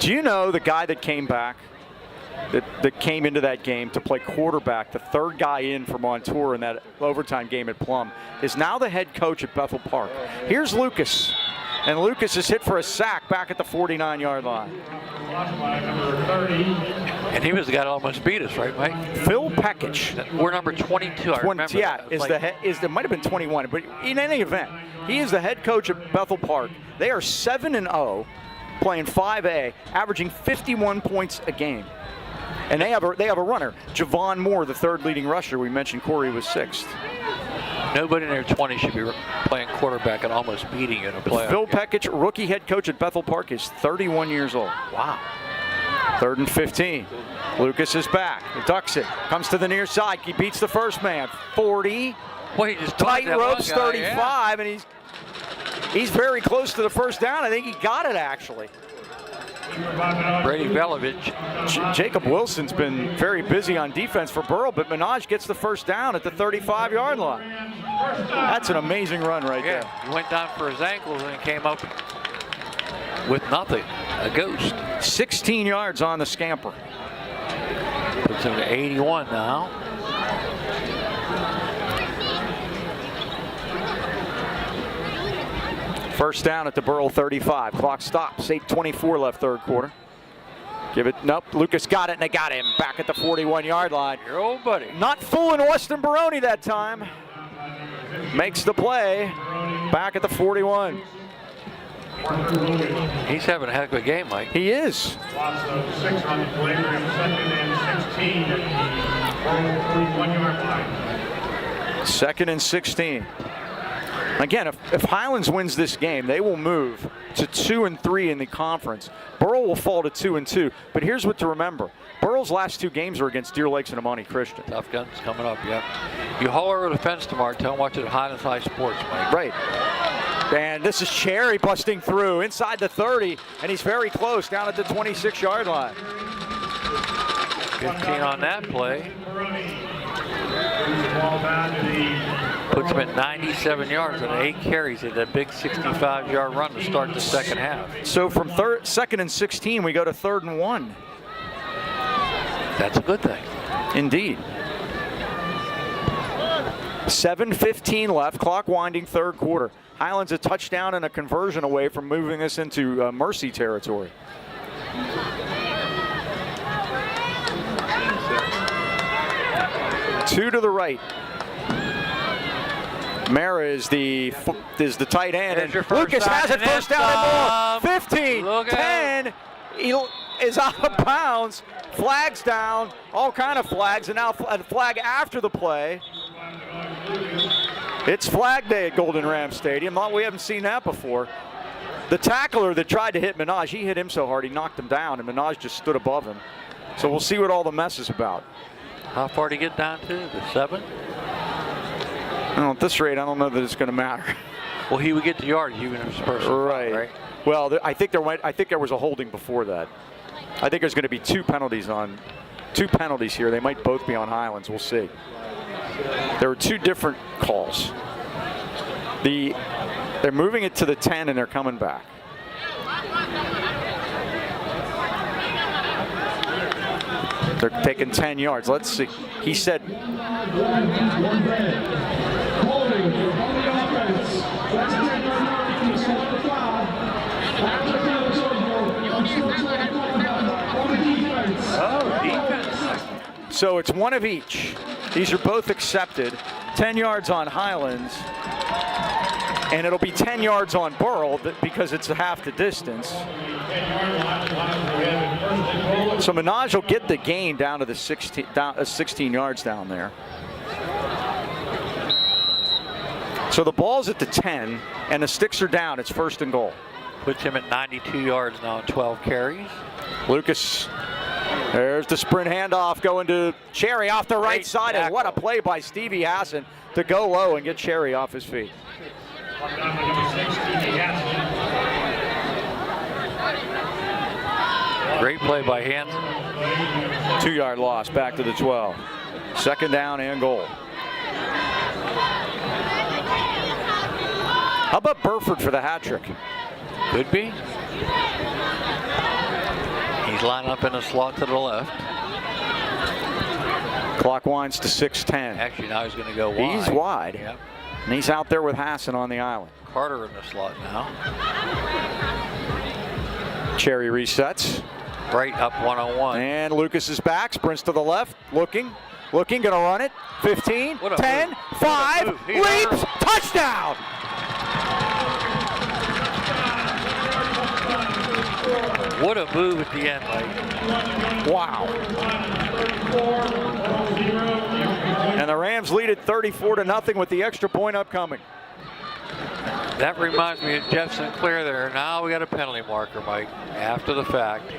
Do you know the guy that came back, that came into that game to play quarterback, the 3rd guy in for Montour in that overtime game at Plum, is now the head coach at Bethel Park. Here's Lucas, and Lucas is hit for a sack back at the 49-yard line. And he was the guy that almost beat us, right, Mike? Phil Pekich. We're number 22, I remember Yeah, that. is Like, it might have been 21, but in any event, he is the head coach at Bethel Park. They are 7-0, playing 5A, averaging 51 points a game. And they have a runner, Javon Moore, the third leading rusher. We mentioned Corey was sixth. nobody in their 20s should be playing quarterback and almost beating you in a playoff Phil game. Pekich, rookie head coach at Bethel Park, is 31 years old. Wow. 3rd and 15. Lucas is back. He ducks it. Comes to the near side. He beats the first man. 40. Wait, just Tight that one ropes, guy, 35, and he's very close to the first down. I think he got it, actually. Yeah. Brady Velovich. Jacob Wilson's been very busy on defense for Burrel, but Minaj gets the first down at the 35-yard line. That's an amazing run right there. He went down for his ankles and came up with nothing. A ghost. 16 yards on the scamper. Puts him to 81 now. First down at the Burrel 35. Clock stops. 8:24 left, third quarter. Give it. Nope. Lucas got it, and they got him back at the 41-yard line. Your old buddy. Not fooling Austin Baroni that time. Makes the play. Back at the 41. He's having a heck of a game, Mike. He is. Loss of 6 on the play, 2nd and 16 at the 41-yard line. 2nd and 16. Again, if Highlands wins this game, they will move to 2-3 in the conference. Burrel will fall to 2-2. But here's what to remember. Burrel's last 2 games are against Deer Lakes and Amani Christian. Tough guns coming up, yeah. You haul over the fence tomorrow, tell them watch it at Highlands High Sports, Mike. Right. And this is Cherry busting through inside the 30, and he's very close down at the 26-yard line. 15 on that play. Ball down to the Puts him at 97 yards and 8 carries at a big 65-yard run to start the second half. So from 2nd and 16, we go to 3rd and 1. That's a good thing. Indeed. 7:15 left, clock winding, third quarter. Highlands a touchdown and a conversion away from moving this into mercy territory. Two to the right. Mara is the tight end. And Lucas has it, first down and more. 15, 10. He is out of bounds. Flags down, all kind of flags, and now a flag after the play. It's flag day at Golden Ram Stadium. We haven't seen that before. The tackler that tried to hit Minaj, he hit him so hard he knocked him down, and Minaj just stood above him. So we'll see what all the mess is about. How far did he get down to? The 7? Well, at this rate, I don't know that it's going to matter. Well, he would get the yardage even if it's personal foul, right? Well, I think there was a holding before that. I think there's going to be two penalties here. They might both be on Highlands. We'll see. There were 2 different calls. They're moving it to the 10 and they're coming back. They're taking 10 yards. Let's see. He said. So it's one of each. These are both accepted. 10 yards on Highlands. And it'll be 10 yards on Burrel because it's half the distance. So Minaj will get the gain down to the 16 yards down there. So the ball's at the 10 and the sticks are down. It's 1st and goal. Puts him at 92 yards now on 12 carries. Lucas, there's the sprint handoff going to Cherry off the right side. And what a play by Stevie Hassan to go low and get Cherry off his feet. Great play by Hansen. 2-yard loss back to the 12. 2nd down and goal. How about Burford for the hat trick? Could be. He's lining up in a slot to the left. Clock winds to 6:10. Actually, now he's going to go wide. He's wide. Yep. And he's out there with Hassan on the island. Carter in the slot now. Cherry resets. Right up 101. And Lucas is back, sprints to the left, looking, gonna run it. 15, What a 10, move. 5, What a move. He leaps, earned. touchdown! What a move at the end, Mike. Wow. And the Rams lead it 34-0 with the extra point upcoming. That reminds me of Jeff Sinclair there. Now we got a penalty marker, Mike, after the fact.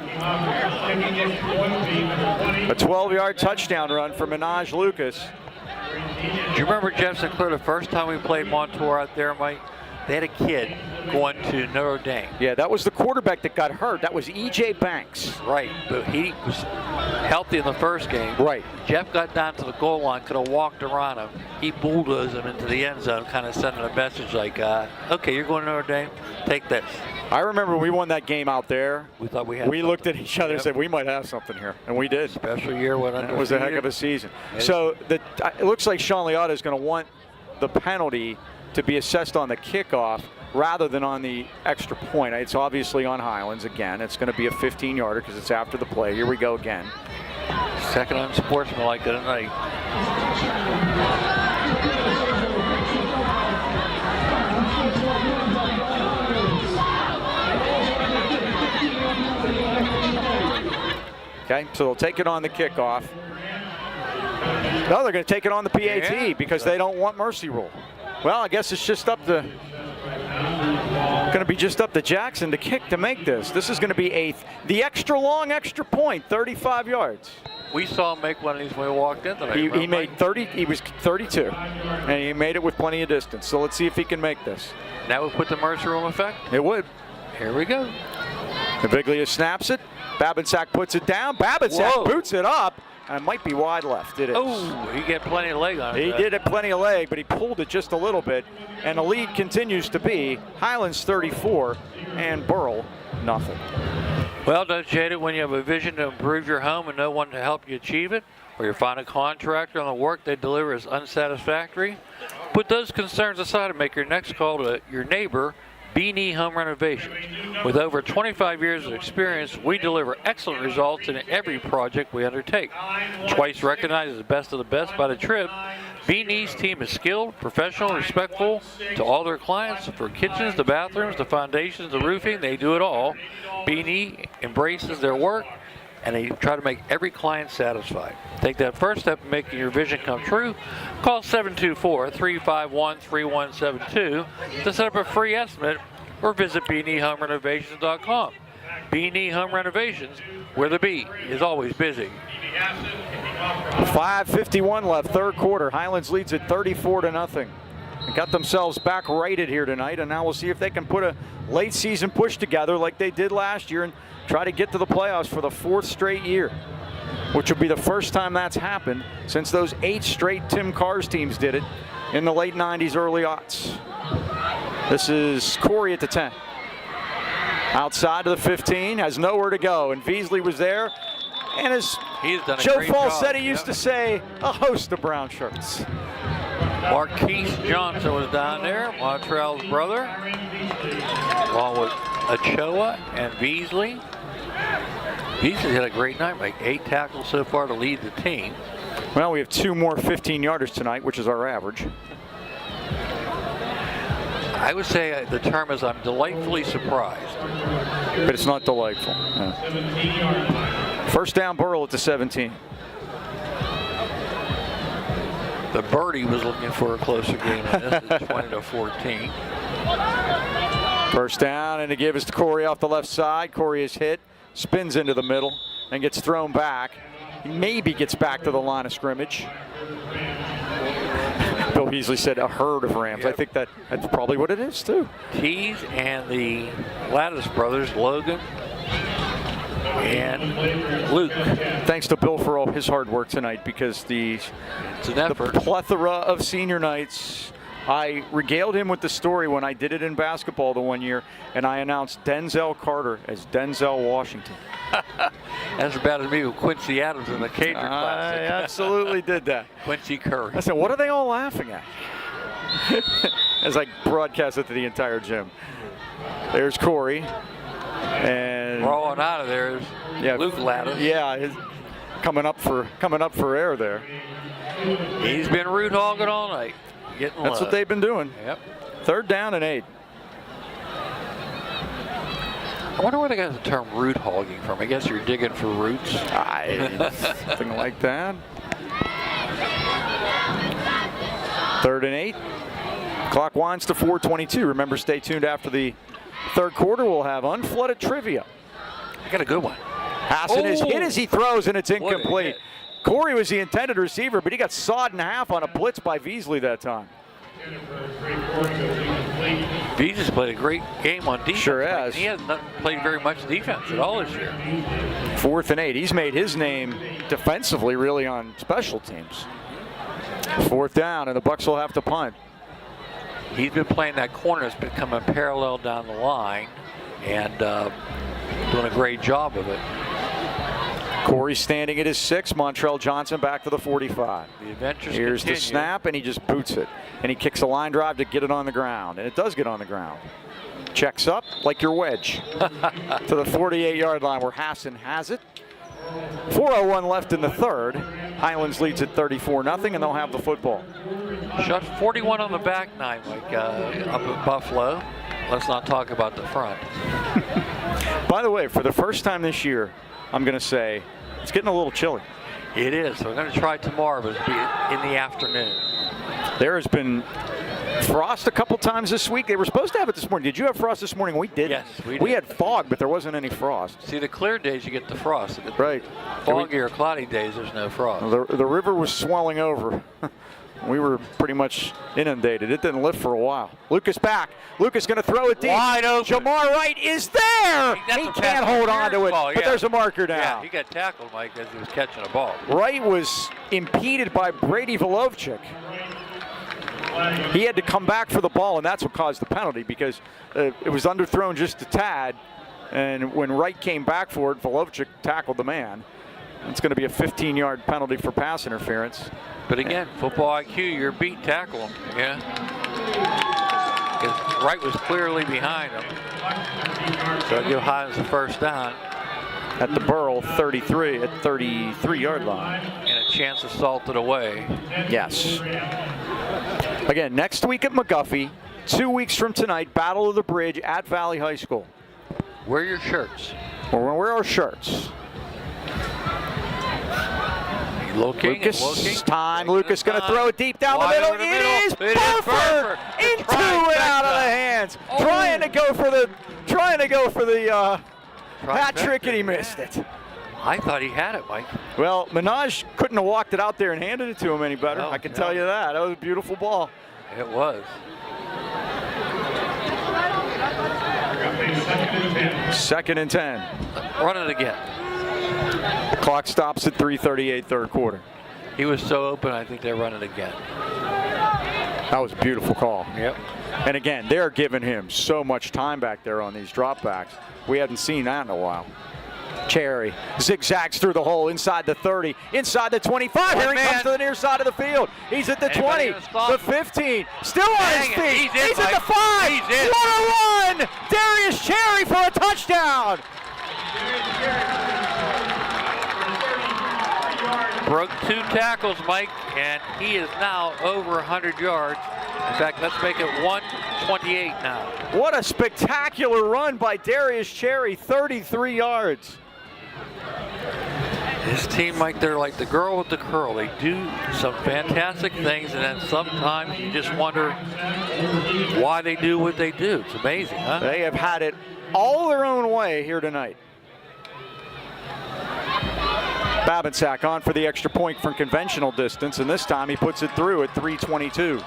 A 12-yard touchdown run for Minaj Lucas. Do you remember Jeff Sinclair the first time we played Montour out there, Mike? They had a kid going to Notre Dame. Yeah, that was the quarterback that got hurt. That was E.J. Banks. Right, but he was healthy in the first game. Right. Jeff got down to the goal line, could have walked around him. He bulldozed him into the end zone, kind of sending a message like, okay, you're going to Notre Dame, take this. I remember we won that game out there. We thought we had We looked at each other and said, we might have something here. And we did. Special year went It was a heck of a season. So it looks like Sean Liotta is going to want the penalty to be assessed on the kickoff rather than on the extra point. It's obviously on Highlands again. It's going to be a 15-yarder because it's after the play. Here we go again. Second unsportsmanlike of the night. Okay, so they'll take it on the kickoff. No, they're going to take it on the PAT because they don't want mercy rule. Well, I guess it's just up to going to be just up to Jackson to kick to make this. This is going to be the extra long extra point, 35 yards. We saw him make one of these when we walked in tonight. He made 30. He was 32, and he made it with plenty of distance. So let's see if he can make this. Now we put the mercy rule in effect. It would. Here we go. Naviglia snaps it. Babinsack puts it down. Babinsack boots it up. And it might be wide left. It is. Oh, he got plenty of leg on it. He did have plenty of leg, but he pulled it just a little bit. And the lead continues to be Highlands 34 and Burrel nothing. Well, don't you hate it when you have a vision to improve your home and no one to help you achieve it? Or you find a contractor on the work they deliver is unsatisfactory? Put those concerns aside and make your next call to your neighbor, B&E Home Renovations. With over 25 years of experience, we deliver excellent results in every project we undertake. Twice recognized as the best of the best by the Trib, B&E's team is skilled, professional, respectful to all their clients. For kitchens, the bathrooms, the foundations, the roofing, they do it all. B&E embraces their work, and they try to make every client satisfied. Take that first step in making your vision come true. Call 724-351-3172 to set up a free estimate or visit BeanieHomeRenovations.com. B&E Home Renovations, where the B is always busy. 5:51 left, third quarter. Highlands leads it 34-0. They got themselves back righted here tonight, and now we'll see if they can put a late season push together like they did last year and try to get to the playoffs for the 4th straight year, which will be the first time that's happened since those 8 straight Tim Carr's teams did it in the late 90s, early aughts. This is Corey at the 10. Outside of the 15, has nowhere to go, and Veasley was there. And as Joe Fall said he used to say, a host of brown shirts. Marquise Johnson was down there, Montreal's brother, along with Ochoa and Veasley. Veasley had a great night, like 8 tackles so far to lead the team. Well, we have 2 more 15-yarders tonight, which is our average. I would say the term is I'm delightfully surprised. But it's not delightful. No. First down, Burrel at the 17. The birdie was looking for a closer game than this at 20-14. First down, and the give is to Corey off the left side. Corey is hit, spins into the middle, and gets thrown back. He maybe gets back to the line of scrimmage. Bill Beasley said a herd of Rams. Yep. I think that's probably what it is, too. Tees and the Lattice brothers, Logan and Luke. Thanks to Bill for all his hard work tonight, because the plethora of senior nights. I regaled him with the story when I did it in basketball the one year, and I announced Denzel Carter as Denzel Washington. That's about as me with Quincy Adams in the Cager Classic. I absolutely did that. Quincy Curry. I said, what are they all laughing at? As I broadcast it to the entire gym. There's Corey. And Rolling out of there is Luke Lattis. Yeah, coming up for air there. He's been root hogging all night. Getting That's love. what they've been doing. Yep. 3rd down and 8. I wonder where they got the term root hogging from. I guess you're digging for roots. Something like that. 3rd and 8. Clock winds to 4:22. Remember, stay tuned after the 3rd quarter. We'll have unflooded trivia. I got a good one. Hassan is hit as he throws, and it's What a incomplete. hit. Corey was the intended receiver, but he got sawed in half on a blitz by Beasley that time. Beasley's played a great game on defense. Sure has. He hasn't played very much defense at all this year. 4th and 8. He's made his name defensively, really, on special teams. 4th down, and the Bucs will have to punt. He's been playing that corner. It's been coming parallel down the line and doing a great job of it. Corey standing at his 6. Montrell Johnson back to the 45. The adventures Here's continue. the snap, and he just boots it. And he kicks a line drive to get it on the ground. And it does get on the ground. Checks up like your wedge to the 48-yard line where Hassan has it. 4:01 left in the 3rd. Highlands leads at 34-0, and they'll have the football. Shot 41 on the back nine, Mike, up at Buffalo. Let's not talk about the front. By the way, for the first time this year, I'm going to say it's getting a little chilly. It is. So we're going to try tomorrow, but it'll be in the afternoon. There has been frost a couple times this week. They were supposed to have it this morning. Did you have frost this morning? We didn't. Yes, we did. We had fog, but there wasn't any frost. See, the clear days you get the frost. The Right. foggy or cloudy days, there's no frost. The river was swelling over. We were pretty much inundated. It didn't lift for a while. Lucas back. Lucas going to throw it deep. Wide open. Jamar Wright is there. He He can't hold on to it, ball, but there's a marker Yeah, now. he got tackled, Mike, as he was catching a ball. Wright was impeded by Brady Volovchik. He had to come back for the ball, and that's what caused the penalty because it was underthrown just a tad, and when Wright came back for it, Volovchik tackled the man. It's going to be a 15-yard penalty for pass interference. But again, football IQ, you're beat, tackle him. Yeah. Because Wright was clearly behind him. So I give Highlands the 1st down. At the Burrel 33-yard line. And a chance to salt it away. Yes. Again, next week at McGuffey, 2 weeks from tonight, Battle of the Bridge at Valley High School. Wear your shirts. We're going to wear our shirts. Looking, Lucas, time. Lucas going to throw it deep down the middle. It is Burfer into and out of the hands. Trying to go for the hat trick, and he missed it. I thought he had it, Mike. Well, Minaj couldn't have walked it out there and handed it to him any better. No, I can tell you that. That was a beautiful ball. It was. 2nd and 10. Run it again. Clock stops at 3:38, 3rd quarter. He was so open, I think they run it again. That was a beautiful call. Yep. And again, they're giving him so much time back there on these dropbacks. We hadn't seen that in a while. Cherry zigzags through the hole inside the 30, inside the 25. Here he comes to the near side of the field. He's at the 20, the 15, still on his feet. He's at the 5. He's in. What a run! Darius Cherry for a touchdown. Broke 2 tackles, Mike, and he is now over 100 yards. In fact, let's make it 128 now. What a spectacular run by Darius Cherry, 33 yards. This team, Mike, they're like the girl with the curl. They do some fantastic things, and then sometimes you just wonder why they do what they do. It's amazing, huh? They have had it all their own way here tonight. Babinsack on for the extra point from conventional distance, and this time he puts it through at 3:22.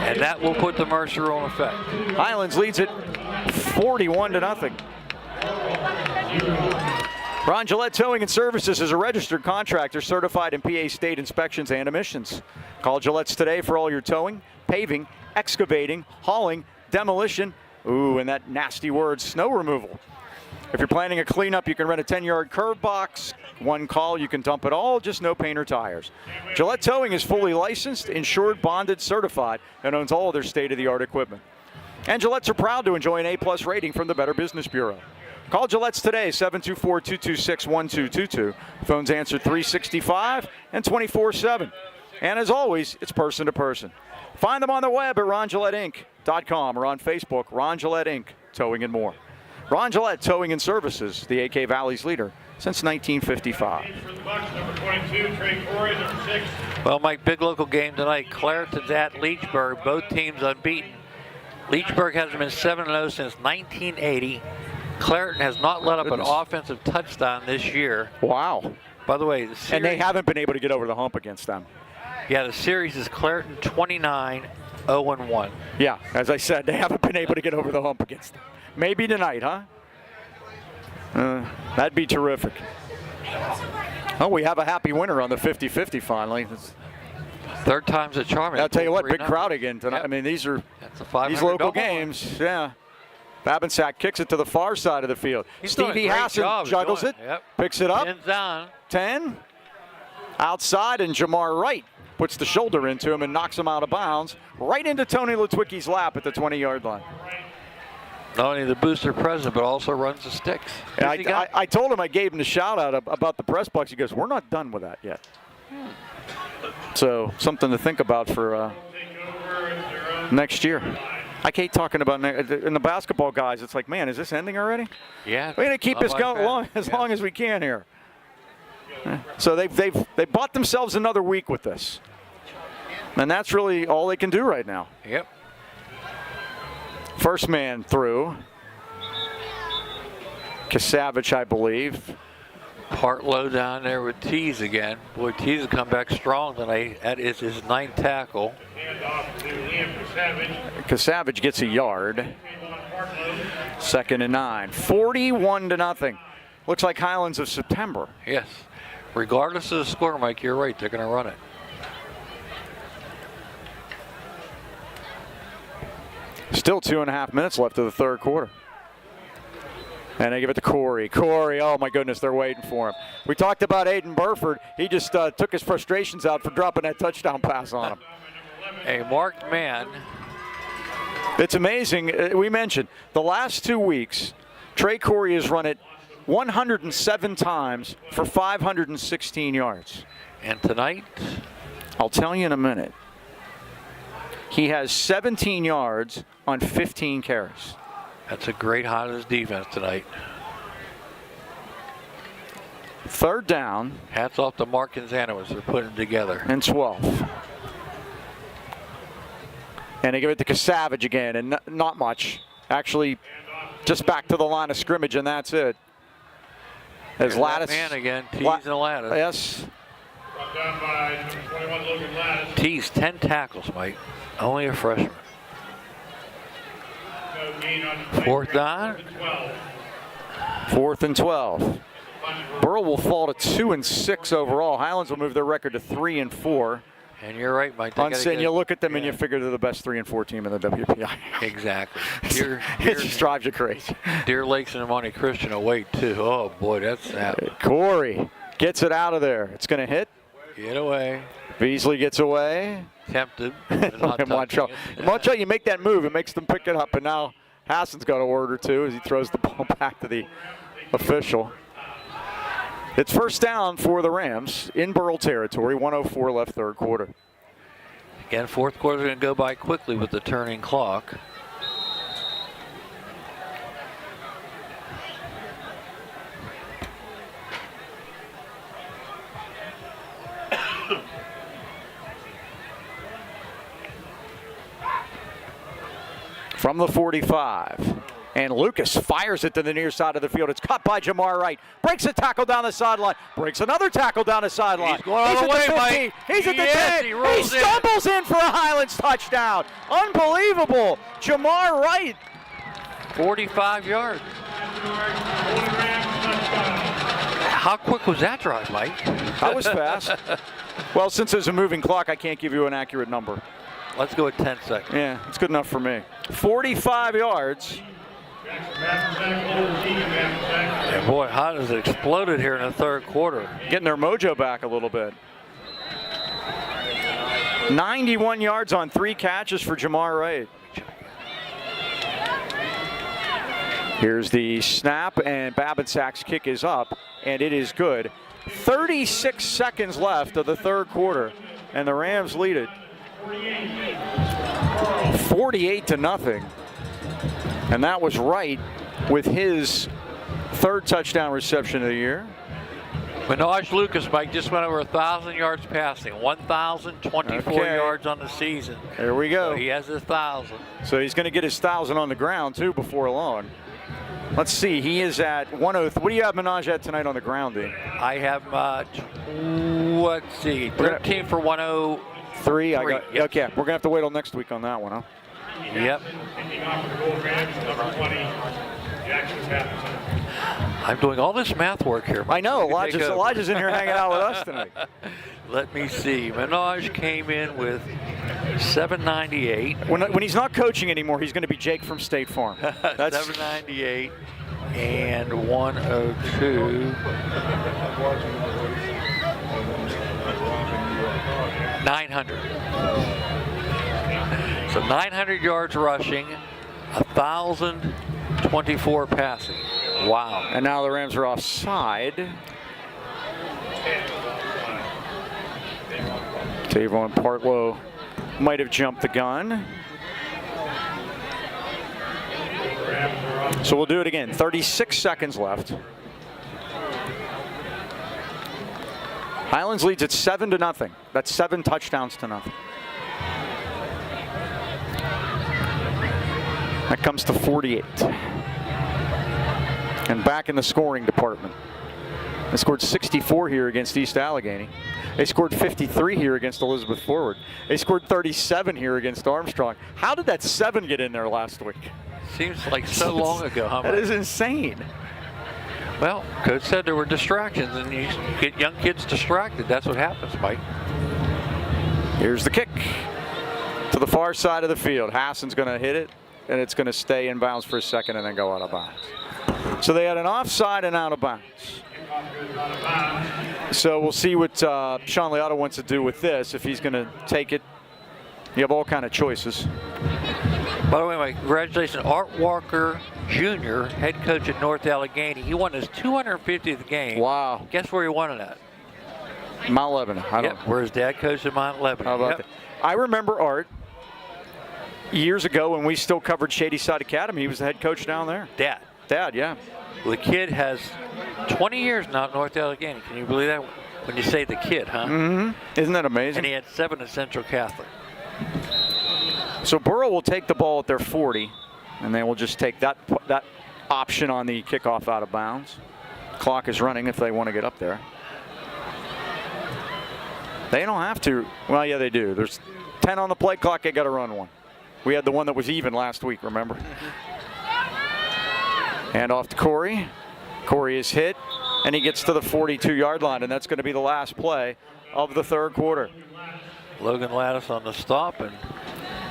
And that will put the Mercer on effect. Highlands leads it 41-0. Ron Gillette Towing and Services is a registered contractor certified in PA state inspections and emissions. Call Gillette's today for all your towing, paving, excavating, hauling, demolition, and that nasty word, snow removal. If you're planning a cleanup, you can rent a 10-yard curb box. One call, you can dump it all, just no paint or tires. Gillette Towing is fully licensed, insured, bonded, certified, and owns all their state-of-the-art equipment. And Gillettes are proud to enjoy an A+ rating from the Better Business Bureau. Call Gillette's today, 724-226-1222. Phones answered 365 and 24/7. And as always, it's person to person. Find them on the web at RonGilletteInc.com or on Facebook, Ron Gillette Inc., Towing and More. Ron Gillette Towing and Services, the AK Valley's leader since 1955. For the Bucks, number 22, Trey Corey, number 6. Well, Mike, big local game tonight. Clareton's at Leechburg, both teams unbeaten. Leechburg hasn't been 7-0 since 1980. Clareton has not let up an offensive touchdown this year. Wow. By the way, the series, And they haven't been able to get over the hump against them. yeah, the series is Clareton 29-0-1. Yeah, as I said, they haven't been able to get over the hump against them. Maybe tonight, huh? That'd be terrific. Oh, we have a happy winner on the 50-50 finally. Third time's a charm. I'll tell you what, big crowd again tonight. Yep. I mean, these are That's a 500 these local double. games. Yeah. Babinsack kicks it to the far side of the field. He's doing a Stevie great Hassan job. juggles it, Yep. picks it up. Pins down. 10. Outside, and Jamar Wright puts the shoulder into him and knocks him out of bounds right into Tony Litwicki's lap at the 20-yard line. Not only the booster president, but also runs the sticks. And I told him, I gave him the shout out about the press box. He goes, we're not done with that yet. So something to think about for next year. I hate talking about in the basketball guys. It's like, man, is this ending already? Yeah. We're gonna keep this going long as we can here. So they bought themselves another week with this, and that's really all they can do right now. Yep. First man through. Kasavich, I believe. Part low down there with Tees again. Boy, Tees has come back strong tonight. That is his 9th tackle. Kasavich gets a yard. 2nd and 9. 41-0. Looks like Highlands of September. Yes. Regardless of the score, Mike, you're right. They're going to run it. Still 2.5 minutes left of the third quarter. And they give it to Corey. Corey, oh my goodness, they're waiting for him. We talked about Aiden Burford. He just took his frustrations out for dropping that touchdown pass on him. A marked man. It's amazing. We mentioned the last 2 weeks, Trey Corey has run it 107 times for 516 yards. And tonight, I'll tell you in a minute. He has 17 yards on 15 carries. that's a great Highlands defense tonight. Third down. Hats off to Mark and Zanowitz. They're putting it together. And 12. And they give it to Kasavich again, and not much. Actually, just back to the line of scrimmage, and that's it. As Lattice. Man again, Tees and Lattice. Yes. Brought down by number 21, Logan Lattice. Tees, 10 tackles, Mike. Only a freshman. No gain on play. Fourth down. 12. 4th and 12. Burrel will fall to 2-6 overall. Highlands will move their record to 3-4. And you're right, Mike. And you look at them and you figure they're the best 3-4 team in the WPI. Exactly. It just drives you crazy. Deer Lakes and Monte Christian away too. Oh boy, that's happening. Corey gets it out of there. It's going to hit. Get away. Beasley gets away. Tempted. but not touching it. Watch out, you make that move, it makes them pick it up, and now Hassan's got a word or two as he throws the ball back to the official. It's first down for the Rams in Burrel territory, 1:04 left third quarter. Again, fourth quarter going to go by quickly with the turning clock. From the 45. And Lucas fires it to the near side of the field. It's cut by Jamar Wright. Breaks a tackle down the sideline. Breaks another tackle down the sideline. He's going all the way, Mike. He's at the Yes, 10. he rolls in. stumbles in for a Highlands touchdown. Unbelievable. Jamar Wright. 45 yards. How quick was that drive, Mike? That was fast. Well, since there's a moving clock, I can't give you an accurate number. Let's go with 10 seconds. Yeah, it's good enough for me. 45 yards. And boy, Highlands exploded here in the third quarter. Getting their mojo back a little bit. 91 yards on 3 catches for Jamar Wright. Here's the snap, and Babinsack's kick is up, and it is good. 36 seconds left of the third quarter, and the Rams lead it 48-0. And that was Wright with his third touchdown reception of the year. Minaj Lucas, Mike, just went over 1,000 yards passing, 1,024 yards on the season. There we go. So he has his 1,000. So he's going to get his 1,000 on the ground, too, before long. Let's see. He is at 103. What do you have Minaj at tonight on the ground, Dean? I have, let's see, 13 for 103. Yes. Okay, we're going to have to wait till next week on that one, huh? Yep. I'm doing all this math work here. I know. Elijah's in here hanging out with us tonight. Let me see. Minaj came in with 798. When he's not coaching anymore, he's going to be Jake from State Farm. That's 798 and 102. 900. So 900 yards rushing, 1,024 passing. Wow. And now the Rams are offside. Tavon Partlow might have jumped the gun. So we'll do it again. 36 seconds left. Highlands leads at 7-0. That's 7 touchdowns to nothing. That comes to 48. And back in the scoring department. They scored 64 here against East Allegheny. They scored 53 here against Elizabeth Forward. They scored 37 here against Armstrong. How did that 7 get in there last week? Seems like so long ago, huh? That is insane. Well, Coach said there were distractions, and you get young kids distracted. That's what happens, Mike. Here's the kick to the far side of the field. Hassan's going to hit it, and it's going to stay in bounds for a second and then go out of bounds. So they had an offside and out of bounds. So we'll see what Sean Leotta wants to do with this. If he's going to take it, you have all kind of choices. By the way, Mike, congratulations, Art Walker Jr., head coach at North Allegheny. He won his 250th game. Wow. Guess where he won it at? Mount Lebanon. Where his dad coached at Mount Lebanon. How about that? I remember Art years ago when we still covered Shady Side Academy. He was the head coach down there. Dad, yeah. Well, the kid has 20 years now at North Allegheny. Can you believe that? When you say the kid, huh? Mm-hmm. Isn't that amazing? And he had 7 at Central Catholic. So Burrel will take the ball at their 40, and they will just take that option on the kickoff out of bounds. Clock is running if they want to get up there. They don't have to. Well, yeah, they do. There's 10 on the play clock. They got to run one. We had the one that was even last week, remember? Hand off to Corey. Corey is hit, and he gets to the 42-yard line, and that's going to be the last play of the third quarter. Logan Lattis on the stop, and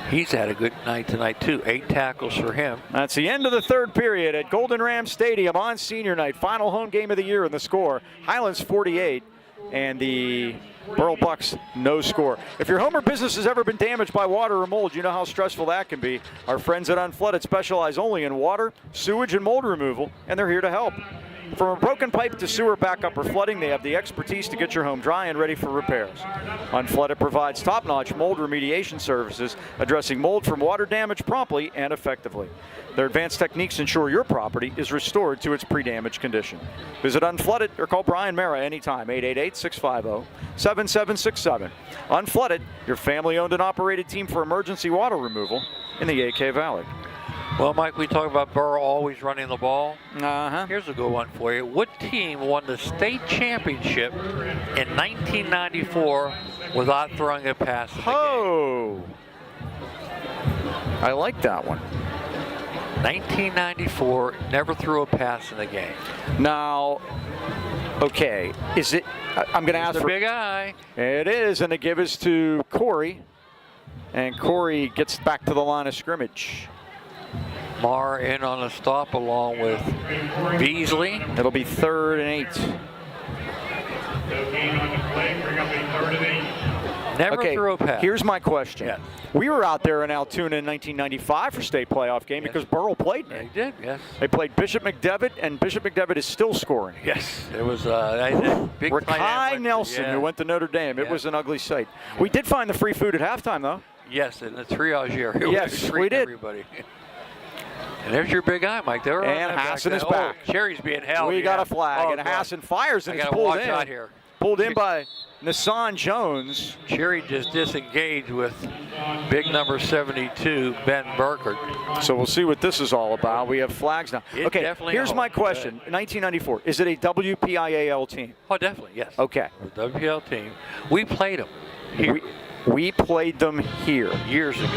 he's had a good night tonight, too. 8 tackles for him. That's the end of the third period at Golden Ram Stadium on senior night. Final home game of the year in the score. Highlands 48 and the Burrel Bucks no score. If your home or business has ever been damaged by water or mold, you know how stressful that can be. Our friends at Unflooded specialize only in water, sewage, and mold removal, and they're here to help. From a broken pipe to sewer backup or flooding, they have the expertise to get your home dry and ready for repairs. Unflooded provides top-notch mold remediation services, addressing mold from water damage promptly and effectively. Their advanced techniques ensure your property is restored to its pre-damage condition. Visit Unflooded or call Brian Mara anytime, 888-650-7767. Unflooded, your family-owned and operated team for emergency water removal in the AK Valley. Well, Mike, we talk about Burrel always running the ball. Uh-huh. Here's a good one for you. What team won the state championship in 1994 without throwing a pass in the game? I like that one. 1994, never threw a pass in the game. Now, okay, is it? I'm going to ask the for big eye. It is, and the give is to Corey, and Corey gets back to the line of scrimmage. Marr in on a stop along with Beasley. It'll be 3rd and 8. Never Okay, threw a pass. here's my question. Yes. We were out there in Altoona in 1995 for state playoff game because Burrel played in They it. did, yes. They played Bishop McDevitt, and Bishop McDevitt is still scoring. Yes. It was big tight Rakai end Nelson, yeah. who went to Notre Dame. It Yeah. was an ugly sight. We did find the free food at halftime, though. Yes, in the triage area. Yes, treating we did. Everybody. And there's your big eye, Mike. They were on And that back Hassan then. is back. Oh, Cherry's being held. We yeah. got a flag, Oh, and God. Hassan fires, and I it's gotta pulled watch in. out here. Pulled in by Nassan Jones. Cherry just disengaged with big number 72, Ben Burkert. So we'll see what this is all about. We have flags now. It Okay, definitely here's my holds. question. 1994, is it a WPIAL team? Oh, definitely, yes. Okay. The WPL team. We played them here We played them here. years ago.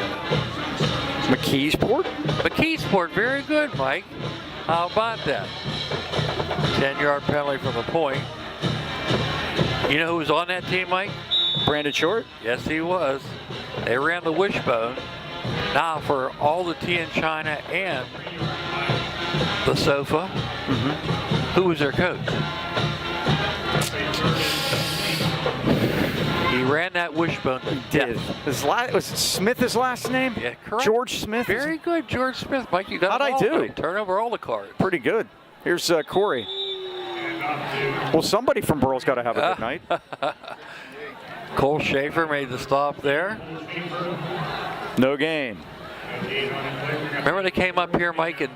McKeesport? McKeesport, very good, Mike. How about that? 10-yard penalty from the point. You know who was on that team, Mike? Brandon Short? Yes, he was. They ran the wishbone. Now, for all the tea in China and the sofa, who was their coach? He ran that wishbone to death. Was it Smith his last name? Yeah, correct. George Smith? Very good, George Smith. Mike, you got How'd them I all, do? buddy. Turn over all the cards. Pretty good. Here's Corey. Well, somebody from Burrell's got to have a good night. Cole Schaefer made the stop there. No gain. Remember they came up here, Mike, and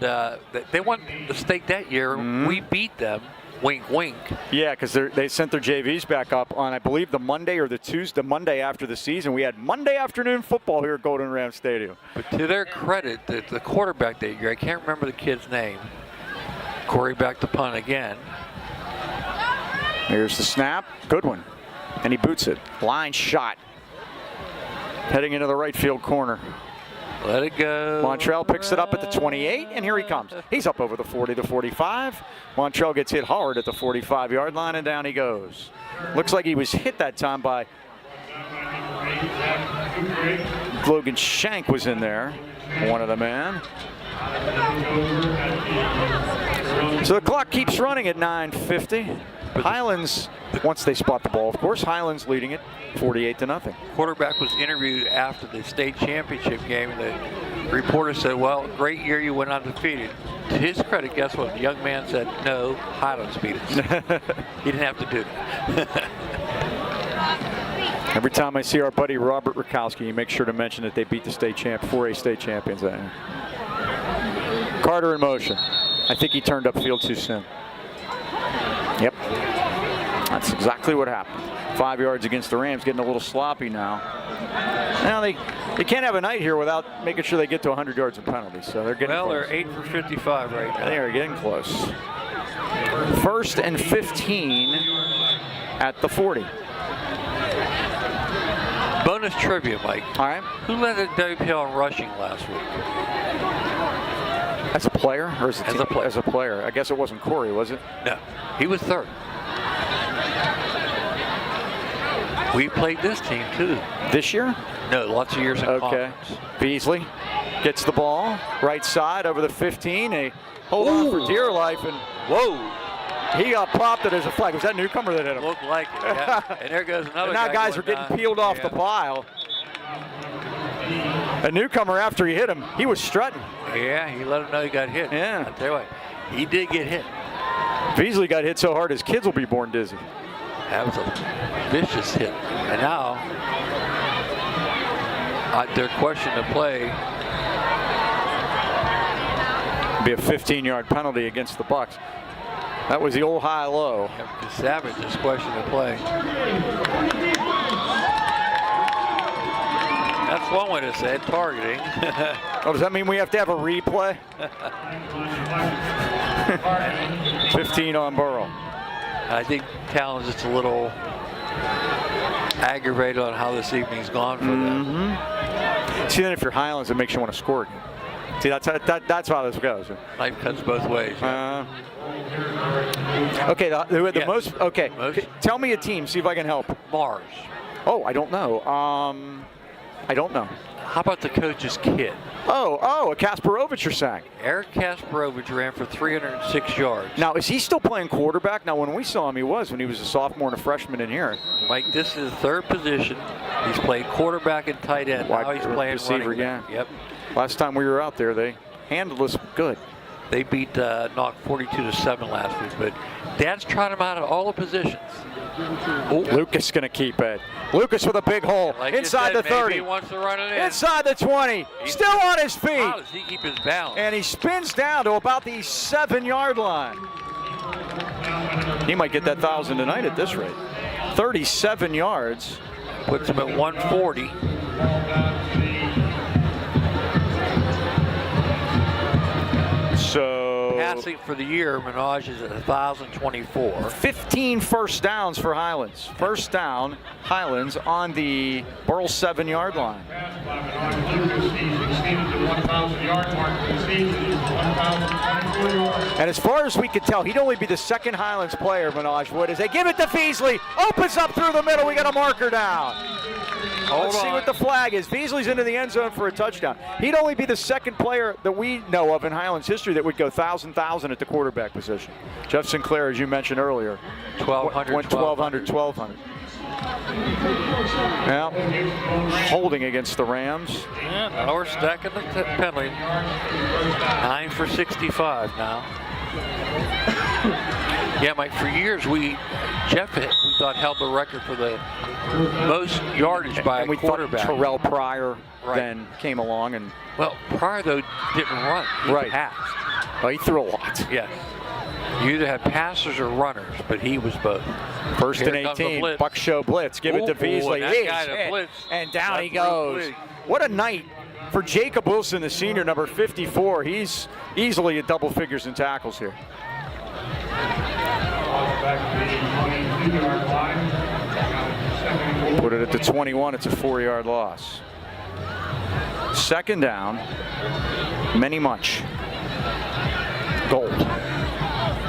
they won the state that year. We beat them. Wink, wink. Yeah, because they sent their JVs back up on, I believe, the Monday or the Monday after the season. We had Monday afternoon football here at Golden Ram Stadium. But to their credit, the quarterback that year, I can't remember the kid's name. Corey back to punt again. Here's the snap. Good one. And he boots it. Line shot. Heading into the right field corner. Let it go. Montrell picks it up at the 28, and here he comes. He's up over the 40 to 45. Montrell gets hit hard at the 45-yard line, and down he goes. Looks like he was hit that time by Logan Shank was in there, one of the men. So the clock keeps running at 9:50. Highlands, once they spot the ball, of course, Highlands leading it 48-0. Quarterback was interviewed after the state championship game, and the reporter said, well, great year, you went undefeated. To his credit, guess what? The young man said, no, Highlands beat us. He didn't have to do that. Every time I see our buddy Robert Rakowski, you make sure to mention that they beat the state 4A state champions. Carter in motion. I think he turned upfield too soon. Yep. That's exactly what happened. 5 yards against the Rams, getting a little sloppy now. Now they can't have a night here without making sure they get to 100 yards in penalties. So they're getting Well, close. they're 8 for 55 right now. They are getting close. 1st and 15 at the 40. Bonus trivia, Mike. All right. Who led the WPL in rushing last week? As a player, or as a As team? a player. As a player. I guess it wasn't Corey, was it? No, he was third. We played this team too. This year? No, lots of years in Okay. conference. Beasley gets the ball, right side over the 15. They hold on for dear life, and Whoa, he got popped it as a flag. Was that newcomer that hit him? looked like it. Yeah. And there goes another And now guy guys are going getting down. peeled off Yeah. the pile. A newcomer, after he hit him, he was strutting. Yeah, he let him know he got hit. Yeah. I'll tell you what, he did get hit. Beasley got hit so hard his kids will be born dizzy. That was a vicious hit. And now, their question to play. Be a 15-yard penalty against the Bucks. That was the old high-low. Savage's question to play. That's one way to say it, targeting. Oh, does that mean we have to have a replay? 15 on Burrell. I think Talon's just a little aggravated on how this evening's gone for them. See, then if you're Highlands, it makes you want to score again. See, that's how this goes. Life cuts both ways. Okay, the Yes. most. Okay, Most? tell me a team. See if I can help. Mars. Oh, I don't know. I don't know. How about the coach's kid? Oh, a Kasparovich you're saying. Eric Kasparovich ran for 306 yards. Now, is he still playing quarterback? Now, when we saw him, he was when he was a sophomore and a freshman in here. Mike, this is his third position. He's played quarterback and tight end. Now he's playing receiver, running back. yeah. Yep. Last time we were out there, they handled us good. They beat Knock 42-7 last week, but Dad's trying him out of all the positions. Oh, Lucas going to keep it. Lucas with a big hole Like you inside said, the 30. maybe he wants to run it in. Inside the 20. Still on his feet. How does he keep his balance? And he spins down to about the 7-yard line. He might get that 1,000 tonight at this rate. 37 yards. Puts him at 140. So Passing for the year, Minaj is at 1,024. 15 first downs for Highlands. First down, Highlands on the Burrel 7-yard line. And as far as we could tell, he'd only be the second Highlands player, Minaj would, as they give it to Feasley. Opens up through the middle. We got a marker down. Let's see what the flag is. Feasley's into the end zone for a touchdown. He'd only be the second player that we know of in Highlands history that would go 1,000 at the quarterback position. Jeff Sinclair, as you mentioned earlier, 1,200. went 1,200. Now, holding against the Rams. Yeah, now we're stacking the penalty. 9 for 65 now. Yeah, Mike, for years Jeff we thought held the record for the most yardage by and we a quarterback. Thought Terrell Pryor Right. then came along and Well, Pryor though didn't run. He passed. well, he threw a lot. Yes. You either had passers or runners, but he was both. First Here and comes the 18, blitz. Buck Show blitz. Give it to Ooh, Beasley. that He's guy that hit, blitz. and down That's he goes. big. What a night for Jacob Wilson, the senior, number 54. He's easily at double figures in tackles here. Put it at the 21. It's a 4-yard loss. Second down. Many much. Gold.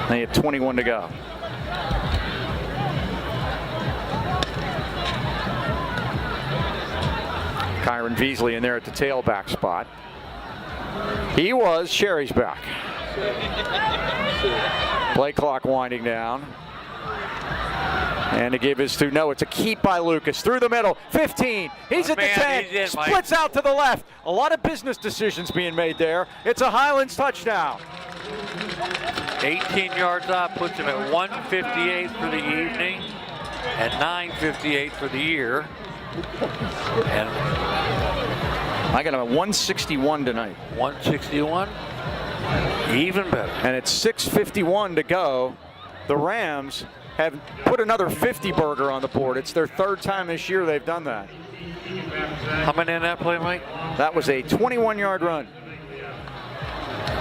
They have 21 to go. Kyron Beasley in there at the tailback spot. He was. Sherry's back. Play clock winding down. And to give his to no, it's a keep by Lucas through the middle. 15. He's at the 10. He's in, Splits out to the left. A lot of business decisions being made there. It's a Highlands touchdown. 18 yards out puts him at 158 for the evening and 958 for the year. And I got him at 161 tonight. 161, even better. And it's 6:51 to go. The Rams have put another 50 burger on the board. It's their third time this year they've done that. How many in that play, Mike? That was a 21-yard run.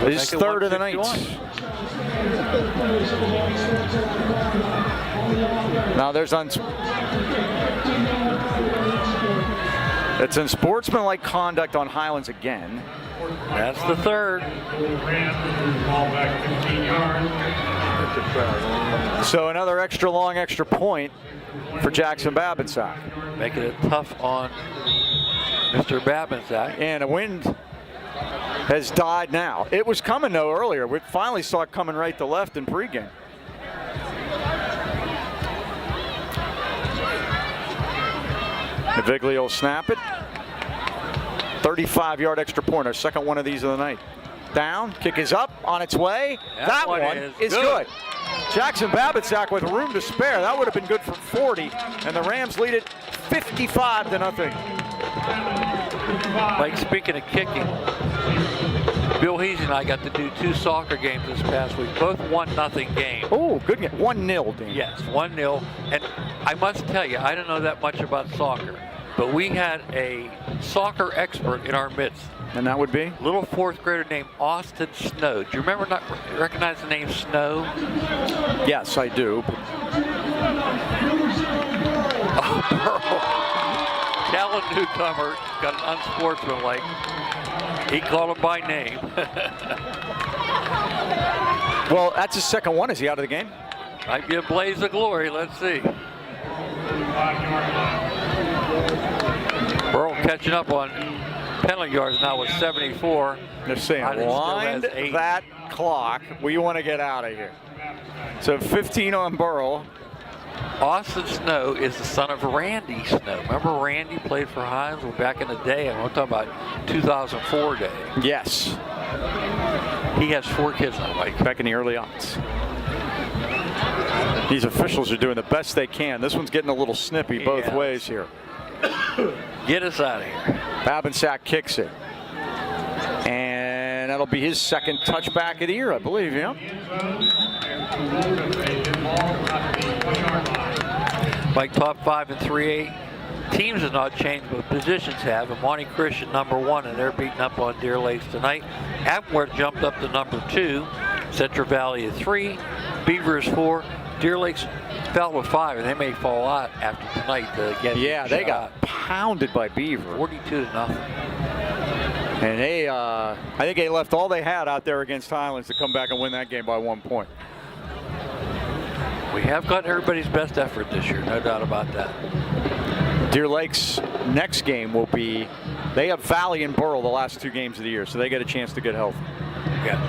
His third of the night. Now there's it's unsportsmanlike conduct on Highlands again. That's the third. So another extra long, extra point for Jackson Babinsack. Making it tough on Mr. Babinsack. And a wind has died now. It was coming though earlier. We finally saw it coming right to left in pregame. Naviglio will snap it. 35-yard extra point, our second one of these of the night. Down, kick is up, on its way. That one is good. Jackson Babinsack with room to spare. That would have been good for 40, and the Rams lead it 55-0. Like, speaking of kicking, Bill Heasy and I got to do 2 soccer games this past week, both 1-0 games. Oh, good game. 1-0, Dan. Yes, 1-0. And I must tell you, I don't know that much about soccer, but we had a soccer expert in our midst. And that would be? Little 4th grader named Austin Snow. Do you recognize the name Snow? Yes, I do. Oh, Burrel. Talent newcomer, got an unsportsmanlike. He called him by name. Well, that's his second one. Is he out of the game? Might be a blaze of glory. Let's see. Burrel catching up on penalty yards now with 74. They're saying, Highlands still wind has 8. that clock. We want to get out of here. So 15 on Burrel. Austin Snow is the son of Randy Snow. Remember Randy played for Highlands back in the day? I'm talking about 2004 day. Yes. He has 4 kids now, Mike. Back in the early aughts. These officials are doing the best they can. This one's getting a little snippy both ways here. Get us out of here. Babinsack kicks it. And that'll be his second touchback of the year, I believe, yeah. Mike, top 5 and 3A. Teams have not changed, but positions have. And Monty Christian #1, and they're beating up on Deer Lakes tonight. Appleworth jumped up to #2. Central Valley at 3. Beaver is 4. Deer Lakes fell with 5, and they may fall out after tonight to get. Yeah, they got pounded by Beaver. 42-0. And they, I think they left all they had out there against Highlands to come back and win that game by 1 point. We have gotten everybody's best effort this year, no doubt about that. Deer Lakes' next game will be, they have Valley and Burrel the last 2 games of the year, so they get a chance to get healthy. Yeah.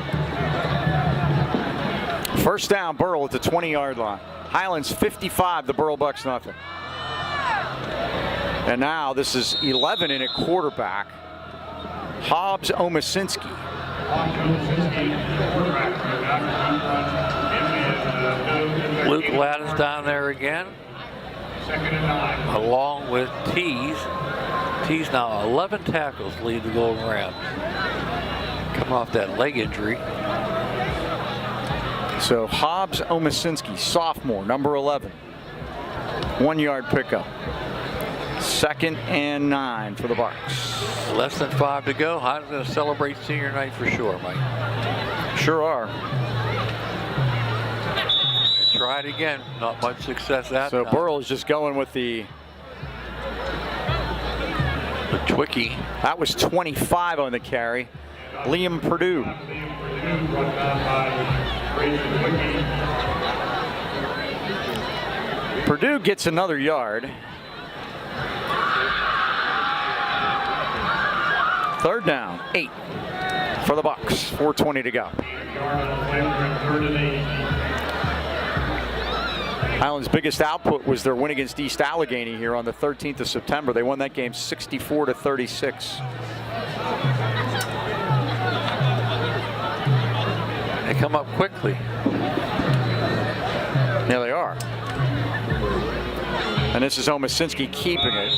First down, Burrel at the 20-yard line. Highlands 55, the Burrel Bucks nothing. And now this is 11 in at quarterback. Hobbs Omasinski. Luke Ladden's down there again, along with Tees. Tees now 11 tackles lead the Golden Rams. Coming off that leg injury. So Hobbs Omasinski, sophomore, number 11. 1-yard pickup. 2nd and 9 for the Bucks. Less than 5 to go. Highland's going to celebrate senior night for sure, Mike. Sure are. They tried again. Not much success that So time. Burrel is just going with the Twicky. That was 25 on the carry. Liam Purdue. Purdue gets another yard. 3rd down, 8 for the Bucks. 4:20 to go. Highlands' biggest output was their win against East Allegheny here on the 13th of September. They won that game 64-36. They come up quickly. Yeah, they are. And this is Omasinski keeping it.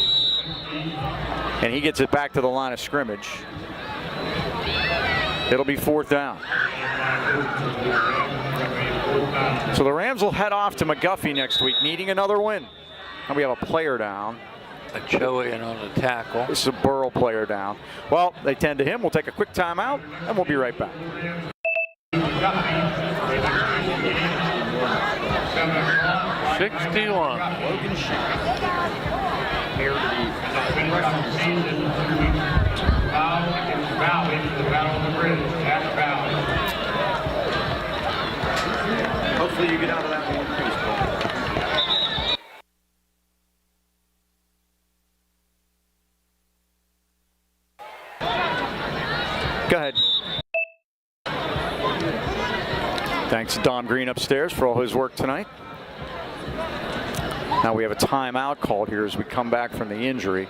And he gets it back to the line of scrimmage. It'll be 4th down. So the Rams will head off to McGuffey next week, needing another win. And we have a player down. Ochoa in on the tackle. This is a Burrel player down. Well, they tend to him. We'll take a quick timeout, and we'll be right back. 61. Hopefully you get out of that one. Go ahead. Thanks to Don Green upstairs for all his work tonight. Now we have a timeout called here as we come back from the injury.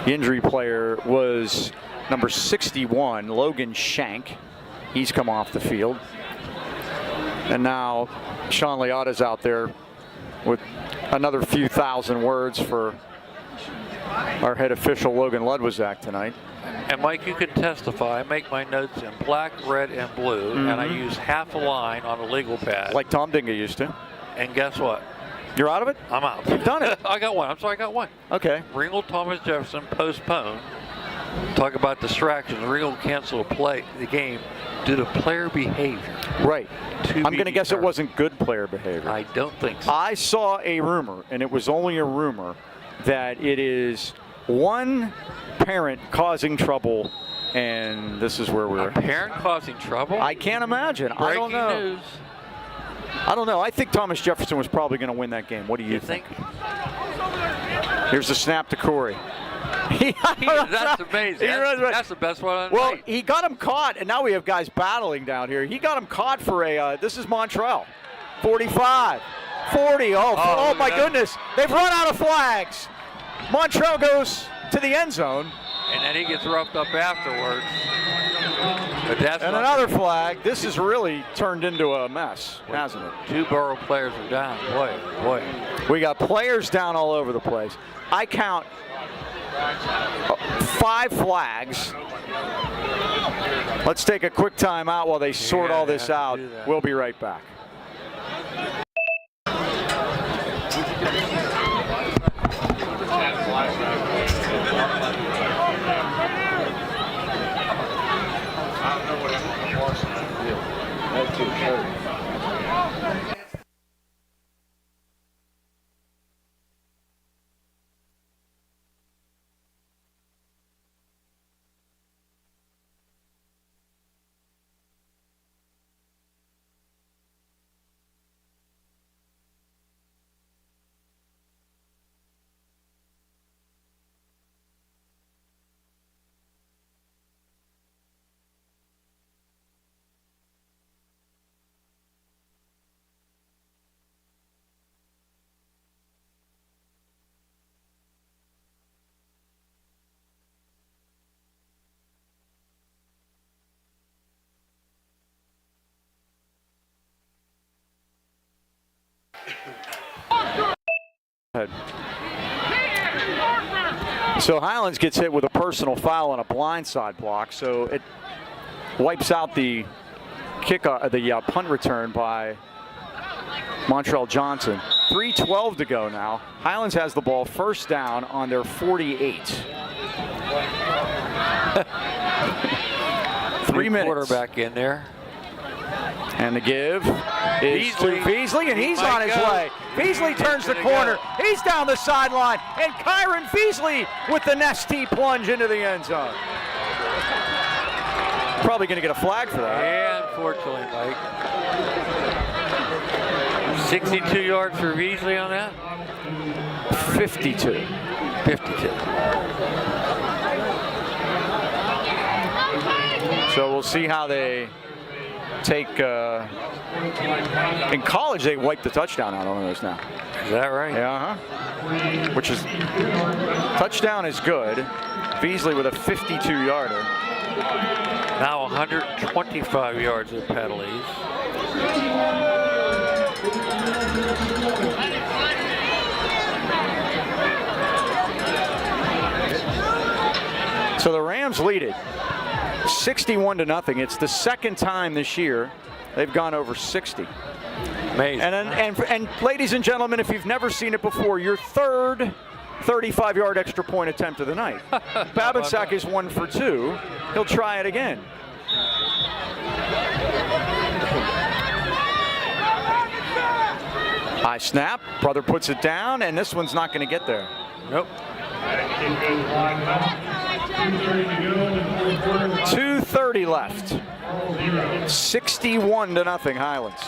The injury player was number 61, Logan Shank. He's come off the field. And now Sean Liotta's out there with another few thousand words for our head official, Logan Ludwizak, tonight. And Mike, you can testify. I make my notes in black, red, and blue, and I use half a line on a legal pad. Like Tom Dinga used to. And guess what? You're out of it? I'm out. You've done it. I got one. I'm sorry, I got one. Okay. Ringgold Thomas Jefferson postponed. Talk about distractions. Ringgold canceled the game due to player behavior. Right. I'm going to guess it determined. wasn't good player behavior. I don't think so. I saw a rumor, and it was only a rumor, that it is one parent causing trouble, and this is where we're. A parent causing trouble? I can't imagine. I don't Breaking know. news. I don't know. I think Thomas Jefferson was probably going to win that game. What do you think? Here's the snap to Corey. That's amazing. That's the best one on the Well, night. he got him caught, and now we have guys battling down here. He got him caught for a, this is Montreal, 45, 40. Oh my goodness. They've run out of flags. Montreal goes to the end zone. And then he gets roughed up afterwards. But that's And not another flag. This has really turned into a mess, hasn't it? 2 Burrel players are down. Boy. We got players down all over the place. I count 5 flags. Let's take a quick time out while they sort all this out. We'll be right back. So Highlands gets hit with a personal foul on a blindside block, so it wipes out the punt return by Montreal Johnson. 3:12 to go now. Highlands has the ball first down on their 48. 3 minutes. Quarterback in there. And the give is to Beasley. Beasley, and he's He might on his go. way. Beasley turns the gonna corner. go. He's down the sideline, and Kyron Beasley with the Nestea plunge into the end zone. Probably going to get a flag for that. Yeah, unfortunately, Mike. 62 yards for Beasley on that? 52. 52. So we'll see how they take. In college, they wipe the touchdown out on those now. Is that right? Yeah, which is touchdown is good. Beasley with a 52-yarder. Now 125 yards of penalties. So the Rams lead it 61-0. It's the second time this year they've gone over 60. Amazing. And ladies and gentlemen, if you've never seen it before, your third 35-yard extra point attempt of the night. Babinsack is 1 for 2. He'll try it again. High snap. Brother puts it down, and this one's not going to get there. Nope. 2:30 left. 61-0 Highlands.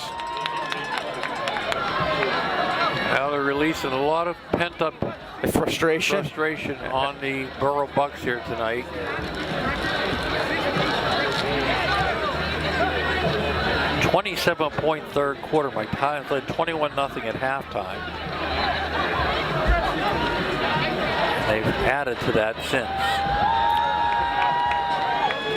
Now they're releasing a lot of pent-up Frustration. on the Burrel Bucks here tonight. .27 third quarter. Mike Highlands led 21-0 at halftime. They've added to that since.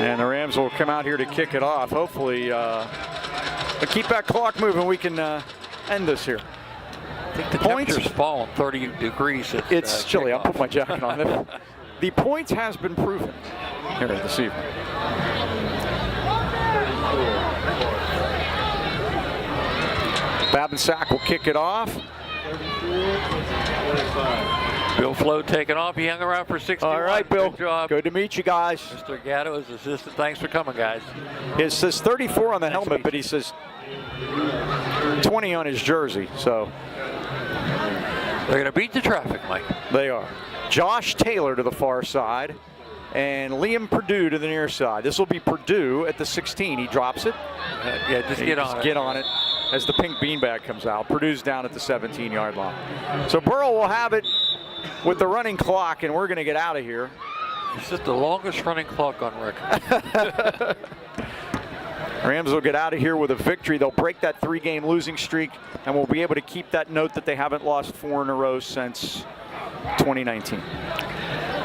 And the Rams will come out here to kick it off. Hopefully, but keep that clock moving. We can end this here. I think the temperature's fallen 30 degrees. It's chilly. I'll kickoff. put my jacket on. The point has been proven here this evening. Babinsack will kick it off. Bill Flo taking off. He hung around for 61. All right, Bill. Good job. Good to meet you guys. Mr. Gatto is assistant. Thanks for coming, guys. It says 34 on the helmet, but he says 20 on his jersey. So They're going to beat the traffic, Mike. they are. Josh Taylor to the far side, and Liam Purdue to the near side. This will be Purdue at the 16. He drops it. Yeah, just get on it. Get on it as the pink beanbag comes out. Purdue's down at the 17-yard line. So Burrell will have it with the running clock, and we're going to get out of here. It's just the longest running clock on record. Rams will get out of here with a victory. They'll break that 3-game losing streak, and we'll be able to keep that note that they haven't lost 4 in a row since 2019.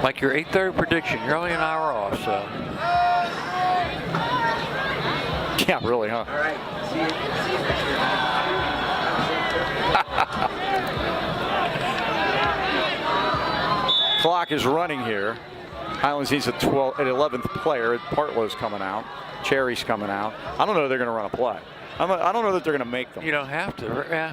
Mike, your 8:30 prediction. You're only an hour off, so. Yeah, really, huh? All right. See you Clock is running here. Highlands needs an 11th player. Partlow's coming out. Cherry's coming out. I don't know if they're going to run a play. I don't know that they're going to make them. You don't have to. Yeah.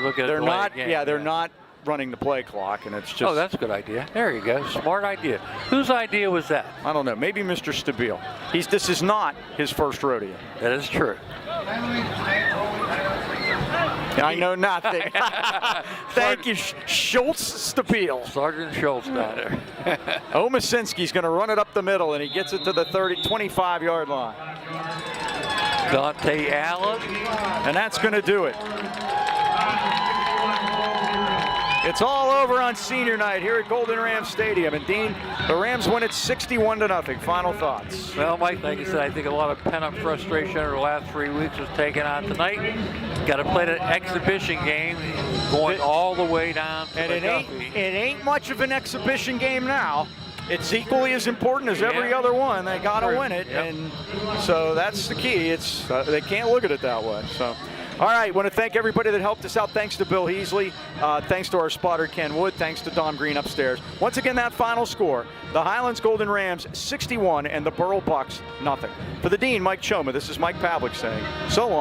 Look at They're the not. game. Yeah, they're not running the play clock, and it's just. Oh, that's a good idea. There you go. Smart idea. Whose idea was that? I don't know. Maybe Mr. Stabile. This is not his first rodeo. That is true. I know nothing. Thank you, Schultz Stabile. Sergeant Schultz down there. Omasinski's going to run it up the middle, and he gets it to the 25-yard line. Dante Allen. And that's going to do it. It's all over on senior night here at Golden Rams Stadium. And Dean, the Rams win it 61-0. Final thoughts? Well, Mike, like I said, I think a lot of pent-up frustration over the last 3 weeks was taken on tonight. Got to play that exhibition game, going all the way down to And it McGuffey. ain't much of an exhibition game now. It's equally as important as every other one. They got to win it, and so that's the key. It's they can't look at it that way. So. All right, want to thank everybody that helped us out. Thanks to Bill Heasley. Thanks to our spotter, Ken Wood. Thanks to Dom Green upstairs. Once again, that final score, the Highlands Golden Rams 61 and the Burrel Bucks nothing. For the Dean, Mike Choma, this is Mike Pavlik saying so long.